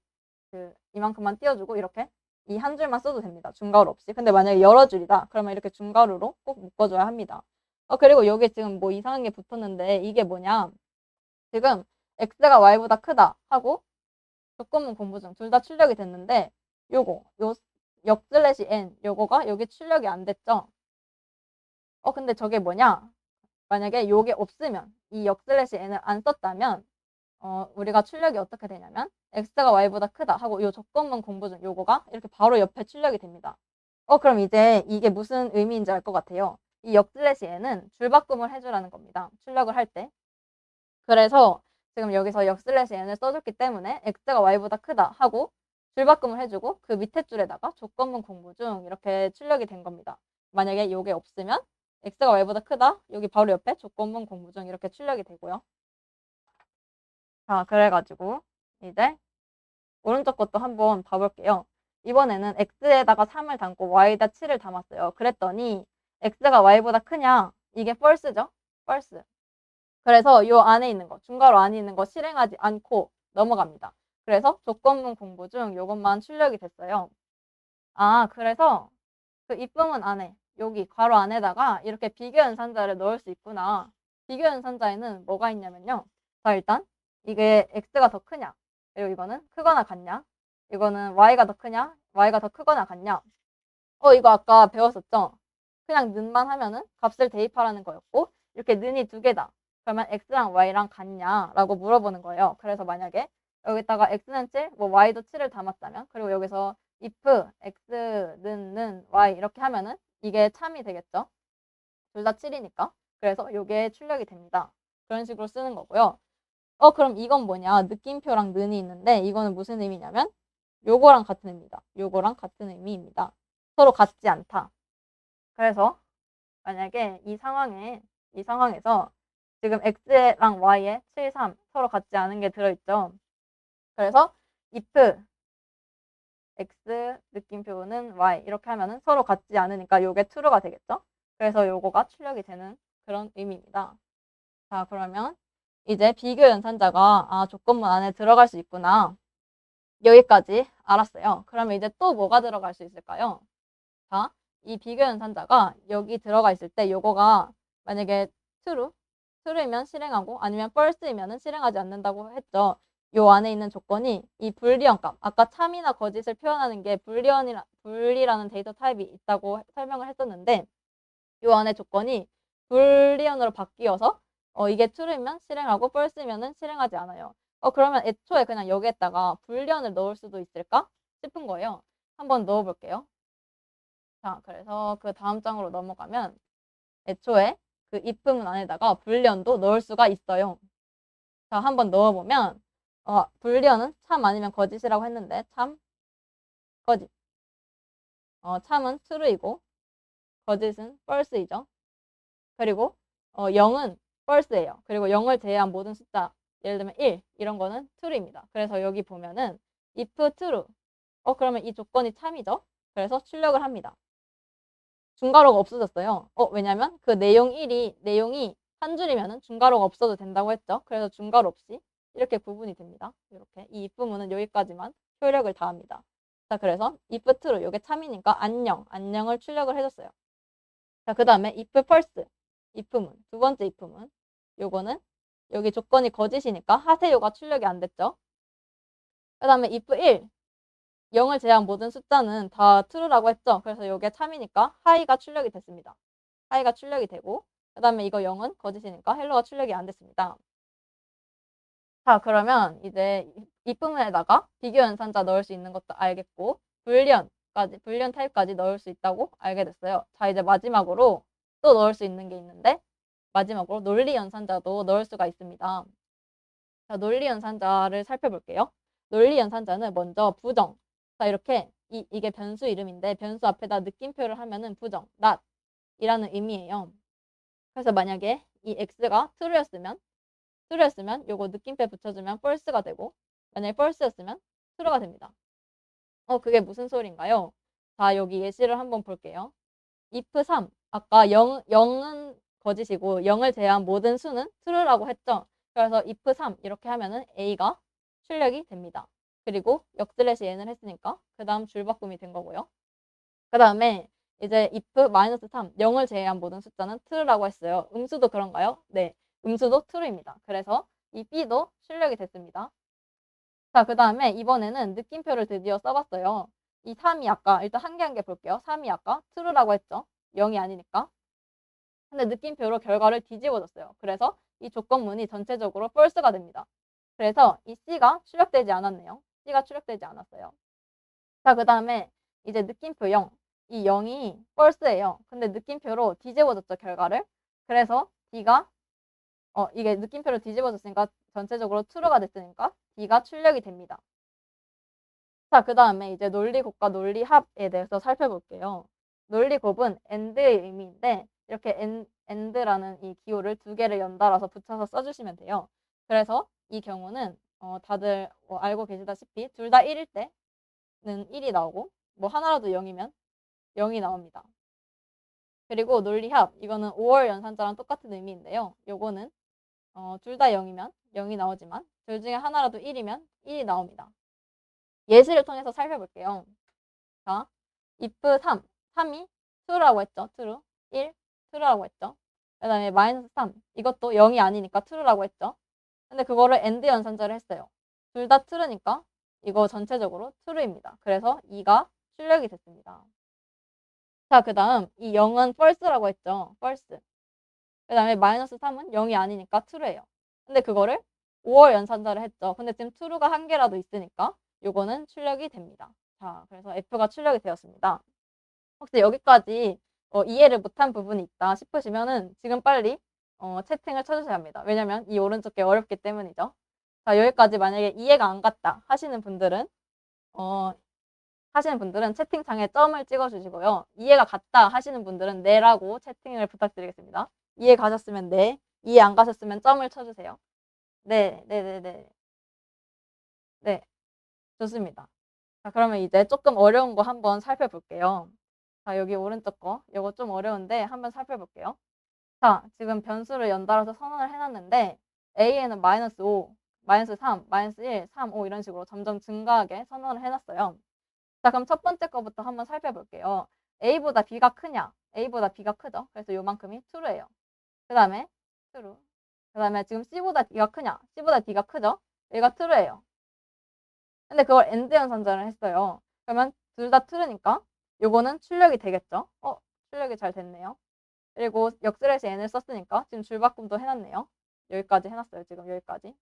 이만큼만 띄워주고 이렇게 이 한 줄만 써도 됩니다. 중괄호 없이. 근데 만약에 여러 줄이다. 그러면 이렇게 중괄호로 꼭 묶어줘야 합니다. 그리고 여기 지금 뭐 이상한 게 붙었는데 이게 뭐냐. 지금 x가 y보다 크다 하고 조건문 공부 중 둘 다 출력이 됐는데 요 역/n 요거가 여기 출력이 안 됐죠. 근데 저게 뭐냐? 만약에 요게 없으면 이 역/n을 안 썼다면 우리가 출력이 어떻게 되냐면 x가 y보다 크다 하고 요 조건문 공부 중 요거가 이렇게 바로 옆에 출력이 됩니다. 그럼 이제 이게 무슨 의미인지 알 것 같아요. 이 역/n은 줄바꿈을 해주라는 겁니다. 출력을 할 때. 그래서 지금 여기서 역/n을 써줬기 때문에 x가 y보다 크다 하고 줄바꿈을 해주고 그 밑에 줄에다가 조건문 공부 중 이렇게 출력이 된 겁니다. 만약에 이게 없으면 x가 y보다 크다 여기 바로 옆에 조건문 공부 중 이렇게 출력이 되고요. 자, 그래가지고 이제 오른쪽 것도 한번 봐볼게요. 이번에는 x에다가 3을 담고 y에다 7을 담았어요. 그랬더니 x가 y보다 크냐? 이게 false죠? false. 그래서 요 안에 있는 거, 중괄호 안에 있는 거 실행하지 않고 넘어갑니다. 그래서 조건문 공부 중 요것만 출력이 됐어요. 그래서 그 입부문 안에 여기 괄호 안에다가 이렇게 비교연산자를 넣을 수 있구나. 비교연산자에는 뭐가 있냐면요. 자, 일단 이게 x가 더 크냐? 그리고 이거는 크거나 같냐? 이거는 y가 더 크냐? y가 더 크거나 같냐? 이거 아까 배웠었죠? 그냥 는만 하면은 값을 대입하라는 거였고 이렇게 는이 두 개다. 그러면 x랑 y랑 같냐라고 물어보는 거예요. 그래서 만약에 여기다가 x는 7, 뭐 y도 7을 담았다면 그리고 여기서 if x는 y 이렇게 하면은 이게 참이 되겠죠. 둘 다 7이니까. 그래서 이게 출력이 됩니다. 그런 식으로 쓰는 거고요. 그럼 이건 뭐냐? 느낌표랑 는이 있는데 이거는 무슨 의미냐면 요거랑 같은 의미입니다. 요거랑 같은 의미입니다. 서로 같지 않다. 그래서 만약에 이 상황에서 지금 x랑 y에 7, 3 서로 같지 않은 게 들어있죠. 그래서 if x 느낌표는 y 이렇게 하면은 서로 같지 않으니까 요게 true가 되겠죠. 그래서 요거가 출력이 되는 그런 의미입니다. 자, 그러면 이제 비교 연산자가 조건문 안에 들어갈 수 있구나. 여기까지 알았어요. 그러면 이제 또 뭐가 들어갈 수 있을까요? 자, 이 비교 연산자가 여기 들어가 있을 때 요거가 만약에 true이면 실행하고 아니면 false이면 실행하지 않는다고 했죠. 요 안에 있는 조건이 이 불리언 값, 아까 참이나 거짓을 표현하는 게 불리라는 데이터 타입이 있다고 설명을 했었는데 요 안에 조건이 불리언으로 바뀌어서 이게 true이면 실행하고 false이면 실행하지 않아요. 그러면 애초에 그냥 여기에다가 불리언을 넣을 수도 있을까 싶은 거예요. 한번 넣어볼게요. 자, 그래서 그 다음 장으로 넘어가면 애초에 그 if문 안에다가 불리언도 넣을 수가 있어요. 자, 한번 넣어보면 불리언은 참 아니면 거짓이라고 했는데 참, 거짓. 참은 true이고 거짓은 false이죠. 그리고 0은 false예요. 그리고 0을 제외한 모든 숫자 예를 들면 1 이런 거는 true입니다. 그래서 여기 보면은 if true 그러면 이 조건이 참이죠. 그래서 출력을 합니다. 중괄호가 없어졌어요. 왜냐면 그 내용이 한 줄이면은 중괄호가 없어도 된다고 했죠. 그래서 중괄호 없이 이렇게 구분이 됩니다. 이렇게 이 if문은 여기까지만 효력을 다합니다. 자, 그래서 if true 이게 참이니까 안녕을 출력을 해줬어요. 자, 그 다음에 if false if문 두 번째 if문 요거는 여기 조건이 거짓이니까 하세요가 출력이 안 됐죠. 그 다음에 if 1 0을 제외한 모든 숫자는 다 true라고 했죠. 그래서 이게 참이니까 hi가 출력이 됐습니다. hi가 출력이 되고 그 다음에 이거 0은 거짓이니까 hello가 출력이 안 됐습니다. 자, 그러면 이제 if문에다가 비교 연산자 넣을 수 있는 것도 알겠고 불리언 타입까지 넣을 수 있다고 알게 됐어요. 자, 이제 마지막으로 또 넣을 수 있는 게 있는데 마지막으로 논리 연산자도 넣을 수가 있습니다. 자, 논리 연산자를 살펴볼게요. 논리 연산자는 먼저 자, 이렇게 이게 변수 이름인데 변수 앞에다 느낌표를 하면은 부정, not 이라는 의미예요. 그래서 만약에 이 x가 true였으면 요거 느낌표 붙여주면 false가 되고 만약에 false였으면 true가 됩니다. 그게 무슨 소리인가요? 자, 여기 예시를 한번 볼게요. if 3, 아까 0은 거짓이고 0을 제외한 모든 수는 true라고 했죠. 그래서 if 3 이렇게 하면은 a가 출력이 됩니다. 그리고 역슬래시 n을 했으니까 그 다음 줄바꿈이 된 거고요. 그 다음에 이제 if 마이너스 3, 0을 제외한 모든 숫자는 true라고 했어요. 음수도 그런가요? 네, 음수도 true입니다. 그래서 이 b도 출력이 됐습니다. 자, 그 다음에 이번에는 느낌표를 드디어 써봤어요. 이 3이 아까 일단 한 개 한 개 볼게요. 3이 아까 true라고 했죠. 0이 아니니까. 근데 느낌표로 결과를 뒤집어줬어요. 그래서 이 조건문이 전체적으로 false가 됩니다. 그래서 이 C가 출력되지 않았네요. C가 출력되지 않았어요. 자, 그 다음에 이제 느낌표 0. 이 0이 false예요. 근데 느낌표로 뒤집어줬죠, 결과를. 그래서 D가 이게 느낌표로 뒤집어졌으니까 전체적으로 true가 됐으니까 D가 출력이 됩니다. 자, 그 다음에 이제 논리곱과 논리합에 대해서 살펴볼게요. 논리곱은 and의 의미인데 이렇게 and라는 이 기호를 두 개를 연달아서 붙여서 써주시면 돼요. 그래서 이 경우는 다들 알고 계시다시피 둘 다 1일 때는 1이 나오고 뭐 하나라도 0이면 0이 나옵니다. 그리고 논리합, 이거는 5월 연산자랑 똑같은 의미인데요. 요거는 둘 다 0이면 0이 나오지만 둘 중에 하나라도 1이면 1이 나옵니다. 예시를 통해서 살펴볼게요. 자, if 3, 3이 true라고 했죠. true. 1, true라고 했죠. 그 다음에 마이너스 3, 이것도 0이 아니니까 true라고 했죠. 근데 그거를 and 연산자를 했어요. 둘 다 true니까 이거 전체적으로 true입니다. 그래서 2가 출력이 됐습니다. 자, 그 다음 이 0은 false라고 했죠. false. 그 다음에 마이너스 3은 0이 아니니까 true예요. 근데 그거를 5월 연산자를 했죠. 근데 지금 true가 한 개라도 있으니까 요거는 출력이 됩니다. 자, 그래서 F가 출력이 되었습니다. 혹시 여기까지 이해를 못한 부분이 있다 싶으시면은 지금 빨리 채팅을 쳐주셔야 합니다. 왜냐면 이 오른쪽 게 어렵기 때문이죠. 자, 여기까지 만약에 이해가 안 갔다 하시는 분들은 채팅창에 점을 찍어주시고요. 이해가 갔다 하시는 분들은 네라고 채팅을 부탁드리겠습니다. 이해 가셨으면 네, 이해 안 가셨으면 점을 쳐주세요. 네, 네, 네, 네. 네, 좋습니다. 자, 그러면 이제 조금 어려운 거 한번 살펴볼게요. 자, 여기 오른쪽 거. 이거 좀 어려운데 한번 살펴볼게요. 자, 지금 변수를 연달아서 선언을 해놨는데 a에는 마이너스 5, 마이너스 3, 마이너스 1, 3, 5 이런 식으로 점점 증가하게 선언을 해놨어요. 자, 그럼 첫 번째 거부터 한번 살펴볼게요. a보다 b가 크냐? a보다 b가 크죠? 그래서 요만큼이 true예요. 그 다음에 true. 그 다음에 지금 c보다 d가 크냐? c보다 d가 크죠? 얘가 true예요. 근데 그걸 and 연산자를 했어요. 그러면 둘 다 true니까 요거는 출력이 되겠죠? 출력이 잘 됐네요. 그리고 역슬래시 n을 썼으니까 지금 줄바꿈도 해놨네요. 여기까지 해놨어요. 지금 여기까지.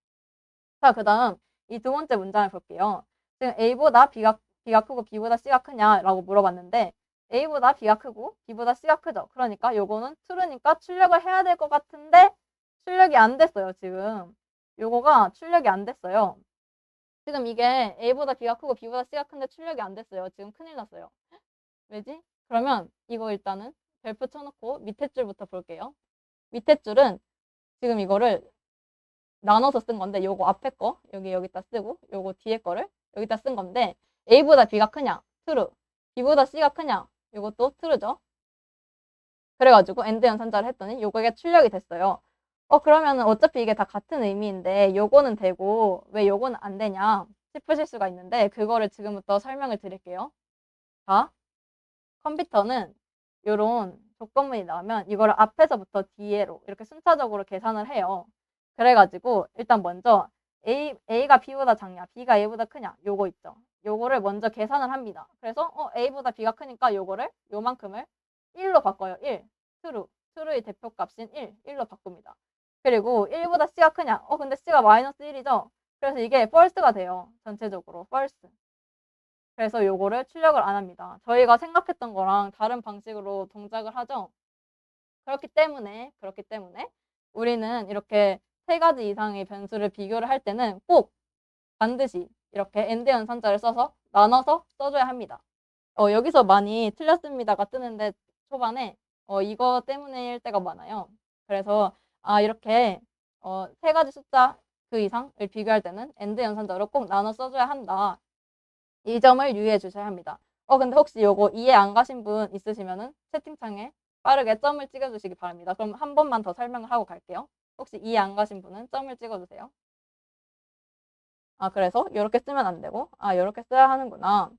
자, 그 다음 이 두 번째 문장을 볼게요. 지금 a보다 b가 크고 b보다 c가 크냐라고 물어봤는데 a보다 b가 크고 b보다 c가 크죠. 그러니까 요거는 true니까 출력을 해야 될 것 같은데 출력이 안 됐어요. 지금 요거가 출력이 안 됐어요. 지금 이게 a보다 b가 크고 b보다 c가 큰데 출력이 안 됐어요. 지금 큰일 났어요. 왜지? 그러면 이거 일단은 별표 쳐놓고 밑에 줄부터 볼게요. 밑에 줄은 지금 이거를 나눠서 쓴 건데 요거 앞에 거 여기다 쓰고 요거 뒤에 거를 여기다 쓴 건데 a보다 b가 크냐? true. b보다 c가 크냐? 요것도 true죠. 그래가지고 and 연산자를 했더니 요거가 출력이 됐어요. 그러면은 어차피 이게 다 같은 의미인데 요거는 되고 왜 요거는 안 되냐 싶으실 수가 있는데 그거를 지금부터 설명을 드릴게요. 자, 컴퓨터는 요런 조건문이 나오면 이거를 앞에서부터 뒤에로 이렇게 순차적으로 계산을 해요. 그래가지고 일단 먼저 A가 B보다 작냐, B가 A보다 크냐 요거 있죠. 요거를 먼저 계산을 합니다. 그래서 A보다 B가 크니까 요거를 요만큼을 1로 바꿔요. 1. true의 대표값인 1로 바꿉니다. 그리고 1보다 C가 크냐? 근데 C가 마이너스 1이죠. 그래서 이게 false가 돼요. 전체적으로 false. 그래서 요거를 출력을 안 합니다. 저희가 생각했던 거랑 다른 방식으로 동작을 하죠. 그렇기 때문에 우리는 이렇게 세 가지 이상의 변수를 비교를 할 때는 꼭 반드시 이렇게 and 연산자를 써서 나눠서 써줘야 합니다. 여기서 많이 틀렸습니다가 뜨는데 초반에 이거 때문일 때가 많아요. 그래서 이렇게 세 가지 숫자 그 이상을 비교할 때는 AND 연산자로 꼭 나눠 써줘야 한다. 이 점을 유의해 주셔야 합니다. 근데 혹시 요거 이해 안 가신 분 있으시면은 채팅창에 빠르게 점을 찍어주시기 바랍니다. 그럼 한 번만 더 설명을 하고 갈게요. 혹시 이해 안 가신 분은 점을 찍어주세요. 그래서 이렇게 쓰면 안 되고 이렇게 써야 하는구나.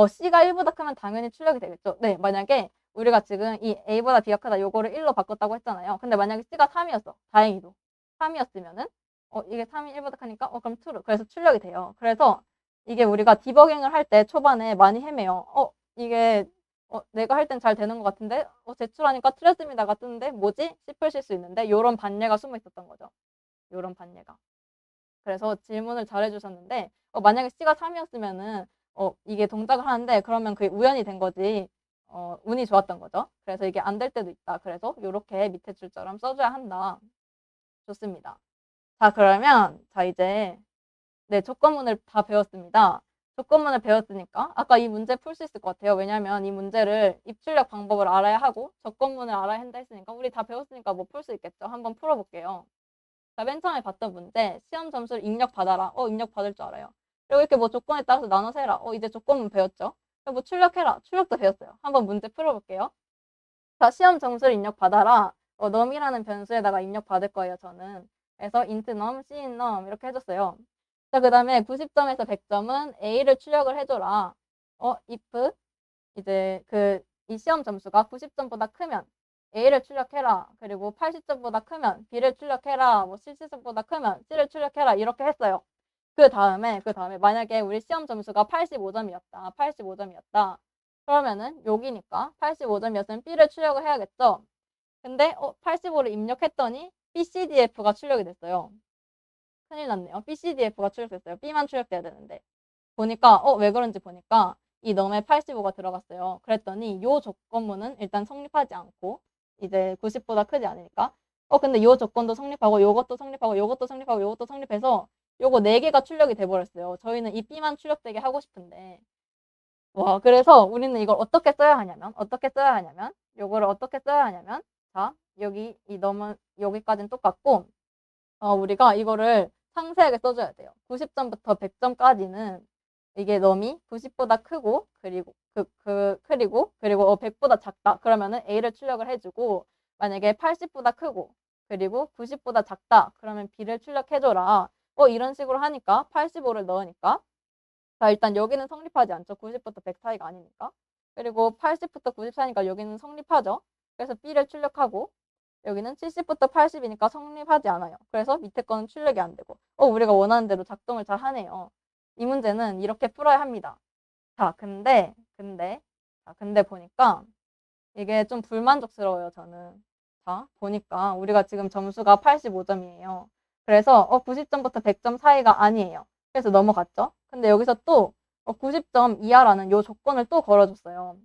C가 1보다 크면 당연히 출력이 되겠죠. 네, 만약에 우리가 지금 이 A보다 B가 크다 요거를 1로 바꿨다고 했잖아요. 근데 만약에 C가 3이었어. 다행히도. 3이었으면은 이게 3이 1보다 크니까 그럼 true. 그래서 출력이 돼요. 그래서 이게 우리가 디버깅을 할 때 초반에 많이 헤매요. 이게 내가 할 땐 잘 되는 것 같은데 제출하니까 틀렸습니다가 뜨는데 뭐지? 싶으실 수 있는데 요런 반예가 숨어 있었던 거죠. 요런 반예가. 그래서 질문을 잘 해주셨는데 만약에 C가 3이었으면은 이게 동작을 하는데 그러면 그게 우연이 된 거지 운이 좋았던 거죠. 그래서 이게 안 될 때도 있다. 그래서 이렇게 밑에 줄처럼 써줘야 한다. 좋습니다. 자 그러면 이제 네 조건문을 다 배웠습니다. 조건문을 배웠으니까 아까 이 문제 풀 수 있을 것 같아요. 왜냐면 이 문제를 입출력 방법을 알아야 하고 조건문을 알아야 한다 했으니까 우리 다 배웠으니까 뭐 풀 수 있겠죠. 한번 풀어볼게요. 자, 맨 처음에 봤던 문제, 시험 점수를 입력받아라. 입력받을 줄 알아요. 그리고 이렇게 뭐 조건에 따라서 나눠서 해라. 이제 조건문 배웠죠? 그리고 뭐 출력해라. 출력도 배웠어요. 한번 문제 풀어볼게요. 자, 시험 점수를 입력받아라. num이라는 변수에다가 입력받을 거예요, 저는. 그래서 int num, cin num 이렇게 해줬어요. 자, 그 다음에 90점에서 100점은 A를 출력을 해줘라. if 이제 이 시험 점수가 90점보다 크면 A를 출력해라. 그리고 80점보다 크면 B를 출력해라. 뭐 70점보다 크면 C를 출력해라. 이렇게 했어요. 그 다음에 만약에 우리 시험 점수가 85점이었다. 85점이었다. 그러면은 여기니까 85점이었으면 B를 출력을 해야겠죠. 근데 85를 입력했더니 BCDF가 출력이 됐어요. 큰일 났네요. BCDF가 출력됐어요. B만 출력돼야 되는데. 보니까 왜 그런지 보니까 이 넘에 85가 들어갔어요. 그랬더니 요 조건문은 일단 성립하지 않고 이제 90보다 크지 않으니까 근데 요 조건도 성립하고 요것도 성립하고 요것도 성립하고 요것도 성립해서 요거 4개가 출력이 돼버렸어요. 저희는 이 B만 출력되게 하고 싶은데 와 그래서 우리는 이걸 어떻게 써야 하냐면 요거를 어떻게 써야 하냐면 자 여기 이 넘은 여기까지는 똑같고 우리가 이거를 상세하게 써줘야 돼요. 90점부터 100점까지는 이게 넘이 90보다 크고 그리고 그리고 100보다 작다. 그러면은 A를 출력을 해주고 만약에 80보다 크고 그리고 90보다 작다. 그러면 B를 출력해줘라. 이런 식으로 하니까 85를 넣으니까 자 일단 여기는 성립하지 않죠. 90부터 100 사이가 아니니까. 그리고 80부터 90 사이니까 여기는 성립하죠. 그래서 B를 출력하고 여기는 70부터 80이니까 성립하지 않아요. 그래서 밑에 거는 출력이 안 되고 우리가 원하는 대로 작동을 잘 하네요. 이 문제는 이렇게 풀어야 합니다. 자, 근데 보니까 이게 좀 불만족스러워요, 저는. 자, 보니까 우리가 지금 점수가 85점이에요. 그래서 90점부터 100점 사이가 아니에요. 그래서 넘어갔죠? 근데 여기서 또 90점 이하라는 요 조건을 또 걸어줬어요.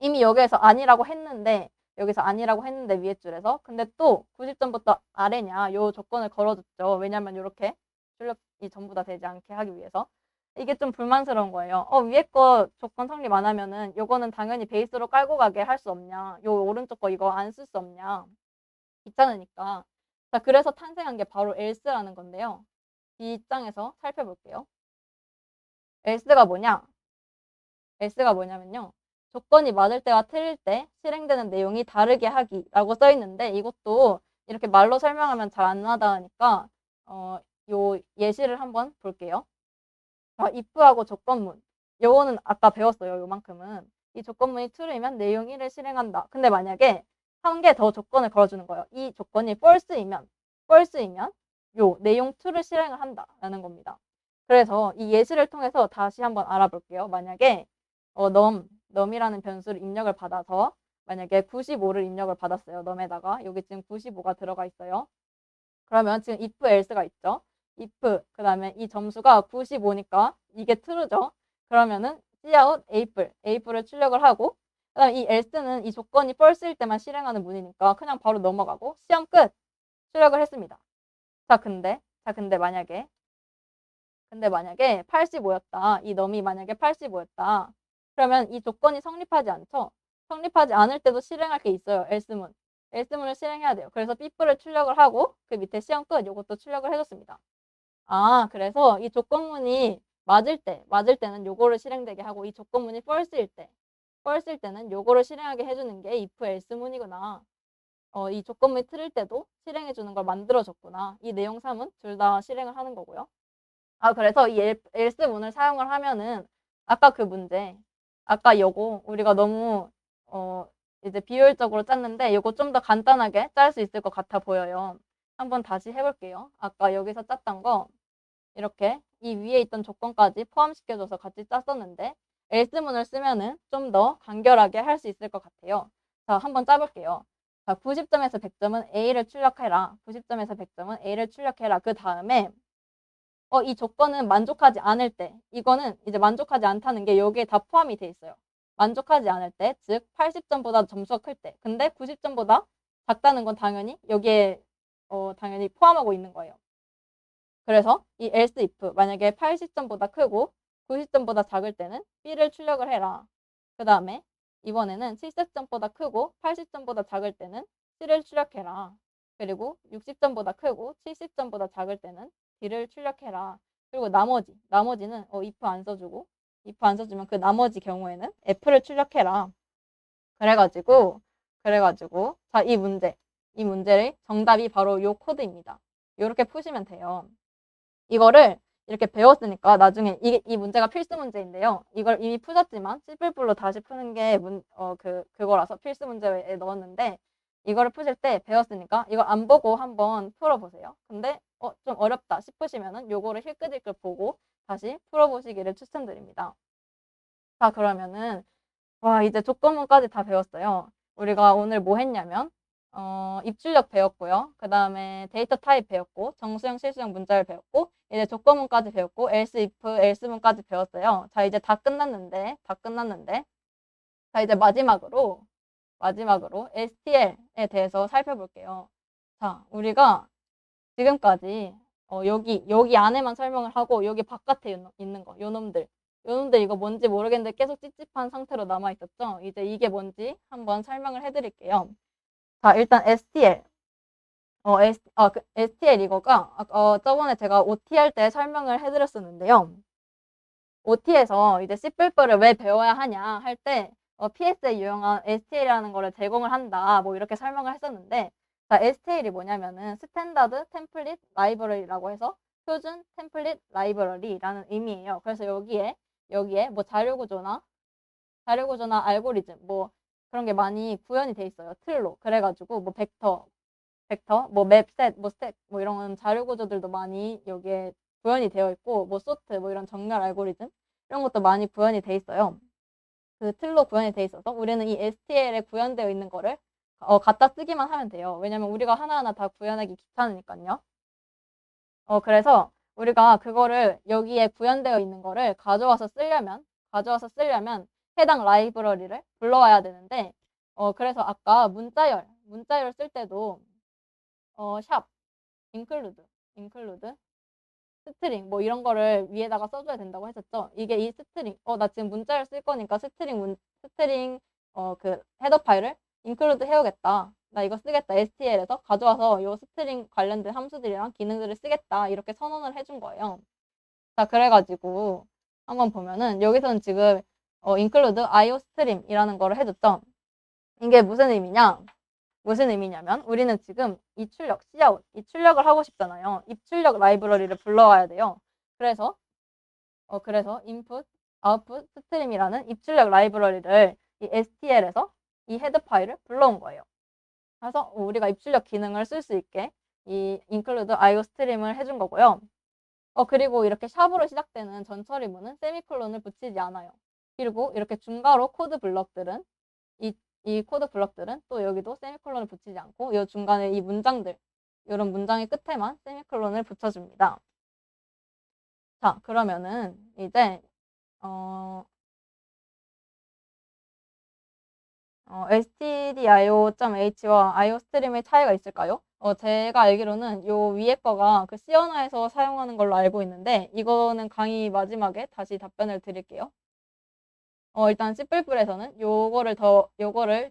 이미 여기에서 아니라고 했는데 여기서 아니라고 했는데 위에 줄에서 근데 또 90점부터 아래냐 요 조건을 걸어줬죠. 왜냐면 이렇게 출력이 전부 다 되지 않게 하기 위해서 이게 좀 불만스러운 거예요. 위에 거 조건 성립 안 하면은 요거는 당연히 베이스로 깔고 가게 할 수 없냐. 요 오른쪽 거 이거 안 쓸 수 없냐. 귀찮으니까. 자, 그래서 탄생한 게 바로 else라는 건데요. 이 입장에서 살펴볼게요. else가 뭐냐? else가 뭐냐면요. 조건이 맞을 때와 틀릴 때 실행되는 내용이 다르게 하기라고 써 있는데 이것도 이렇게 말로 설명하면 잘 안 와닿으니까 요 예시를 한번 볼게요. if하고 조건문. 요거는 아까 배웠어요. 요만큼은. 이 조건문이 true이면 내용 1을 실행한다. 근데 만약에 한 개 더 조건을 걸어주는 거예요. 이 조건이 false이면 요 내용 2를 실행을 한다라는 겁니다. 그래서 이 예시를 통해서 다시 한번 알아볼게요. 만약에 num이라는 변수를 입력을 받아서 만약에 95를 입력을 받았어요. num에다가 여기 지금 95가 들어가 있어요. 그러면 지금 if else가 있죠. if 그 다음에 이 점수가 95니까 이게 true죠. 그러면은 cout april을 출력을 하고 그 다음에 이 else는 이 조건이 false일 때만 실행하는 문이니까 그냥 바로 넘어가고 시험 끝 출력을 했습니다. 자 근데 만약에 근데 만약에 85였다. 이 놈이 만약에 85였다. 그러면 이 조건이 성립하지 않죠? 성립하지 않을 때도 실행할 게 있어요. else문. else문을 실행해야 돼요. 그래서 삐뿔을 출력을 하고 그 밑에 시험 끝 요것도 출력을 해줬습니다. 아, 그래서 이 조건문이 맞을 때는 요거를 실행되게 하고 이 조건문이 false일 때는 요거를 실행하게 해주는 게 if else문이구나. 이 조건문이 틀릴 때도 실행해주는 걸 만들어줬구나. 이 내용 3은 둘 다 실행을 하는 거고요. 아, 그래서 이 else문을 사용을 하면은 아까 그 문제, 아까 요거 우리가 너무 이제 비효율적으로 짰는데 요거 좀 더 간단하게 짤 수 있을 것 같아 보여요. 한번 다시 해볼게요. 아까 여기서 짰던 거 이렇게 이 위에 있던 조건까지 포함시켜줘서 같이 짰었는데 else문을 쓰면은 좀 더 간결하게 할 수 있을 것 같아요. 자, 한번 짜볼게요. 자, 90점에서 100점은 A를 출력해라. 90점에서 100점은 A를 출력해라. 그 다음에 이 조건은 만족하지 않을 때, 이거는 이제 만족하지 않다는 게 여기에 다 포함이 돼 있어요. 만족하지 않을 때, 즉 80점보다 점수가 클 때. 근데 90점보다 작다는 건 당연히 여기에 당연히 포함하고 있는 거예요. 그래서 이 else if 만약에 80점보다 크고 90점보다 작을 때는 B를 출력을 해라. 그 다음에 이번에는 70점보다 크고 80점보다 작을 때는 C를 출력해라. 그리고 60점보다 크고 70점보다 작을 때는 D를 출력해라. 그리고 나머지는 if 안 써주고 if 안 써주면 그 나머지 경우에는 F를 출력해라. 그래가지고 자, 이 문제의 정답이 바로 요 코드입니다. 이렇게 푸시면 돼요. 이거를 이렇게 배웠으니까 나중에 이 문제가 필수 문제인데요. 이걸 이미 푸셨지만 C++로 다시 푸는 게 그거라서 필수 문제에 넣었는데 이거를 푸실 때 배웠으니까 이거 안 보고 한번 풀어보세요. 근데 좀 어렵다 싶으시면은 요거를 힐끗힐끗 보고 다시 풀어보시기를 추천드립니다. 자, 그러면은 와, 이제 조건문까지 다 배웠어요. 우리가 오늘 뭐 했냐면 입출력 배웠고요. 그 다음에 데이터 타입 배웠고 정수형, 실수형 문자를 배웠고 이제 조건문까지 배웠고 else, if, else문까지 배웠어요. 자, 이제 다 끝났는데 자, 이제 마지막으로 STL에 대해서 살펴볼게요. 자, 우리가 지금까지 여기 안에만 설명을 하고 여기 바깥에 있는 거, 요놈들 이거 뭔지 모르겠는데 계속 찝찝한 상태로 남아 있었죠. 이제 이게 뭔지 한번 설명을 해드릴게요. 자, 일단 STL. STL 이거가 저번에 제가 OT 할 때 설명을 해드렸었는데요. OT에서 이제 C++를 왜 배워야 하냐 할 때 PS에 유용한 STL이라는 거를 제공을 한다. 뭐 이렇게 설명을 했었는데 자, STL이 뭐냐면은 스탠다드 템플릿 라이브러리라고 해서 표준 템플릿 라이브러리라는 의미예요. 그래서 여기에 뭐 자료구조나 알고리즘 뭐 그런 게 많이 구현이 돼 있어요. 틀로. 그래가지고 뭐 벡터, 뭐 맵셋, 뭐 스택 뭐 이런 자료 구조들도 많이 여기에 구현이 되어 있고 뭐 소트 뭐 이런 정렬 알고리즘 이런 것도 많이 구현이 돼 있어요. 그 틀로 구현이 돼 있어서 우리는 이 STL에 구현되어 있는 거를 갖다 쓰기만 하면 돼요. 왜냐면 우리가 하나하나 다 구현하기 귀찮으니까요. 그래서 우리가 그거를 여기에 구현되어 있는 거를 가져와서 쓰려면 해당 라이브러리를 불러와야 되는데 그래서 아까 문자열 쓸 때도 샵 include 스트링 뭐 이런 거를 위에다가 써줘야 된다고 했었죠. 이게 이 스트링 나 지금 문자열 쓸 거니까 스트링 그 헤더 파일을 include 해오겠다. 나 이거 쓰겠다. STL에서 가져와서 요 스트링 관련된 함수들이랑 기능들을 쓰겠다. 이렇게 선언을 해준 거예요. 자, 그래가지고 한번 보면은 여기서는 지금 include iostream이라는 거를 해줬죠. 이게 무슨 의미냐면 우리는 지금 이 출력을 하고 싶잖아요. 입출력 라이브러리를 불러와야 돼요. 그래서 input, output, stream이라는 입출력 라이브러리를 이 STL에서 이 헤드 파일을 불러온 거예요. 그래서 우리가 입출력 기능을 쓸 수 있게 이 include iostream을 해준 거고요. 그리고 이렇게 샵으로 시작되는 전처리문은 세미콜론을 붙이지 않아요. 그리고 이렇게 중괄호 코드 블럭들은 이 코드 블럭들은 또 여기도 세미콜론을 붙이지 않고 이 중간에 이 문장들 이런 문장의 끝에만 세미콜론을 붙여줍니다. 자, 그러면은 이제 stdio.h와 iostream의 차이가 있을까요? 제가 알기로는 요 위에 거가 그 시어나에서 사용하는 걸로 알고 있는데 이거는 강의 마지막에 다시 답변을 드릴게요. 일단 C++에서는 요거를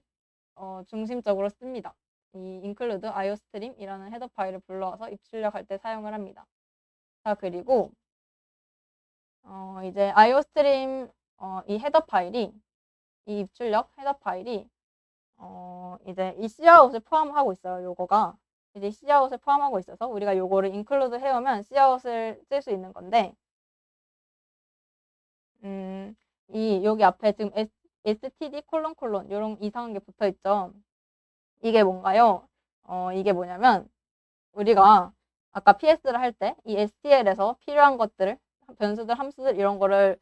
중심적으로 씁니다. 이 include iostream이라는 헤더 파일을 불러와서 입출력할 때 사용을 합니다. 자, 그리고 이제 iostream 이 헤더 파일이 이 입출력 헤더 파일이 이제 이 cout을 포함하고 있어요. 요거가 이제 cout을 포함하고 있어서 우리가 요거를 include 해오면 cout을 쓸 수 있는 건데 이 여기 앞에 지금 std 콜론 요런 이상한 게 붙어 있죠. 이게 뭔가요? 이게 뭐냐면 우리가 아까 PS를 할 때 이 STL에서 필요한 것들을 변수들, 함수들 이런 거를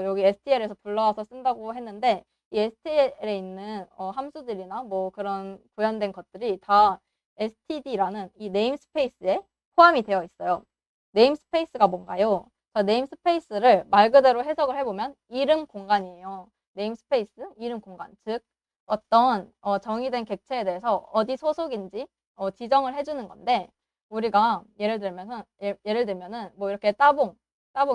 여기 STL에서 불러와서 쓴다고 했는데 이 STL에 있는 함수들이나 뭐 그런 구현된 것들이 다 std라는 이 네임스페이스에 포함이 되어 있어요. 네임스페이스가 뭔가요? 자, 네임스페이스를 말 그대로 해석을 해보면 이름 공간이에요. 네임스페이스, 이름 공간. 즉 어떤 정의된 객체에 대해서 어디 소속인지 지정을 해주는 건데 우리가 예를 들면은 뭐 이렇게 따봉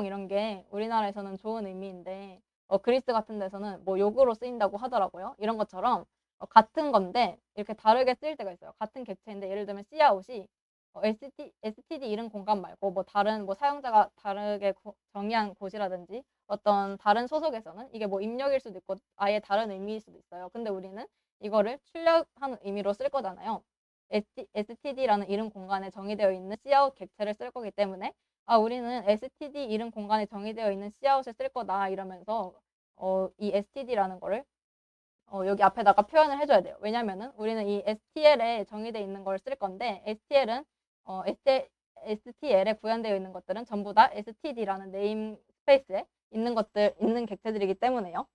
이런 게 우리나라에서는 좋은 의미인데 그리스 같은 데서는 뭐 욕으로 쓰인다고 하더라고요. 이런 것처럼 같은 건데 이렇게 다르게 쓰일 때가 있어요. 같은 객체인데 예를 들면 씨아웃이 STD 이름 공간 말고 뭐 다른 뭐 사용자가 다르게 정의한 곳이라든지 어떤 다른 소속에서는 이게 뭐 입력일 수도 있고 아예 다른 의미일 수도 있어요. 근데 우리는 이거를 출력하는 의미로 쓸 거잖아요. std라는 이름 공간에 정의되어 있는 cout 객체를 쓸 거기 때문에 우리는 std 이름 공간에 정의되어 있는 cout을 쓸 거다 이러면서 이 std라는 거를 여기 앞에다가 표현을 해줘야 돼요. 왜냐면은 우리는 이 STL에 정의되어 있는 걸 쓸 건데 STL은 STL에 구현되어 있는 것들은 전부 다 std라는 네임 스페이스에 있는 객체들이기 때문에요.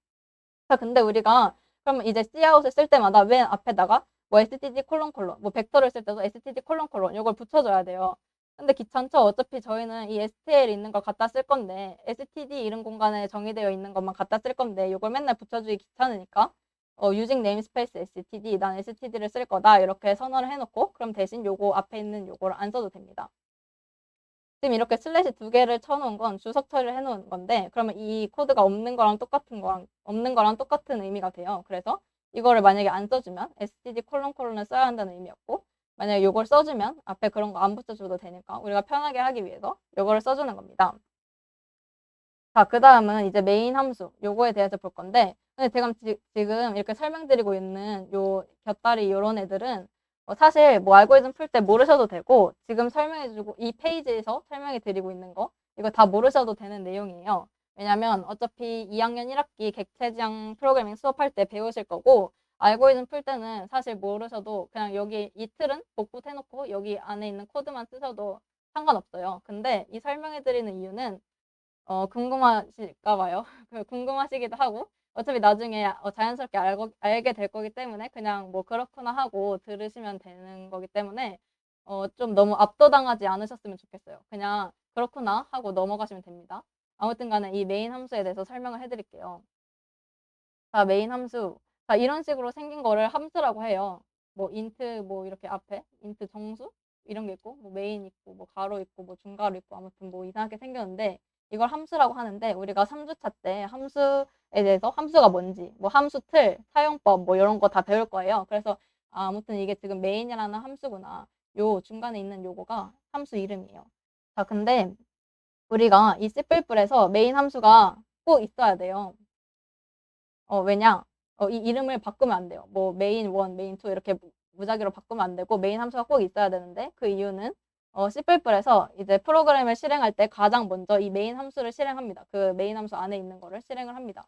자, 근데 우리가 그러면 이제 cout을 쓸 때마다 맨 앞에다가 뭐 std 콜론 뭐 벡터를 쓸 때도 std 콜론 이걸 붙여줘야 돼요. 근데 귀찮죠? 어차피 저희는 이 STL 있는 걸 갖다 쓸 건데 std 이름 공간에 정의되어 있는 것만 갖다 쓸 건데 이걸 맨날 붙여주기 귀찮으니까 using namespace std 난 std를 쓸 거다 이렇게 선언을 해놓고 그럼 대신 요거 앞에 있는 요거를 안 써도 됩니다. 지금 이렇게 슬래시 두 개를 쳐놓은 건 주석 처리를 해놓은 건데 그러면 이 코드가 없는 거랑 똑같은 의미가 돼요. 그래서 이거를 만약에 안 써주면 std 콜론을 써야 한다는 의미였고 만약에 이걸 써주면 앞에 그런 거 안 붙여줘도 되니까 우리가 편하게 하기 위해서 이거를 써주는 겁니다. 자, 그 다음은 이제 메인 함수 요거에 대해서 볼 건데 근데 제가 지금 이렇게 설명드리고 있는 요 곁다리 요런 애들은 사실 뭐 알고리즘 풀 때 모르셔도 되고 지금 설명해주고 이 페이지에서 설명해 드리고 있는 거 이거 다 모르셔도 되는 내용이에요. 왜냐면 어차피 2학년 1학기 객체지향 프로그래밍 수업할 때 배우실 거고 알고리즘 풀 때는 사실 모르셔도 그냥 여기 이 틀은 복붙해놓고 여기 안에 있는 코드만 쓰셔도 상관없어요. 근데 이 설명해 드리는 이유는 궁금하실까 봐요. 궁금하시기도 하고 어차피 나중에 자연스럽게 알게 될 거기 때문에 그냥 뭐 그렇구나 하고 들으시면 되는 거기 때문에 좀 너무 압도당하지 않으셨으면 좋겠어요. 그냥 그렇구나 하고 넘어가시면 됩니다. 아무튼 간에 이 메인 함수에 대해서 설명을 해드릴게요. 자, 메인 함수. 자, 이런 식으로 생긴 거를 함수라고 해요. 뭐 인트 뭐 이렇게 앞에 인트 정수 이런 게 있고 뭐 메인 있고 뭐 가로 있고 뭐 중가로 있고 아무튼 뭐 이상하게 생겼는데 이걸 함수라고 하는데 우리가 3주차 때 함수에 대해서 함수가 뭔지 뭐 함수 틀, 사용법 뭐 이런 거 다 배울 거예요. 그래서 아무튼 이게 지금 메인이라는 함수구나. 요 중간에 있는 요거가 함수 이름이에요. 자, 근데 우리가 이 C++에서 메인 함수가 꼭 있어야 돼요. 왜냐? 이 이름을 바꾸면 안 돼요. 뭐 메인 1, 메인 2 이렇게 무작위로 바꾸면 안 되고 메인 함수가 꼭 있어야 되는데 그 이유는 C++에서 이제 프로그램을 실행할 때 가장 먼저 이 메인 함수를 실행합니다. 그 메인 함수 안에 있는 거를 실행을 합니다.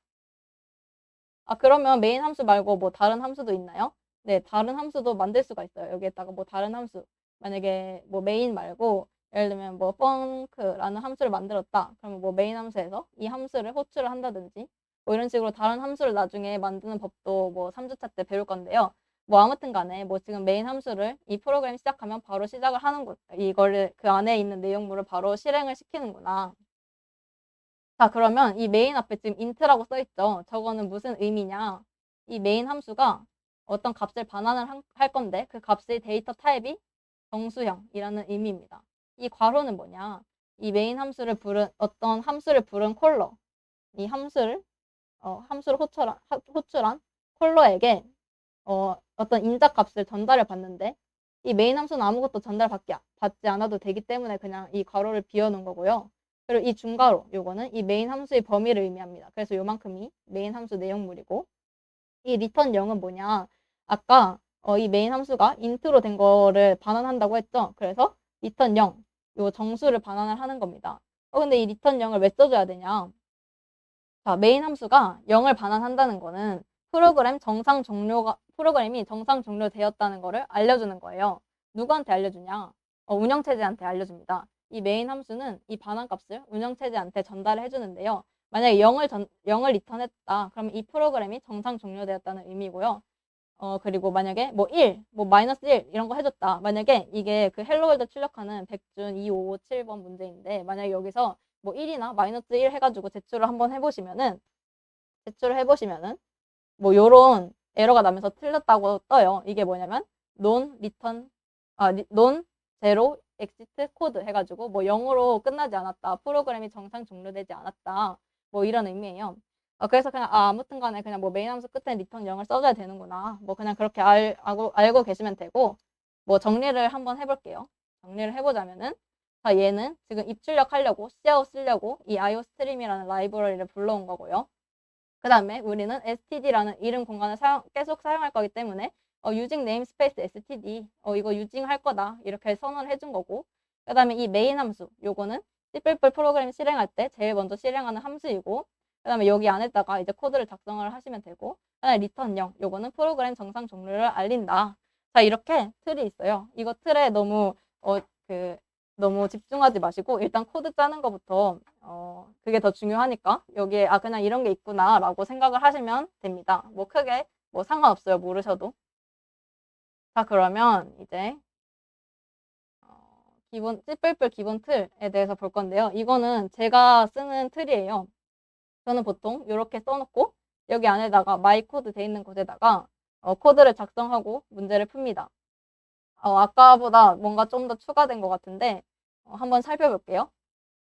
그러면 메인 함수 말고 뭐 다른 함수도 있나요? 네, 다른 함수도 만들 수가 있어요. 여기에다가 뭐 다른 함수. 만약에 뭐 메인 말고 예를 들면 뭐 func라는 함수를 만들었다. 그러면 뭐 메인 함수에서 이 함수를 호출을 한다든지 뭐 이런 식으로 다른 함수를 나중에 만드는 법도 뭐 3주차 때 배울 건데요. 뭐 아무튼 간에 뭐 지금 메인 함수를 이 프로그램 시작하면 바로 시작을 하는 거 이거를 그 안에 있는 내용물을 바로 실행을 시키는구나. 자, 그러면 이 메인 앞에 지금 int라고 써 있죠. 저거는 무슨 의미냐? 이 메인 함수가 어떤 값을 반환을 할 건데 그 값의 데이터 타입이 정수형이라는 의미입니다. 이 괄호는 뭐냐? 이 메인 함수를 부른 어떤 함수를 부른 콜러, 이 함수를 호출한 콜러에게 어떤 인자값을 전달을 받는데 이 메인 함수는 아무것도 받지 않아도 되기 때문에 그냥 이 괄호를 비워놓은 거고요. 그리고 이 중괄호, 요거는 이 메인 함수의 범위를 의미합니다. 그래서 요만큼이 메인 함수 내용물이고 이 리턴 0은 뭐냐? 아까 이 메인 함수가 인트로 된 거를 반환한다고 했죠. 그래서 리턴 0, 요 정수를 반환을 하는 겁니다. 근데 이 리턴 0을 왜 써줘야 되냐? 자, 메인 함수가 0을 반환한다는 거는 프로그램이 정상 종료되었다는 거를 알려주는 거예요. 누구한테 알려주냐? 운영체제한테 알려줍니다. 이 메인 함수는 이 반환값을 운영체제한테 전달을 해주는데요. 만약에 0을 리턴했다. 그러면 이 프로그램이 정상 종료되었다는 의미고요. 그리고 만약에 뭐 1, 뭐 마이너스 1 이런 거 해줬다. 만약에 이게 그 헬로월드 출력하는 백준 2557번 문제인데 만약에 여기서 뭐 1이나 마이너스 1 해가지고 제출을 해보시면은 뭐 요런 에러가 나면서 틀렸다고 떠요. 이게 뭐냐면 non zero exit code 해가지고 뭐 0으로 끝나지 않았다. 프로그램이 정상 종료되지 않았다. 뭐 이런 의미예요. 그래서 그냥 아무튼 간에 그냥 뭐 메인 함수 끝에 리턴 0을 써줘야 되는구나. 뭐 그냥 그렇게 알고 계시면 되고 뭐 정리를 한번 해볼게요. 정리를 해보자면은 자, 얘는 지금 입출력 하려고 cout 쓰려고 이 iostream이라는 라이브러리를 불러온 거고요. 그 다음에 우리는 std라는 이름 공간을 계속 사용할 거기 때문에 using namespace std 이거 using 할 거다 이렇게 선언을 해준 거고 그 다음에 이 메인 함수 요거는 C++ 프로그램 실행할 때 제일 먼저 실행하는 함수이고 그 다음에 여기 안에다가 이제 코드를 작성을 하시면 되고 그 다음에 return 0 요거는 프로그램 정상 종료를 알린다. 자, 이렇게 틀이 있어요. 이거 틀에 너무 집중하지 마시고 일단 코드 짜는 것부터 그게 더 중요하니까 여기에 그냥 이런 게 있구나 라고 생각을 하시면 됩니다. 뭐 크게 뭐 상관없어요. 모르셔도. 자, 그러면 이제 C++ 기본 틀에 대해서 볼 건데요. 이거는 제가 쓰는 틀이에요. 저는 보통 이렇게 써놓고 여기 안에다가 마이 코드 돼 있는 곳에다가 코드를 작성하고 문제를 풉니다. 아까보다 뭔가 좀 더 추가된 것 같은데 한번 살펴볼게요.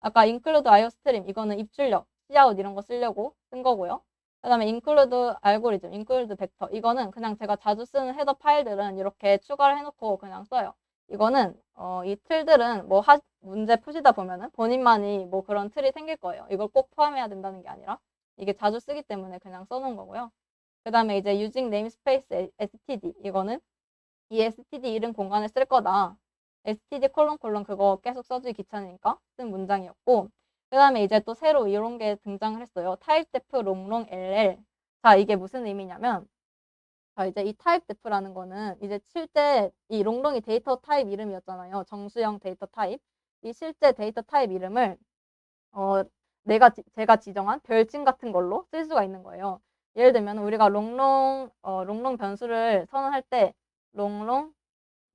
아까 include iostream 이거는 입출력, cout 이런 거 쓰려고 쓴 거고요. 그 다음에 include 알고리즘, include 벡터 이거는 그냥 제가 자주 쓰는 헤더 파일들은 이렇게 추가를 해놓고 그냥 써요. 이거는 이 틀들은 뭐 문제 푸시다 보면은 본인만이 뭐 그런 틀이 생길 거예요. 이걸 꼭 포함해야 된다는 게 아니라 이게 자주 쓰기 때문에 그냥 써놓은 거고요. 그 다음에 이제 using namespace std 이거는 이 std 이름 공간을 쓸 거다. std 콜론 그거 계속 써주기 귀찮으니까 쓴 문장이었고 그 다음에 이제 또 새로 이런 게 등장을 했어요. typedef 롱롱 ll. 자, 이게 무슨 의미냐면 자, 이제 이 typedef라는 거는 이제 실제 이 롱롱이 데이터 타입 이름이었잖아요. 정수형 데이터 타입. 이 실제 데이터 타입 이름을 제가 지정한 별칭 같은 걸로 쓸 수가 있는 거예요. 예를 들면 우리가 롱롱 변수를 선언할 때 롱롱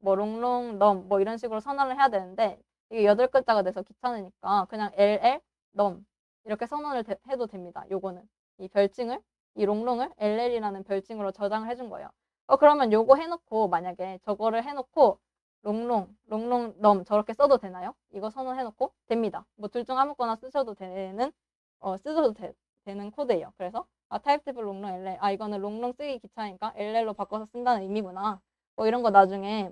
롱롱 뭐 이런 식으로 선언을 해야 되는데 이게 8글자가 돼서 귀찮으니까 그냥 LL 넘 이렇게 선언을 해도 됩니다. 요거는 이 별칭을 이 롱롱을 LL이라는 별칭으로 저장을 해준 거예요. 그러면 요거 해놓고 만약에 저거를 해놓고 롱롱 넘 저렇게 써도 되나요? 이거 선언해놓고 됩니다. 뭐 둘 중 아무거나 쓰셔도 되는 코드예요. 그래서 타입티브 롱롱 LL 이거는 롱롱 쓰기 귀찮으니까 LL로 바꿔서 쓴다는 의미구나. 뭐 이런 거 나중에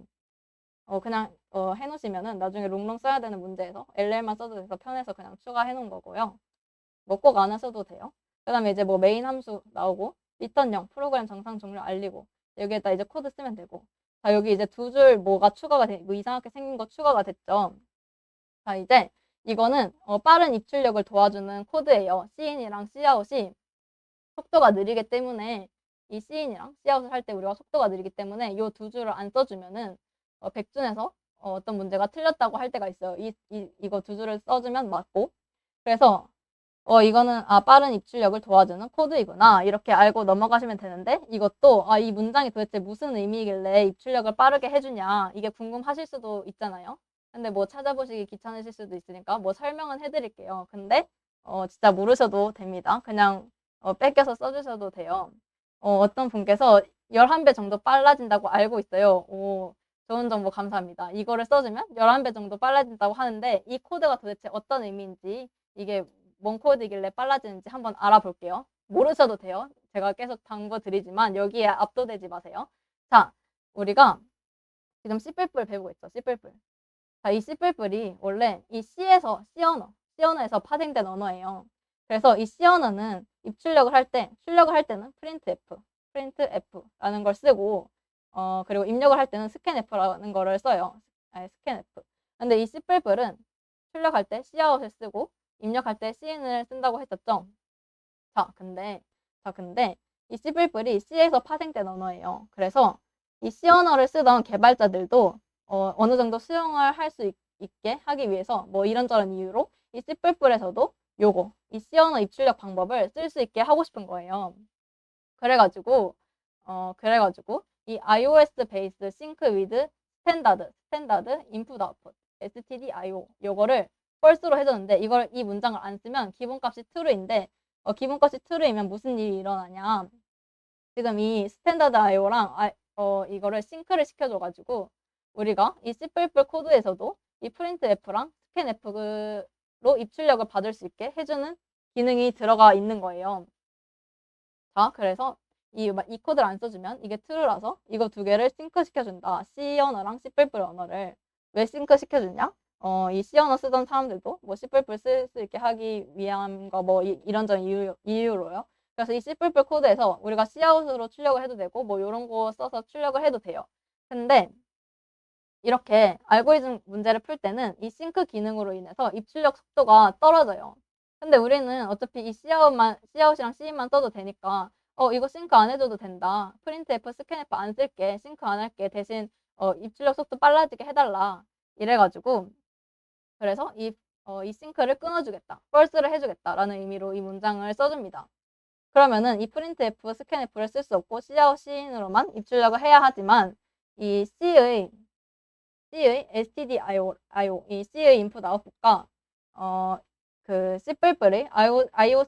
그냥 해놓으시면은 나중에 롱롱 써야 되는 문제에서 LL만 써도 돼서 편해서 그냥 추가해 놓은 거고요. 뭐 꼭 안 하셔도 돼요. 그 다음에 이제 뭐 메인 함수 나오고 리턴 0 프로그램 정상 종료 알리고 여기에다 이제 코드 쓰면 되고 자, 여기 이제 두 줄 뭐가 뭐 이상하게 생긴 거 추가가 됐죠. 자, 이제 이거는 빠른 입출력을 도와주는 코드예요. Cin이랑 Cout이 속도가 느리기 때문에 이 Cin이랑 Cout을 할 때 우리가 속도가 느리기 때문에 이 두 줄을 안 써주면은 백준에서 어떤 문제가 틀렸다고 할 때가 있어요. 이거 두 줄을 써주면 맞고 그래서 이거는 빠른 입출력을 도와주는 코드이구나 이렇게 알고 넘어가시면 되는데 이것도 이 문장이 도대체 무슨 의미이길래 입출력을 빠르게 해주냐 이게 궁금하실 수도 있잖아요. 근데 뭐 찾아보시기 귀찮으실 수도 있으니까 뭐 설명은 해드릴게요. 근데 진짜 모르셔도 됩니다. 그냥 뺏겨서 써주셔도 돼요. 어떤 분께서 11배 정도 빨라진다고 알고 있어요. 좋은 정보 감사합니다. 이거를 써주면 11배 정도 빨라진다고 하는데 이 코드가 도대체 어떤 의미인지 이게 뭔 코드이길래 빨라지는지 한번 알아볼게요. 모르셔도 돼요. 제가 계속 당부 드리지만 여기에 압도되지 마세요. 자, 우리가 지금 C++ 배우고 있죠. C++. 자, 이 C++이 원래 이 C에서 C 언어에서 파생된 언어예요. 그래서 이 C 언어는 입출력을 할 때는 printf라는 걸 쓰고 그리고 입력을 할 때는 scanf라는 거를 써요. scanf. 근데 이 C++은 출력할 때 cout을 쓰고 입력할 때 cin을 쓴다고 했었죠. 근데 이 C++이 C에서 파생된 언어예요. 그래서 이 C 언어를 쓰던 개발자들도 어느 정도 수용을 할 수 있게 하기 위해서 뭐 이런저런 이유로 이 C++에서도 이 C 언어 입출력 방법을 쓸 수 있게 하고 싶은 거예요. 그래가지고 이 iOS 베이스 sync with standard input output stdio 요거를 펄스로 해줬는데 이 문장을 안 쓰면 기본값이 true인데 기본값이 true이면 무슨 일이 일어나냐. 지금 이 스탠다드 IO랑 이거를 싱크를 시켜줘가지고 우리가 이 C++ 코드에서도 이 printf랑 scanf로 입출력을 받을 수 있게 해주는 기능이 들어가 있는 거예요. 자, 그래서 이 코드를 안 써주면 이게 true라서 이거 두 개를 싱크 시켜준다. C 언어랑 C++ 언어를 왜 싱크 시켜주냐? 이 C 언어 쓰던 사람들도 뭐 C++ 쓸 수 있게 하기 위함과 뭐 이런저런 이유로요. 그래서 이 C++ 코드에서 우리가 Cout으로 출력을 해도 되고 뭐 이런 거 써서 출력을 해도 돼요. 근데 이렇게 알고리즘 문제를 풀 때는 이 싱크 기능으로 인해서 입출력 속도가 떨어져요. 근데 우리는 어차피 이 Cout이랑 Cin만 써도 되니까 이거 싱크 안 해줘도 된다. printf, scanf 안 쓸게. 싱크 안 할게. 대신 입출력 속도 빨라지게 해달라. 이래가지고 그래서 이 싱크를 끊어주겠다. false를 해주겠다라는 의미로 이 문장을 써줍니다. 그러면은 이 printf, scanf를 쓸 수 없고 cout, cin으로만 입출력을 해야 하지만 이 C의 stdio, 이 C의 인풋 아웃풋과 그 C++의 IO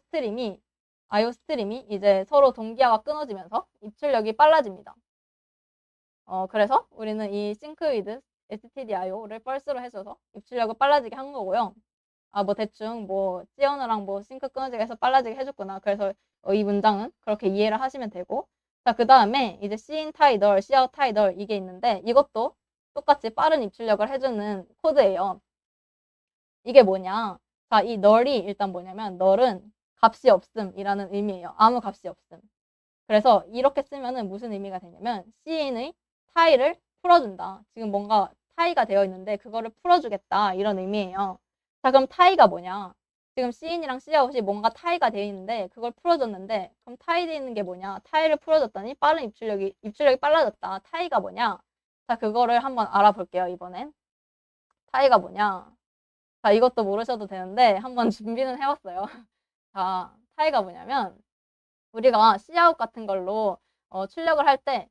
스트림이 이제 서로 동기화가 끊어지면서 입출력이 빨라집니다. 그래서 우리는 이 sync with stdio를 false로 해줘서 입출력을 빨라지게 한 거고요. 뭐 대충 뭐 C 언어랑 뭐 싱크 끊어지게 해서 빨라지게 해줬구나. 그래서 이 문장은 그렇게 이해를 하시면 되고, 자, 그 다음에 이제 cin 타이덜, cout 타이덜 이게 있는데 이것도 똑같이 빠른 입출력을 해주는 코드예요. 이게 뭐냐? 자, 이 널이 일단 뭐냐면 널은 값이 없음이라는 의미예요. 아무 값이 없음. 그래서 이렇게 쓰면은 무슨 의미가 되냐면 cin의 타이를 풀어준다. 지금 뭔가 타이가 되어 있는데 그거를 풀어주겠다 이런 의미예요. 자, 그럼 타이가 뭐냐? 지금 cin이랑 cout이 뭔가 타이가 되어 있는데 그걸 풀어줬는데 그럼 타이 되어 있는 게 뭐냐? 타이를 풀어줬더니 빠른 입출력이 빨라졌다. 타이가 뭐냐? 자, 그거를 한번 알아볼게요, 이번엔. 타이가 뭐냐? 자, 이것도 모르셔도 되는데 한번 준비는 해왔어요. 자, 타이가 뭐냐면 우리가 Cout 같은 걸로 출력을 할 때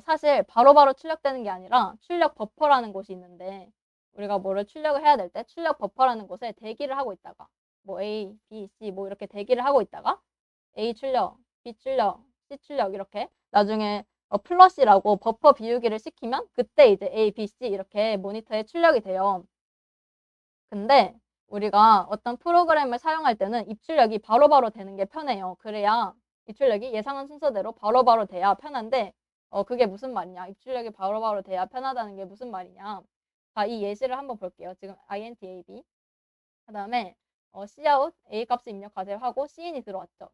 사실 바로바로 출력되는 게 아니라 출력 버퍼라는 곳이 있는데 우리가 뭐를 출력을 해야 될 때 출력 버퍼라는 곳에 대기를 하고 있다가 뭐 A, B, C 뭐 이렇게 대기를 하고 있다가 A 출력, B 출력, C 출력 이렇게 나중에 플러시라고 버퍼 비우기를 시키면 그때 이제 A, B, C 이렇게 모니터에 출력이 돼요. 근데 우리가 어떤 프로그램을 사용할 때는 입출력이 바로바로 되는 게 편해요. 그래야 입출력이 예상한 순서대로 바로바로 돼야 편한데 그게 무슨 말이냐? 입출력이 바로바로 돼야 편하다는 게 무슨 말이냐? 자, 이 예시를 한번 볼게요. 지금 intab 그다음에 cout a 값을 입력하세요 하고 cin이 들어왔죠.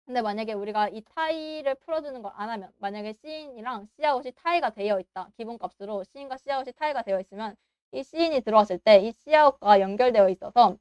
근데 만약에 우리가 이 타이를 풀어주는 걸 안 하면 만약에 cin이랑 cout이 타이가 되어 있다. 기본값으로 cin과 cout이 타이가 되어 있으면 이 cin이 들어왔을 때 이 cout과 연결되어 있어서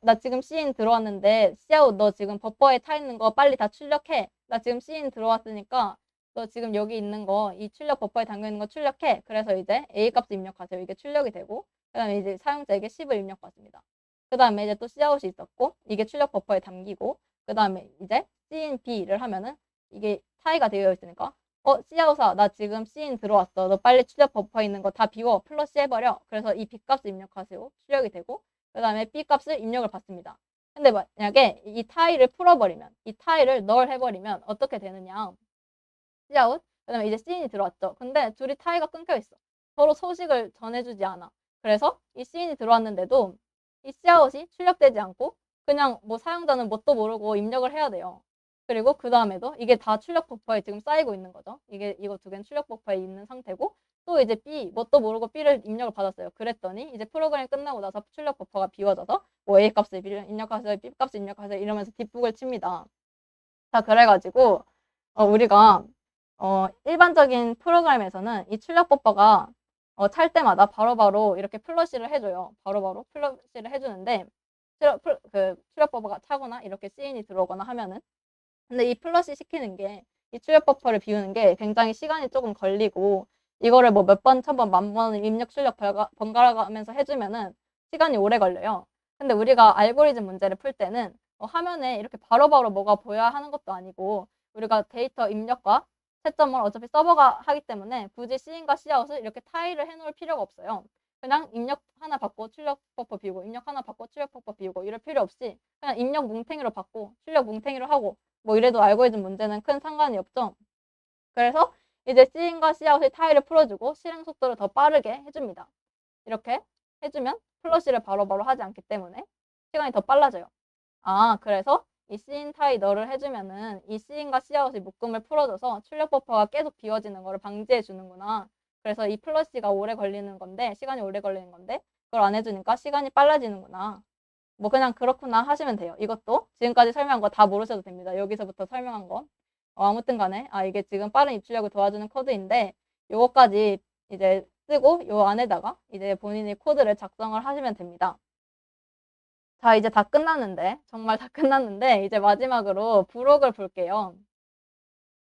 나 지금 cin 들어왔는데 cout 너 지금 버퍼에 타 있는 거 빨리 다 출력해. 나 지금 cin 들어왔으니까 너 지금 여기 있는 거 이 출력 버퍼에 담겨 있는 거 출력해. 그래서 이제 a 값을 입력하세요. 이게 출력이 되고 그다음에 이제 사용자에게 10을 입력받습니다. 그다음에 이제 또 cout이 있었고 이게 출력 버퍼에 담기고 그다음에 이제 cinb를 하면은 이게 타이가 되어 있으니까 cout아 나 지금 cin 들어왔어. 너 빨리 출력 버퍼에 있는 거 다 비워. 플러시 해버려. 그래서 이 b값을 입력하세요. 출력이 되고 그 다음에 b값을 입력을 받습니다. 근데 만약에 이 타이를 풀어버리면 이 타이를 널 해버리면 어떻게 되느냐. cout 그 다음에 이제 cin이 들어왔죠. 근데 둘이 타이가 끊겨 있어. 서로 소식을 전해주지 않아. 그래서 이 시인이 들어왔는데도 이 씨아웃이 출력되지 않고 그냥 뭐 사용자는 뭣도 모르고 입력을 해야 돼요. 그리고 그 다음에도 이게 다 출력 버퍼에 지금 쌓이고 있는 거죠. 이거 두 개는 출력 버퍼에 있는 상태고 또 이제 B, 뭣도 모르고 B를 입력을 받았어요. 그랬더니 이제 프로그램이 끝나고 나서 출력 버퍼가 비워져서 뭐 A 값을 입력하세요, B 값을 입력하세요 이러면서 뒷북을 칩니다. 자, 그래가지고 우리가 일반적인 프로그램에서는 이 출력 버퍼가 찰 때마다 바로바로 이렇게 플러시를 해줘요. 바로바로 플러시를 해주는데 출력 버퍼가 차거나 이렇게 시인이 들어오거나 하면은 근데 이 플러시 시키는 게 이 출력 버퍼를 비우는 게 굉장히 시간이 조금 걸리고 이거를 뭐 몇 번, 1000번, 10,000번을 입력 출력 번갈아 가면서 해주면은 시간이 오래 걸려요. 근데 우리가 알고리즘 문제를 풀 때는 화면에 이렇게 바로바로 뭐가 보여야 하는 것도 아니고 우리가 데이터 입력과 채점을 어차피 서버가 하기 때문에 굳이 시인과 시아웃을 이렇게 타일을 해놓을 필요가 없어요. 그냥 입력 하나 받고 출력 버퍼 비우고 입력 하나 받고 출력 버퍼 비우고 이럴 필요 없이 그냥 입력 뭉탱이로 받고 출력 뭉탱이로 하고 뭐 이래도 알고리즘 문제는 큰 상관이 없죠. 그래서 이제 시인과 시아웃의 타일을 풀어주고 실행 속도를 더 빠르게 해줍니다. 이렇게 해주면 플러시를 바로바로 하지 않기 때문에 시간이 더 빨라져요. 아, 그래서 이 시인 타이 너를 해주면은 이 시인과 시아웃의 묶음을 풀어줘서 출력 버퍼가 계속 비워지는 거를 방지해 주는구나. 그래서 이 플러시가 오래 걸리는 건데, 시간이 오래 걸리는 건데, 그걸 안 해주니까 시간이 빨라지는구나. 뭐 그냥 그렇구나 하시면 돼요. 이것도 지금까지 설명한 거 다 모르셔도 됩니다. 여기서부터 설명한 거. 아무튼 간에 이게 지금 빠른 입출력을 도와주는 코드인데 요거까지 이제 쓰고 요 안에다가 이제 본인이 코드를 작성을 하시면 됩니다. 자, 이제 다 끝났는데 정말 다 끝났는데 이제 마지막으로 부록을 볼게요.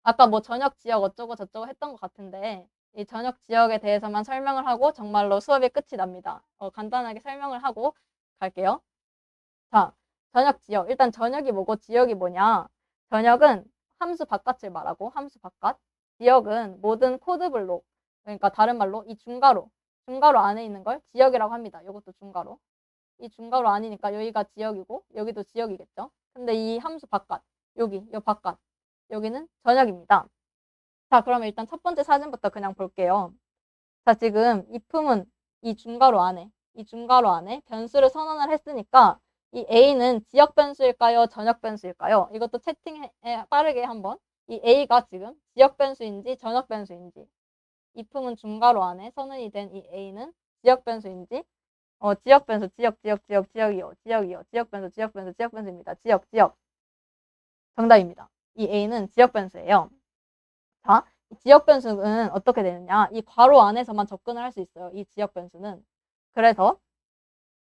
아까 뭐 저녁 지역 어쩌고 저쩌고 했던 것 같은데 이 저녁 지역에 대해서만 설명을 하고 정말로 수업이 끝이 납니다. 간단하게 설명을 하고 갈게요. 자, 저녁 지역. 일단 저녁이 뭐고 지역이 뭐냐? 저녁은 함수 바깥을 말하고 함수 바깥. 지역은 모든 코드 블록. 그러니까 다른 말로 이 중괄호 안에 있는 걸 지역이라고 합니다. 이것도 중괄호. 이 중괄호 아니니까 여기가 지역이고 여기도 지역이겠죠. 근데 이 함수 바깥. 요 바깥. 여기는 저녁입니다. 자, 그러면 일단 첫 번째 사진부터 그냥 볼게요. 자, 지금 if은 이 중괄호 안에 변수를 선언을 했으니까 이 a는 지역 변수일까요? 저녁 변수일까요? 이것도 채팅에 빠르게 한번 이 a가 지금 지역 변수인지 저녁 변수인지 if은 중괄호 안에 선언이 된 이 a는 지역 변수인지 지역 변수 지역이요 지역 변수 지역 변수입니다. 지역 정답입니다. 이 a는 지역 변수예요. 자, 지역 변수는 어떻게 되느냐? 이 괄호 안에서만 접근을 할 수 있어요. 이 지역 변수는. 그래서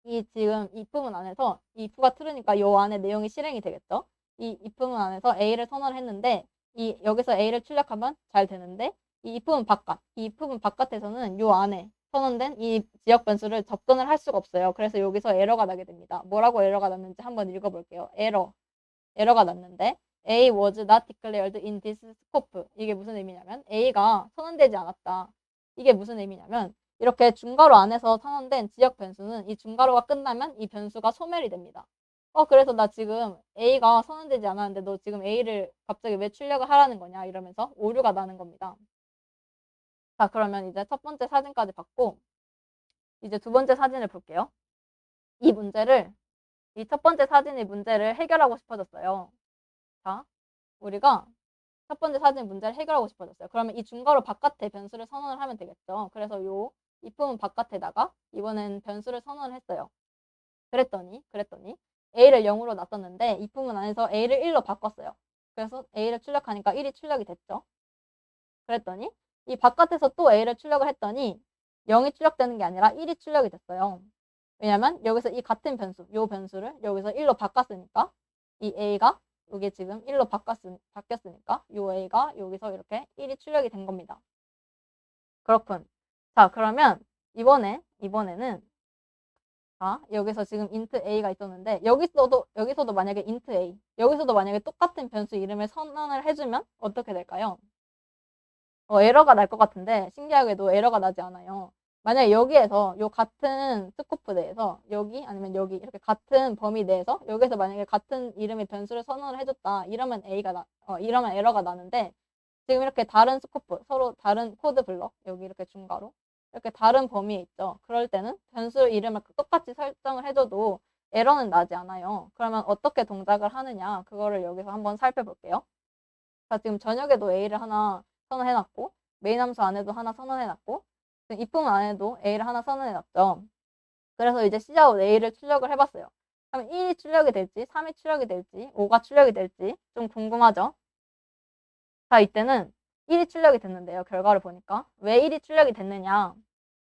이 지금 if문 안에서 이 if가 트루니까 요 안에 내용이 실행이 되겠죠. 이 if문 안에서 a를 선언을 했는데 이 여기서 a를 출력하면 잘 되는데 이 if문 바깥에서는 요 안에 선언된 이 지역 변수를 접근을 할 수가 없어요. 그래서 여기서 에러가 나게 됩니다. 뭐라고 에러가 났는지 한번 읽어볼게요. 에러가 났는데 A was not declared in this scope. 이게 무슨 의미냐면 A가 선언되지 않았다. 이게 무슨 의미냐면 이렇게 중괄호 안에서 선언된 지역 변수는 이 중괄호가 끝나면 이 변수가 소멸이 됩니다. 그래서 나 지금 A가 선언되지 않았는데 너 지금 A를 갑자기 왜 출력을 하라는 거냐 이러면서 오류가 나는 겁니다. 자, 그러면 이제 첫 번째 사진까지 봤고 이제 두 번째 사진을 볼게요. 이 첫 번째 사진의 문제를 해결하고 싶어졌어요. 자, 우리가 첫 번째 사진 문제를 해결하고 싶어졌어요. 그러면 이 중괄호 바깥에 변수를 선언을 하면 되겠죠. 그래서 요 if문 바깥에다가 이번엔 변수를 선언을 했어요. 그랬더니 a를 0으로 놨었는데 if문 안에서 a를 1로 바꿨어요. 그래서 a를 출력하니까 1이 출력이 됐죠. 그랬더니 이 바깥에서 또 a를 출력을 했더니 0이 출력되는 게 아니라 1이 출력이 됐어요. 왜냐면 여기서 이 같은 변수, 요 변수를 여기서 1로 바꿨으니까 이 a가 이게 지금 1로 바뀌었으니까 요 a가 여기서 이렇게 1이 출력이 된 겁니다. 그렇군. 자, 그러면 이번에는 자, 여기서 지금 int a가 있었는데 여기서도 만약에 int a 여기서도 만약에 똑같은 변수 이름을 선언을 해주면 어떻게 될까요? 에러가 날 것 같은데 신기하게도 에러가 나지 않아요. 만약에 여기에서 요 같은 스코프 내에서 여기 아니면 여기 이렇게 같은 범위 내에서 여기서 만약에 같은 이름의 변수를 선언을 해줬다 이러면 이러면 에러가 나는데 지금 이렇게 다른 스코프 서로 다른 코드 블럭 여기 이렇게 중괄호 이렇게 다른 범위에 있죠. 그럴 때는 변수 이름을 똑같이 설정을 해줘도 에러는 나지 않아요. 그러면 어떻게 동작을 하느냐, 그거를 여기서 한번 살펴볼게요. 자, 지금 저녁에도 A를 하나 선언해놨고, 메인 함수 안에도 하나 선언해놨고, 지금 if 안에도 A를 하나 선언해놨죠. 그래서 이제 Cout A를 출력을 해봤어요. 그럼 1이 출력이 될지, 3이 출력이 될지, 5가 출력이 될지 좀 궁금하죠? 자, 이때는 1이 출력이 됐는데요. 결과를 보니까. 왜 1이 출력이 됐느냐?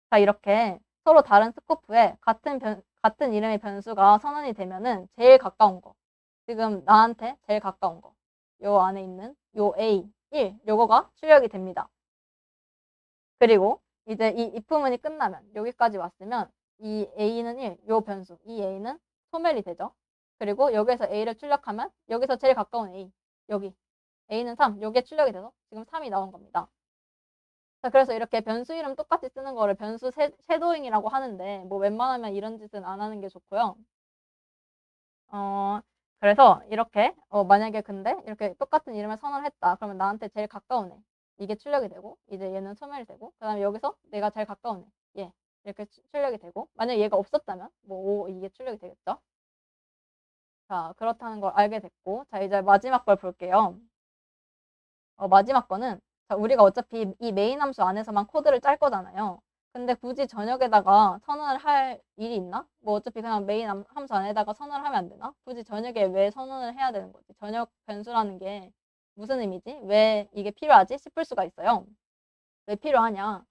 자, 이렇게 서로 다른 스코프에 같은 이름의 변수가 선언이 되면은 제일 가까운 거. 지금 나한테 제일 가까운 거. 요 안에 있는 요 A, 1, 요거가 출력이 됩니다. 그리고 이제 이 if문이 끝나면 여기까지 왔으면 이 A는 1, 요 변수, 이 A는 소멸이 되죠. 그리고 여기에서 A를 출력하면 여기서 제일 가까운 A, 여기 A는 3, 요게 출력이 돼서 지금 3이 나온 겁니다. 자, 그래서 이렇게 변수 이름 똑같이 쓰는 거를 변수 섀도잉이라고 하는데 뭐 웬만하면 이런 짓은 안 하는 게 좋고요. 그래서 이렇게 만약에 근데 이렇게 똑같은 이름을 선언했다. 그러면 나한테 제일 가까운 애. 이게 출력이 되고 이제 얘는 소멸이 되고 그다음에 여기서 내가 제일 가까운 애. 얘. 이렇게 출력이 되고 만약에 얘가 없었다면 뭐 이게 출력이 되겠죠. 자, 그렇다는 걸 알게 됐고 자, 이제 마지막 걸 볼게요. 마지막 거는 자, 우리가 어차피 이 메인 함수 안에서만 코드를 짤 거잖아요. 근데 굳이 저녁에다가 선언을 할 일이 있나? 뭐 어차피 그냥 메인 함수 안에다가 선언을 하면 안 되나? 굳이 저녁에 왜 선언을 해야 되는 거지? 저녁 변수라는 게 무슨 의미지? 왜 이게 필요하지? 싶을 수가 있어요. 왜 필요하냐?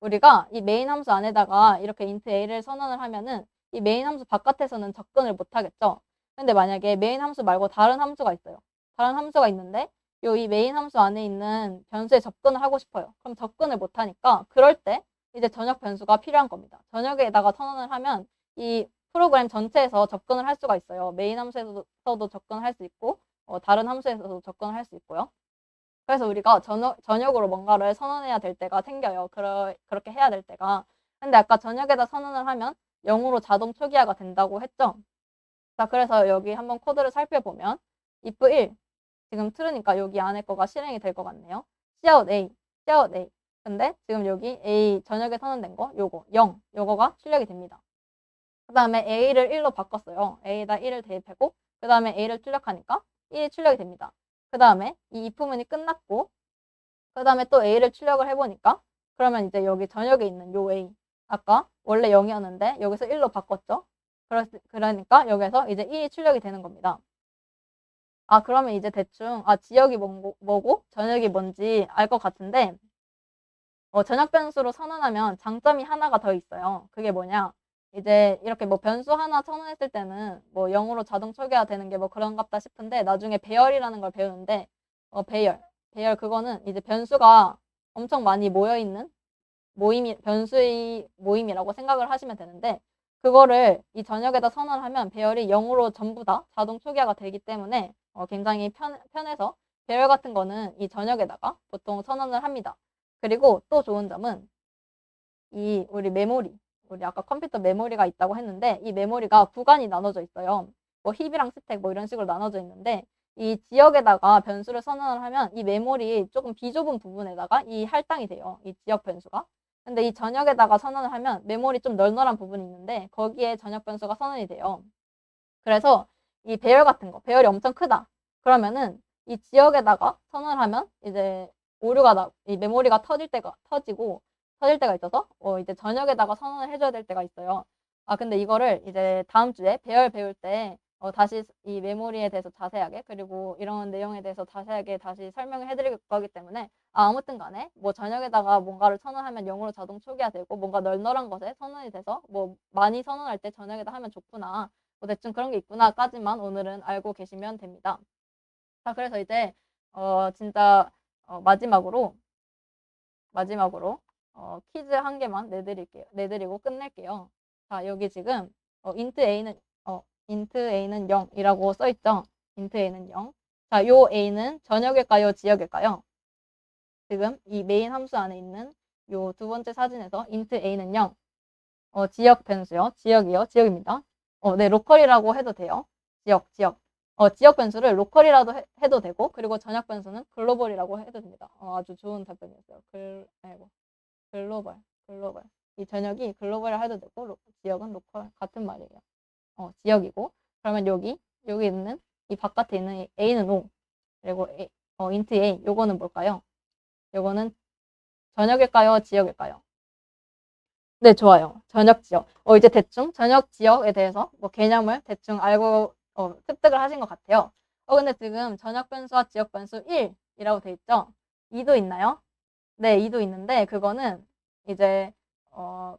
우리가 이 메인 함수 안에다가 이렇게 int a를 선언을 하면은 이 메인 함수 바깥에서는 접근을 못 하겠죠. 근데 만약에 메인 함수 말고 다른 함수가 있어요. 다른 함수가 있는데 이 메인 함수 안에 있는 변수에 접근을 하고 싶어요. 그럼 접근을 못 하니까 그럴 때 이제 전역 변수가 필요한 겁니다. 전역에다가 선언을 하면 이 프로그램 전체에서 접근을 할 수가 있어요. 메인 함수에서도 접근을 할 수 있고 다른 함수에서도 접근을 할 수 있고요. 그래서 우리가 저녁으로 뭔가를 선언해야 될 때가 생겨요. 그렇게 해야 될 때가. 근데 아까 저녁에다 선언을 하면 0으로 자동 초기화가 된다고 했죠. 자, 그래서 여기 한번 코드를 살펴보면 if 1 지금 트루니까 여기 안에 거가 실행이 될 것 같네요. cout a, cout a. 근데 지금 여기 a 저녁에 선언된 거 요거 0 요거가 출력이 됩니다. 그 다음에 a를 1로 바꿨어요. a에다 1을 대입하고 그 다음에 a를 출력하니까 1이 출력이 됩니다. 그 다음에 이 if문이 끝났고 그 다음에 또 a를 출력을 해보니까 그러면 이제 여기 저녁에 있는 요 a 아까 원래 0이었는데 여기서 1로 바꿨죠. 그러니까 여기서 이제 1이 출력이 되는 겁니다. 아, 그러면 이제 대충 지역이 뭐고 저녁이 뭔지 알 것 같은데 저녁 변수로 선언하면 장점이 하나가 더 있어요. 그게 뭐냐? 이제 이렇게 뭐 변수 하나 선언했을 때는 뭐 0으로 자동 초기화 되는 게 뭐 그런갑다 싶은데 나중에 배열이라는 걸 배우는데 배열 그거는 이제 변수가 엄청 많이 모여 있는 변수의 모임이라고 생각을 하시면 되는데 그거를 이 전역에다 선언하면 배열이 0으로 전부 다 자동 초기화가 되기 때문에 굉장히 편해서 배열 같은 거는 이 전역에다가 보통 선언을 합니다. 그리고 또 좋은 점은 이 우리 아까 컴퓨터 메모리가 있다고 했는데 이 메모리가 구간이 나눠져 있어요. 뭐 힙이랑 스택 뭐 이런 식으로 나눠져 있는데 이 지역에다가 변수를 선언을 하면 이 메모리 조금 비좁은 부분에다가 이 할당이 돼요. 이 지역 변수가. 근데 이 전역에다가 선언을 하면 메모리 좀 널널한 부분이 있는데 거기에 전역 변수가 선언이 돼요. 그래서 이 배열 같은 거, 배열이 엄청 크다. 그러면은 이 지역에다가 선언을 하면 이제 이 메모리가 터질 때가 있어서 이제 저녁에다가 선언을 해줘야 될 때가 있어요. 근데 이거를 이제 다음 주에 배열 배울 때 다시 이 메모리에 대해서 자세하게 그리고 이런 내용에 대해서 자세하게 다시 설명을 해드릴 거기 때문에 아무튼 간에 뭐 저녁에다가 뭔가를 선언하면 0으로 자동 초기화되고 뭔가 널널한 것에 선언이 돼서 뭐 많이 선언할 때 저녁에다 하면 좋구나. 뭐 대충 그런 게 있구나까지만 오늘은 알고 계시면 됩니다. 자, 그래서 이제 진짜 마지막으로 퀴즈 한 개만 내드리고 끝낼게요. 자, 여기 지금 int a는 0이라고 써 있죠. int a는 0. 자, 요 a는 저녁일까요, 지역일까요? 지금 이 메인 함수 안에 있는 요 두 번째 사진에서 int a는 0. 지역 변수요. 지역입니다. 네, 로컬이라고 해도 돼요. 지역 변수를 로컬이라도 해도 되고, 그리고 전역 변수는 글로벌이라고 해도 됩니다. 아주 좋은 답변이었어요. 글로벌. 글로벌. 이 저녁이 글로벌 해도 되고 지역은 로컬 같은 말이에요. 지역이고 그러면 여기 있는 이 바깥에 있는 이 A는 O 그리고 인트 A 요거는 뭘까요? 요거는 저녁일까요? 지역일까요? 네, 좋아요. 저녁 지역. 이제 대충 저녁 지역에 대해서 뭐 개념을 대충 알고 습득을 하신 것 같아요. 근데 지금 저녁 변수와 지역 변수 1이라고 돼 있죠? 2도 있나요? 네, 2도 있는데 그거는 이제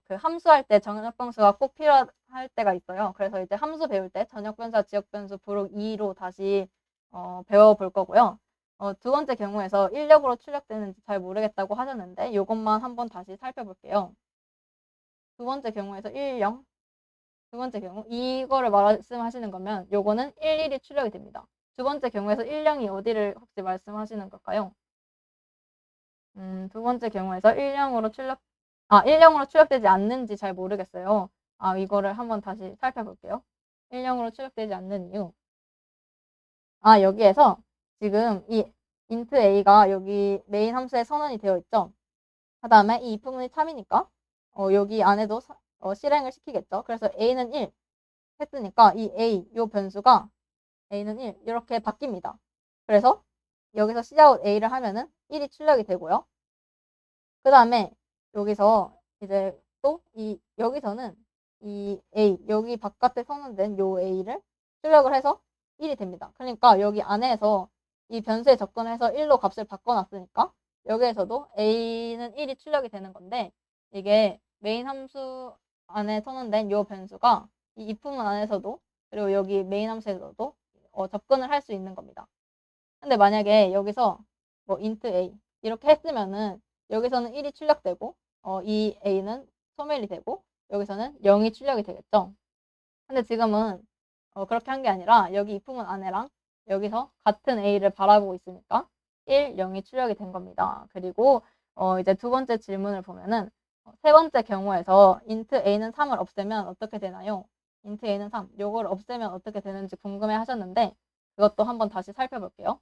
그 함수할 때 저녁 변수가 꼭 필요할 때가 있어요. 그래서 이제 함수 배울 때 저녁 변수와 지역 변수 부록 2로 다시 배워볼 거고요. 두 번째 경우에서 인력으로 출력되는지 잘 모르겠다고 하셨는데 이것만 한번 다시 살펴볼게요. 두 번째 경우에서 1, 0. 두 번째 경우 이거를 말씀하시는 거면 요거는 1, 1이 출력이 됩니다. 두 번째 경우에서 1, 0이 어디를 혹시 말씀하시는 걸까요? 두 번째 경우에서 1, 0으로 1, 0으로 출력되지 않는지 잘 모르겠어요. 이거를 한번 다시 살펴볼게요. 1, 0으로 출력되지 않는 이유. 여기에서 지금 이 int a가 여기 메인 함수에 선언이 되어 있죠. 그 다음에 이 if문이 참이니까 여기 안에도 실행을 시키겠죠. 그래서 a는 1 했으니까 이 a 요 변수가 a는 1 이렇게 바뀝니다. 그래서 여기서 cout a를 하면은 1이 출력이 되고요. 그 다음에 여기서 이제 또 여기서는 이 a 여기 바깥에 선언된 요 a를 출력을 해서 1이 됩니다. 그러니까 여기 안에서 이 변수에 접근해서 1로 값을 바꿔놨으니까 여기에서도 a는 1이 출력이 되는 건데 이게 메인 함수 안에 선언된 요 변수가 이 if문 안에서도 그리고 여기 메인 함수에서도 접근을 할 수 있는 겁니다. 근데 만약에 여기서 뭐 int a 이렇게 했으면은 여기서는 1이 출력되고 이 a는 소멸이 되고 여기서는 0이 출력이 되겠죠. 근데 지금은 그렇게 한 게 아니라 여기 if문 안에랑 여기서 같은 a를 바라보고 있으니까 1, 0이 출력이 된 겁니다. 그리고 이제 두 번째 질문을 보면은 세 번째 경우에서 int a는 3을 없애면 어떻게 되나요? int a는 3. 요걸 없애면 어떻게 되는지 궁금해 하셨는데 그것도 한번 다시 살펴볼게요.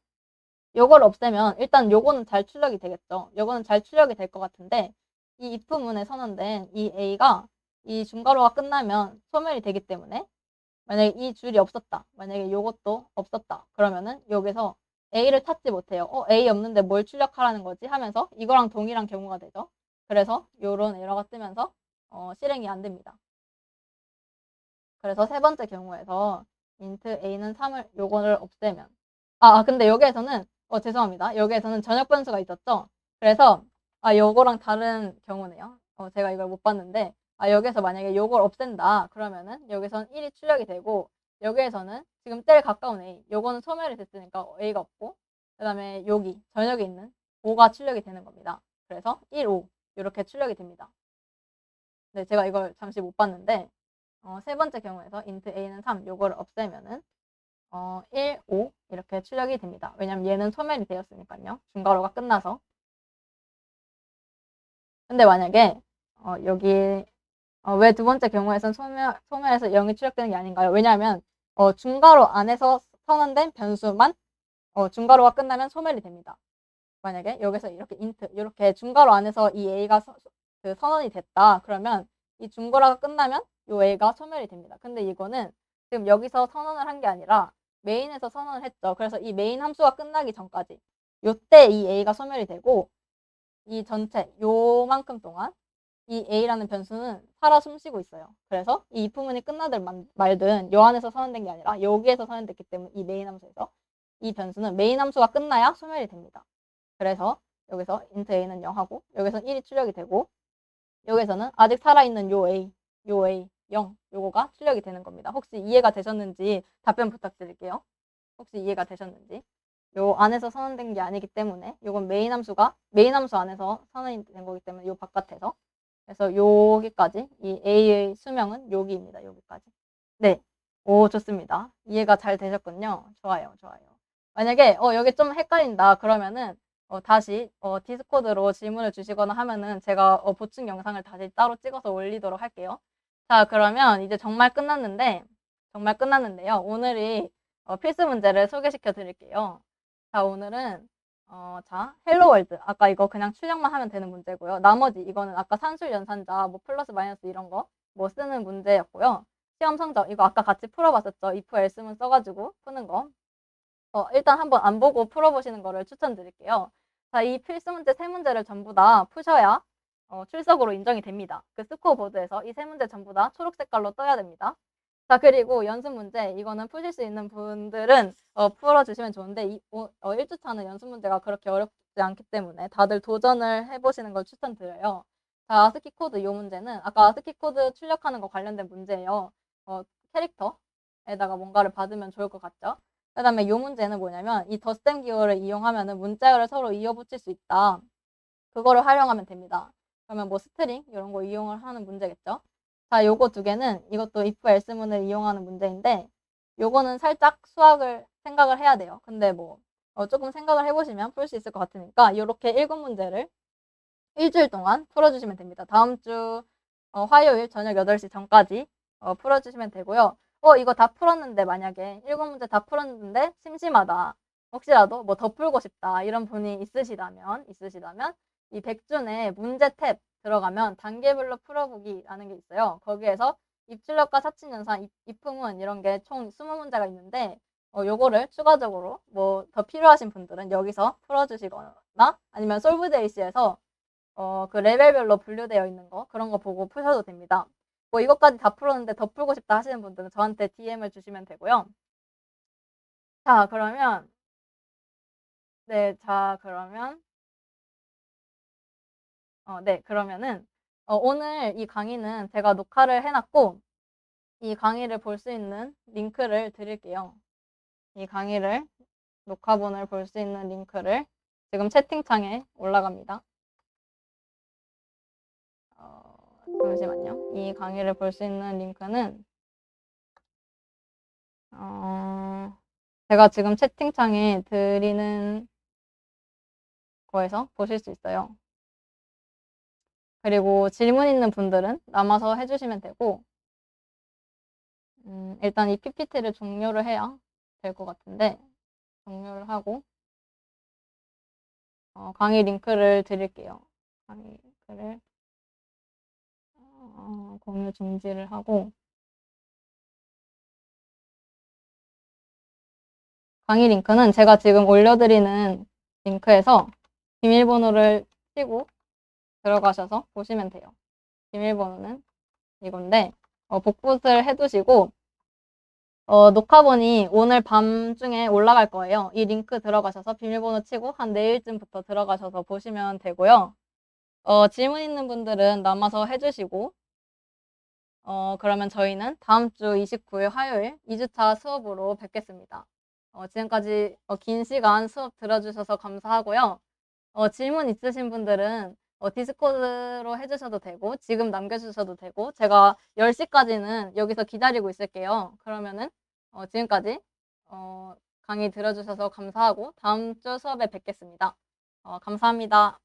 요걸 없애면 일단 요거는 잘 출력이 되겠죠. 요거는 잘 출력이 될 것 같은데 이 if문에 선언된 이 a가 이 중괄호가 끝나면 소멸이 되기 때문에 만약에 이 줄이 없었다. 만약에 요것도 없었다. 그러면은 여기서 a를 찾지 못해요. a 없는데 뭘 출력하라는 거지? 하면서 이거랑 동일한 경우가 되죠. 그래서 요런 에러가 뜨면서 실행이 안 됩니다. 그래서 세 번째 경우에서 int a는 3을 요거를 없애면 근데 여기에서는 죄송합니다. 여기에서는 전역 변수가 있었죠. 그래서 요거랑 다른 경우네요. 제가 이걸 못 봤는데 여기에서 만약에 요걸 없앤다 그러면은 여기서는 1이 출력이 되고 여기에서는 지금 제일 가까운 a 요거는 소멸이 됐으니까 a가 없고 그 다음에 여기 전역에 있는 5가 출력이 되는 겁니다. 그래서 1, 5 이렇게 출력이 됩니다. 네, 제가 이걸 잠시 못 봤는데 세 번째 경우에서 int a는 3 요거를 없애면은 1, 5 이렇게 출력이 됩니다. 왜냐면 얘는 소멸이 되었으니까요. 중괄호가 끝나서. 근데 만약에 여기 왜 두 번째 경우에선 소멸해서 0이 출력되는 게 아닌가요? 왜냐하면 중괄호 안에서 선언된 변수만 중괄호가 끝나면 소멸이 됩니다. 만약에 여기서 이렇게 int 이렇게 중괄호 안에서 이 a가 그 선언이 됐다. 그러면 이 중괄호가 끝나면 이 a가 소멸이 됩니다. 근데 이거는 지금 여기서 선언을 한 게 아니라 메인에서 선언을 했죠. 그래서 이 메인 함수가 끝나기 전까지 요때 이 a가 소멸이 되고 이 전체 요만큼 동안 이 a라는 변수는 살아 숨쉬고 있어요. 그래서 이 if문이 끝나든 말든 요 안에서 선언된 게 아니라 여기에서 선언됐기 때문에 이 메인 함수에서 이 변수는 메인 함수가 끝나야 소멸이 됩니다. 그래서 여기서 int a는 0하고 여기서는 1이 출력이 되고 여기서는 아직 살아있는 요 a, 0 요거가 출력이 되는 겁니다. 혹시 이해가 되셨는지 답변 부탁드릴게요. 혹시 이해가 되셨는지. 요 안에서 선언된 게 아니기 때문에 요건 메인 함수 안에서 선언이 된 거기 때문에 요 바깥에서 그래서 여기까지 이 a의 수명은 여기입니다. 여기까지. 네. 오, 좋습니다. 이해가 잘 되셨군요. 좋아요. 만약에 여기 좀 헷갈린다 그러면은 다시 디스코드로 질문을 주시거나 하면은 제가 보충 영상을 다시 따로 찍어서 올리도록 할게요. 자, 그러면 이제 정말 끝났는데요. 오늘이 필수 문제를 소개시켜 드릴게요. 자, 오늘은 자, 헬로 월드. 아까 이거 그냥 출력만 하면 되는 문제고요. 나머지 이거는 아까 산술 연산자, 뭐 플러스 마이너스 이런 거 뭐 쓰는 문제였고요. 시험 성적 이거 아까 같이 풀어봤었죠. if else문 써가지고 푸는 거. 일단 한번 안 보고 풀어보시는 거를 추천드릴게요. 자, 이 필수 문제 세 문제를 전부 다 푸셔야 출석으로 인정이 됩니다. 그 스코어 보드에서 이 세 문제 전부 다 초록 색깔로 떠야 됩니다. 자, 그리고 연습 문제 이거는 푸실 수 있는 분들은 풀어주시면 좋은데 1주차는 연습 문제가 그렇게 어렵지 않기 때문에 다들 도전을 해보시는 걸 추천드려요. 자, 아스키 코드 이 문제는 아까 아스키 코드 출력하는 거 관련된 문제예요. 캐릭터에다가 뭔가를 받으면 좋을 것 같죠? 그 다음에 이 문제는 뭐냐면 이 덧셈 기호를 이용하면 문자열을 서로 이어붙일 수 있다. 그거를 활용하면 됩니다. 그러면 뭐 스트링 이런 거 이용을 하는 문제겠죠. 자, 요거 두 개는 이것도 if else문을 이용하는 문제인데 요거는 살짝 수학을 생각을 해야 돼요. 근데 뭐 조금 생각을 해보시면 풀 수 있을 것 같으니까 요렇게 7문제를 일주일 동안 풀어주시면 됩니다. 다음 주 화요일 저녁 8시 전까지 풀어주시면 되고요. 이거 다 풀었는데 만약에 7문제 다 풀었는데 심심하다. 혹시라도 뭐 더 풀고 싶다 이런 분이 있으시다면 이 백준에 문제 탭 들어가면 단계별로 풀어보기라는 게 있어요. 거기에서 입출력과 사칙연산, 입풍문 이런 게 총 20문제가 있는데 요거를 추가적으로 뭐 더 필요하신 분들은 여기서 풀어주시거나 아니면 솔브데이시에서 그 레벨별로 분류되어 있는 거 그런 거 보고 푸셔도 됩니다. 뭐 이것까지 다 풀었는데 더 풀고 싶다 하시는 분들은 저한테 DM을 주시면 되고요. 자, 그러면 네, 자, 그러면 네, 그러면은 오늘 이 강의는 제가 녹화를 해놨고 이 강의를 볼 수 있는 링크를 드릴게요. 이 강의를 녹화본을 볼 수 있는 링크를 지금 채팅창에 올라갑니다. 잠시만요. 이 강의를 볼 수 있는 링크는 제가 지금 채팅창에 드리는 거에서 보실 수 있어요. 그리고 질문 있는 분들은 남아서 해주시면 되고 일단 이 PPT를 종료를 해야 될 것 같은데 종료를 하고 강의 링크를 드릴게요. 강의 링크를 공유 중지를 하고 강의 링크는 제가 지금 올려드리는 링크에서 비밀번호를 치고 들어가셔서 보시면 돼요. 비밀번호는 이건데 복붙을 해두시고 녹화본이 오늘 밤중에 올라갈 거예요. 이 링크 들어가셔서 비밀번호 치고 한 내일쯤부터 들어가셔서 보시면 되고요. 질문 있는 분들은 남아서 해주시고 그러면 저희는 다음 주 29일 화요일 2주차 수업으로 뵙겠습니다. 지금까지 긴 시간 수업 들어주셔서 감사하고요. 질문 있으신 분들은 디스코드로 해주셔도 되고 지금 남겨주셔도 되고 제가 10시까지는 여기서 기다리고 있을게요. 그러면은 지금까지 강의 들어주셔서 감사하고 다음 주 수업에 뵙겠습니다. 감사합니다.